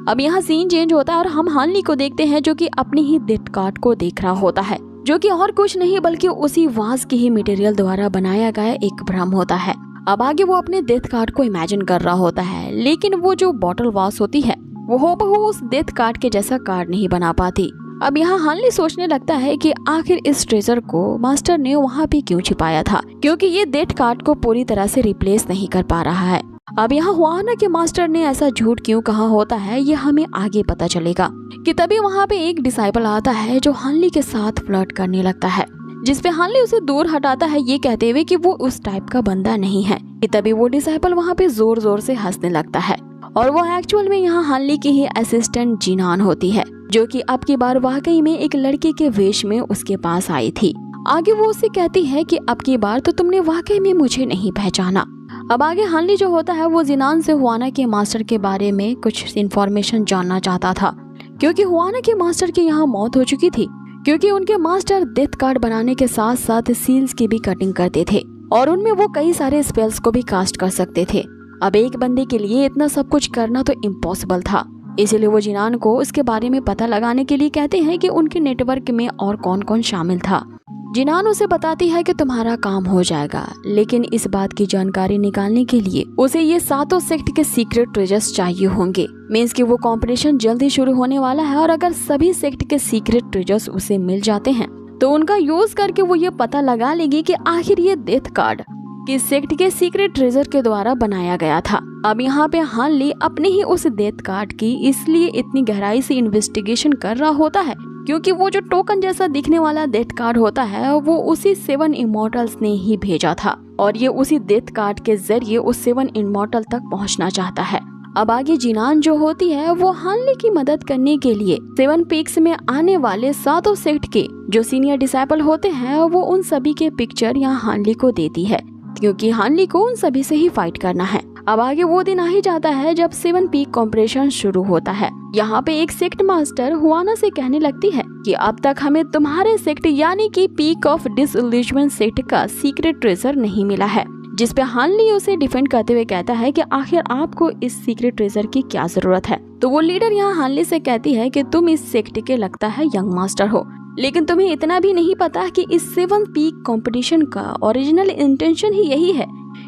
[SPEAKER 1] अब यहाँ सीन चेंज होता है और हम हानली को देखते हैं जो कि अपनी ही डेथ कार्ड को देख रहा होता है, जो कि और कुछ नहीं बल्कि उसी वास के ही मटेरियल द्वारा बनाया गया एक भ्रम होता है। अब आगे वो अपने डेथ कार्ड को इमेजिन कर रहा होता है, लेकिन वो जो बॉटल वॉश होती है वो हूबहू उस डेथ कार्ड के जैसा कार्ड नहीं बना पाती। अब यहाँ हानली सोचने लगता है कि आखिर इस ट्रेजर को मास्टर ने वहाँ पे क्यों छिपाया था, क्योंकि ये डेथ कार्ड को पूरी तरह से रिप्लेस नहीं कर पा रहा है। अब यहाँ हुआना के मास्टर ने ऐसा झूठ क्यों कहा होता है ये हमें आगे पता चलेगा कि तभी वहाँ पे एक डिसाइपल आता है जो हानली के साथ फ्लर्ट करने लगता है, जिसपे हानली उसे दूर हटाता है ये कहते हुए कि वो उस टाइप का बंदा नहीं है। कि तभी वो डिसाइपल वहाँ पे जोर जोर से हंसने लगता है और वो एक्चुअल में यहाँ हानली की ही असिस्टेंट जिनान होती है, जो कि अब की बार वाकई में एक लड़के के वेश में उसके पास आई थी। आगे वो उससे कहती है कि अब की बार तो तुमने वाकई में मुझे नहीं पहचाना। अब आगे हानली जो होता है वो जिनान से हुआना के मास्टर के बारे में कुछ इन्फॉर्मेशन जानना चाहता था, क्योंकि हुआना के मास्टर की यहाँ मौत हो चुकी थी, क्योंकि उनके मास्टर डेथ कार्ड बनाने के साथ साथ सील्स की भी कटिंग करते थे और उनमें वो कई सारे स्पेल्स को भी कास्ट कर सकते थे। अब एक बंदे के लिए इतना सब कुछ करना तो इम्पॉसिबल था, इसीलिए वो जिनान को उसके बारे में पता लगाने के लिए कहते हैं कि उनके नेटवर्क में और कौन कौन शामिल था। जिनान उसे बताती है कि तुम्हारा काम हो जाएगा, लेकिन इस बात की जानकारी निकालने के लिए उसे ये 7 सेक्ट के सीक्रेट ट्रेजर्स चाहिए होंगे। मींस कि वो कॉम्पिटिशन जल्दी शुरू होने वाला है और अगर सभी सेक्ट के सीक्रेट ट्रेजर्स उसे मिल जाते हैं तो उनका यूज करके वो ये पता लगा लेगी कि आखिर ये डेथ कार्ड किस सेक्ट के सीक्रेट ट्रेजर के द्वारा बनाया गया था। अब यहाँ पे हानली अपने ही उस डेथ कार्ड की इसलिए इतनी गहराई से इन्वेस्टिगेशन कर रहा होता है, क्योंकि वो जो टोकन जैसा दिखने वाला डेथ कार्ड होता है वो उसी 7 इमॉर्टल्स ने ही भेजा था और ये उसी डेथ कार्ड के जरिए उस 7 इमॉर्टल तक पहुँचना चाहता है। अब आगे जिनान जो होती है वो हानली की मदद करने के लिए 7 पीक्स में आने वाले 7 सेक्ट के जो सीनियर डिसाइपल होते हैं वो उन सभी के पिक्चर यहाँ हानली को देती है, क्योंकि हानली को उन सभी से ही फाइट करना है। अब आगे वो दिन आ ही जाता है जब 7 पीक कॉम्पिटिशन शुरू होता है। यहाँ पे एक सेक्ट मास्टर हुआना से कहने लगती है कि अब तक हमें तुम्हारे सेक्ट यानी कि पीक ऑफ डिसइल्यूजमेंट सेक्ट का सीक्रेट ट्रेजर नहीं मिला है, जिसपे हानली उसे डिफेंड करते हुए कहता है कि आखिर आपको इस सीक्रेट ट्रेजर की क्या जरूरत है। तो वो लीडर यहाँ हानली से कहती है कि तुम इस सेक्ट के लगता है यंग मास्टर हो, लेकिन तुम्हें इतना भी नहीं पता कि इस 7 पीक कंपटीशन का ओरिजिनल इंटेंशन ही यही है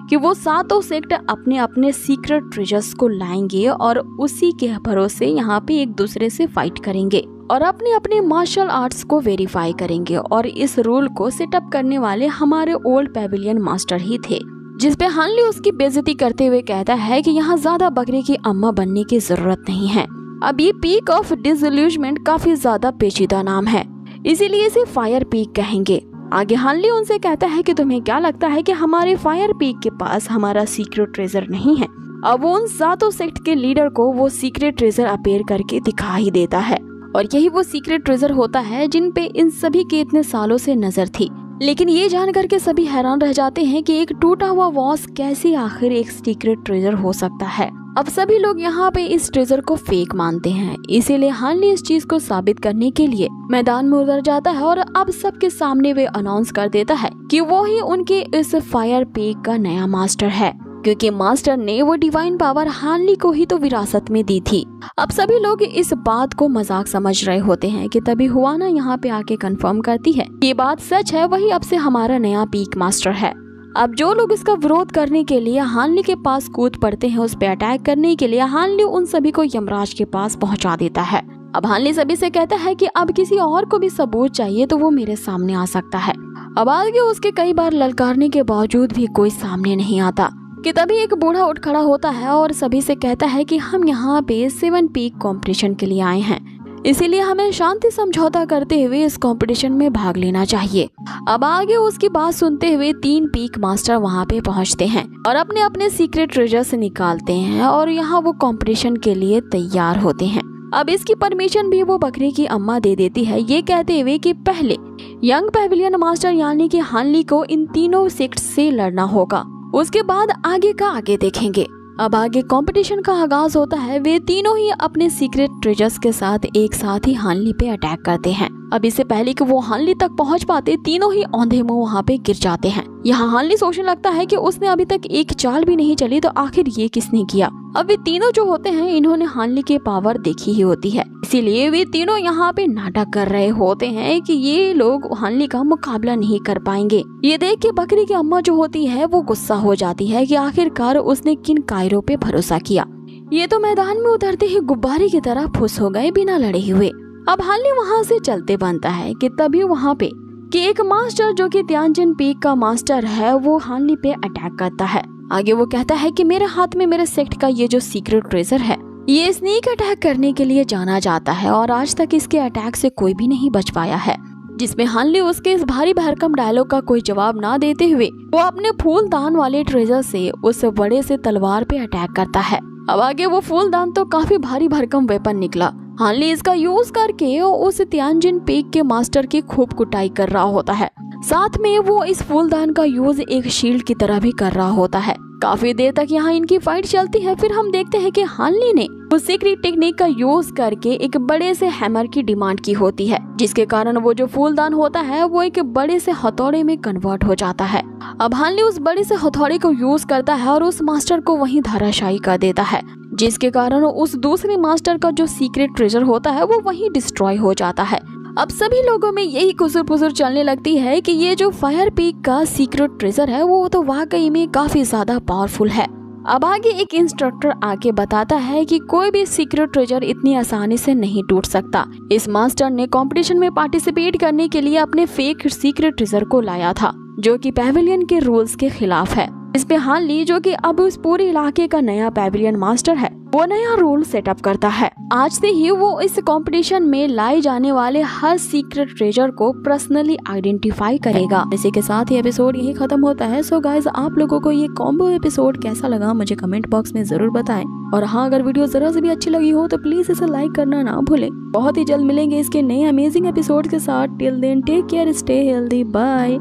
[SPEAKER 1] कि वो 7 सेक्ट अपने अपने सीक्रेट ट्रेजर्स को लाएंगे और उसी के भरोसे यहाँ पे एक दूसरे से फाइट करेंगे और अपने अपने मार्शल आर्ट्स को वेरीफाई करेंगे। और इस रूल को सेटअप करने वाले हमारे ओल्ड पेविलियन मास्टर ही थे, जिसपे हानली उसकी बेइज्जती करते हुए कहता है कि यहाँ ज्यादा बकरे की अम्मा बनने की जरूरत नहीं है। अब ये पीक ऑफ डिसइल्यूजमेंट काफी ज्यादा पेचीदा नाम है, इसीलिए इसे फायर पीक कहेंगे। आगे हानली उनसे कहता है कि तुम्हें क्या लगता है कि हमारे फायर पीक के पास हमारा सीक्रेट ट्रेजर नहीं है। अब वो उन 7 सेक्ट के लीडर को वो सीक्रेट ट्रेजर अपेयर करके दिखा ही देता है और यही वो सीक्रेट ट्रेजर होता है जिन पे इन सभी के इतने सालों से नजर थी। लेकिन ये जानकर के सभी हैरान रह जाते हैं कि एक टूटा हुआ वॉस कैसे आखिर एक सीक्रेट ट्रेजर हो सकता है। अब सभी लोग यहाँ पे इस ट्रेजर को फेक मानते हैं, इसीलिए हानली इस चीज को साबित करने के लिए मैदान में उतर जाता है और अब सबके सामने वे अनाउंस कर देता है कि वो ही उनके इस फायर पीक का नया मास्टर है, क्योंकि मास्टर ने वो डिवाइन पावर हानली को ही तो विरासत में दी थी। अब सभी लोग इस बात को मजाक समझ रहे होते हैं कि तभी हुआना यहाँ पे आके कंफर्म करती है ये बात सच है, वही अब से हमारा नया पीक मास्टर है। अब जो लोग इसका विरोध करने के लिए हानली के पास कूद पड़ते हैं उस पे अटैक करने के लिए, हानली उन सभी को यमराज के पास पहुंचा देता है। अब हानली सभी से कहता है कि अब किसी और को भी सबूत चाहिए तो वो मेरे सामने आ सकता है। अब आगे उसके कई बार ललकारने के बावजूद भी कोई सामने नहीं आता कि तभी एक बूढ़ा उठ खड़ा होता है और सभी से कहता है कि हम यहाँ पे 7 पीक कंपटीशन के लिए आए हैं, इसीलिए हमें शांति समझौता करते हुए इस कंपटीशन में भाग लेना चाहिए। अब आगे उसकी बात सुनते हुए 3 पीक मास्टर वहाँ पे पहुँचते हैं और अपने अपने सीक्रेट ट्रेजर्स निकालते हैं और यहाँ वो कंपटीशन के लिए तैयार होते हैं। अब इसकी परमिशन भी वो बकरी की अम्मा दे देती है, ये कहते हुए कि पहले यंग पेविलियन मास्टर यानी कि हानली को इन तीनों सेक्ट से लड़ना होगा, उसके बाद आगे का आगे देखेंगे। अब आगे कंपटीशन का आगाज होता है। वे तीनों ही अपने सीक्रेट ट्रेजर्स के साथ एक साथ ही हानली पे अटैक करते हैं। अब इससे पहले कि वो हानली तक पहुंच पाते, तीनों ही औंधे मुंह वहाँ पे गिर जाते हैं। यहाँ हानली सोचने लगता है कि उसने अभी तक एक चाल भी नहीं चली तो आखिर ये किसने किया। अब ये तीनों जो होते हैं इन्होंने हानली की पावर देखी ही होती है, इसीलिए वे तीनों यहाँ पे नाटक कर रहे होते हैं कि ये लोग हानली का मुकाबला नहीं कर पाएंगे। ये देख के बकरी की अम्मा जो होती है वो गुस्सा हो जाती है कि आखिरकार उसने किन कायरों पे भरोसा किया। ये तो मैदान में उतरते ही गुब्बारे की तरह फुस हो गए बिना लड़े हुए। अब हानली वहाँ से चलते बनता है कि तभी वहाँ पे कि एक मास्टर जो कि तियानजिन पीक का मास्टर है वो हानली पे अटैक करता है। आगे वो कहता है कि मेरे हाथ में मेरे सेक्ट का ये जो सीक्रेट ट्रेजर है ये स्नीक अटैक करने के लिए जाना जाता है और आज तक इसके अटैक से कोई भी नहीं बच पाया है। जिसमें हानली उसके इस भारी भरकम डायलॉग का कोई जवाब ना देते हुए वो अपने फूलदान वाले ट्रेजर से उस बड़े से तलवार पे अटैक करता है। अब आगे वो फूलदान तो काफी भारी भरकम वेपन निकला। हानली इसका यूज करके उस तियानजिन पीक के मास्टर की खूब कुटाई कर रहा होता है। साथ में वो इस फूलदान का यूज एक शील्ड की तरह भी कर रहा होता है। काफी देर तक यहाँ इनकी फाइट चलती है। फिर हम देखते हैं कि हानली ने उस सीक्रेट टेक्निक का यूज करके एक बड़े से हैमर की डिमांड की होती है, जिसके कारण वो जो फूलदान होता है वो एक बड़े से हथौड़े में कन्वर्ट हो जाता है। अब हानली उस बड़े से हथौड़े को यूज करता है और उस मास्टर को वहीं धराशायी कर देता है, जिसके कारण उस दूसरे मास्टर का जो सीक्रेट ट्रेजर होता है वो वहीं डिस्ट्रॉय हो जाता है। अब सभी लोगों में यही कुसुर पुसुर चलने लगती है कि ये जो फायर पीक का सीक्रेट ट्रेजर है वो तो वाकई में काफी ज्यादा पावरफुल है। अब आगे एक इंस्ट्रक्टर आके बताता है कि कोई भी सीक्रेट ट्रेजर इतनी आसानी से नहीं टूट सकता। इस मास्टर ने कंपटीशन में पार्टिसिपेट करने के लिए अपने फेक सीक्रेट ट्रेजर को लाया था, जो कि पैविलियन के रूल्स के खिलाफ है। इस पे हानली जो कि अब उस पूरे इलाके का नया पैविलियन मास्टर है वो नया रूल सेटअप करता है। आज से ही वो इस कंपटीशन में लाए जाने वाले हर सीक्रेट ट्रेजर को पर्सनली आइडेंटिफाई करेगा। इसी के साथ ही एपिसोड यही खत्म होता है। सो गाइस, आप लोगों को ये कॉम्बो एपिसोड कैसा लगा मुझे कमेंट बॉक्स में जरूर बताएं। और हाँ, अगर वीडियो जरा से भी अच्छी लगी हो तो प्लीज इसे लाइक करना ना भूलें। बहुत ही जल्द मिलेंगे इसके नए अमेजिंग एपिसोड के साथ। Till then take care, stay healthy, bye.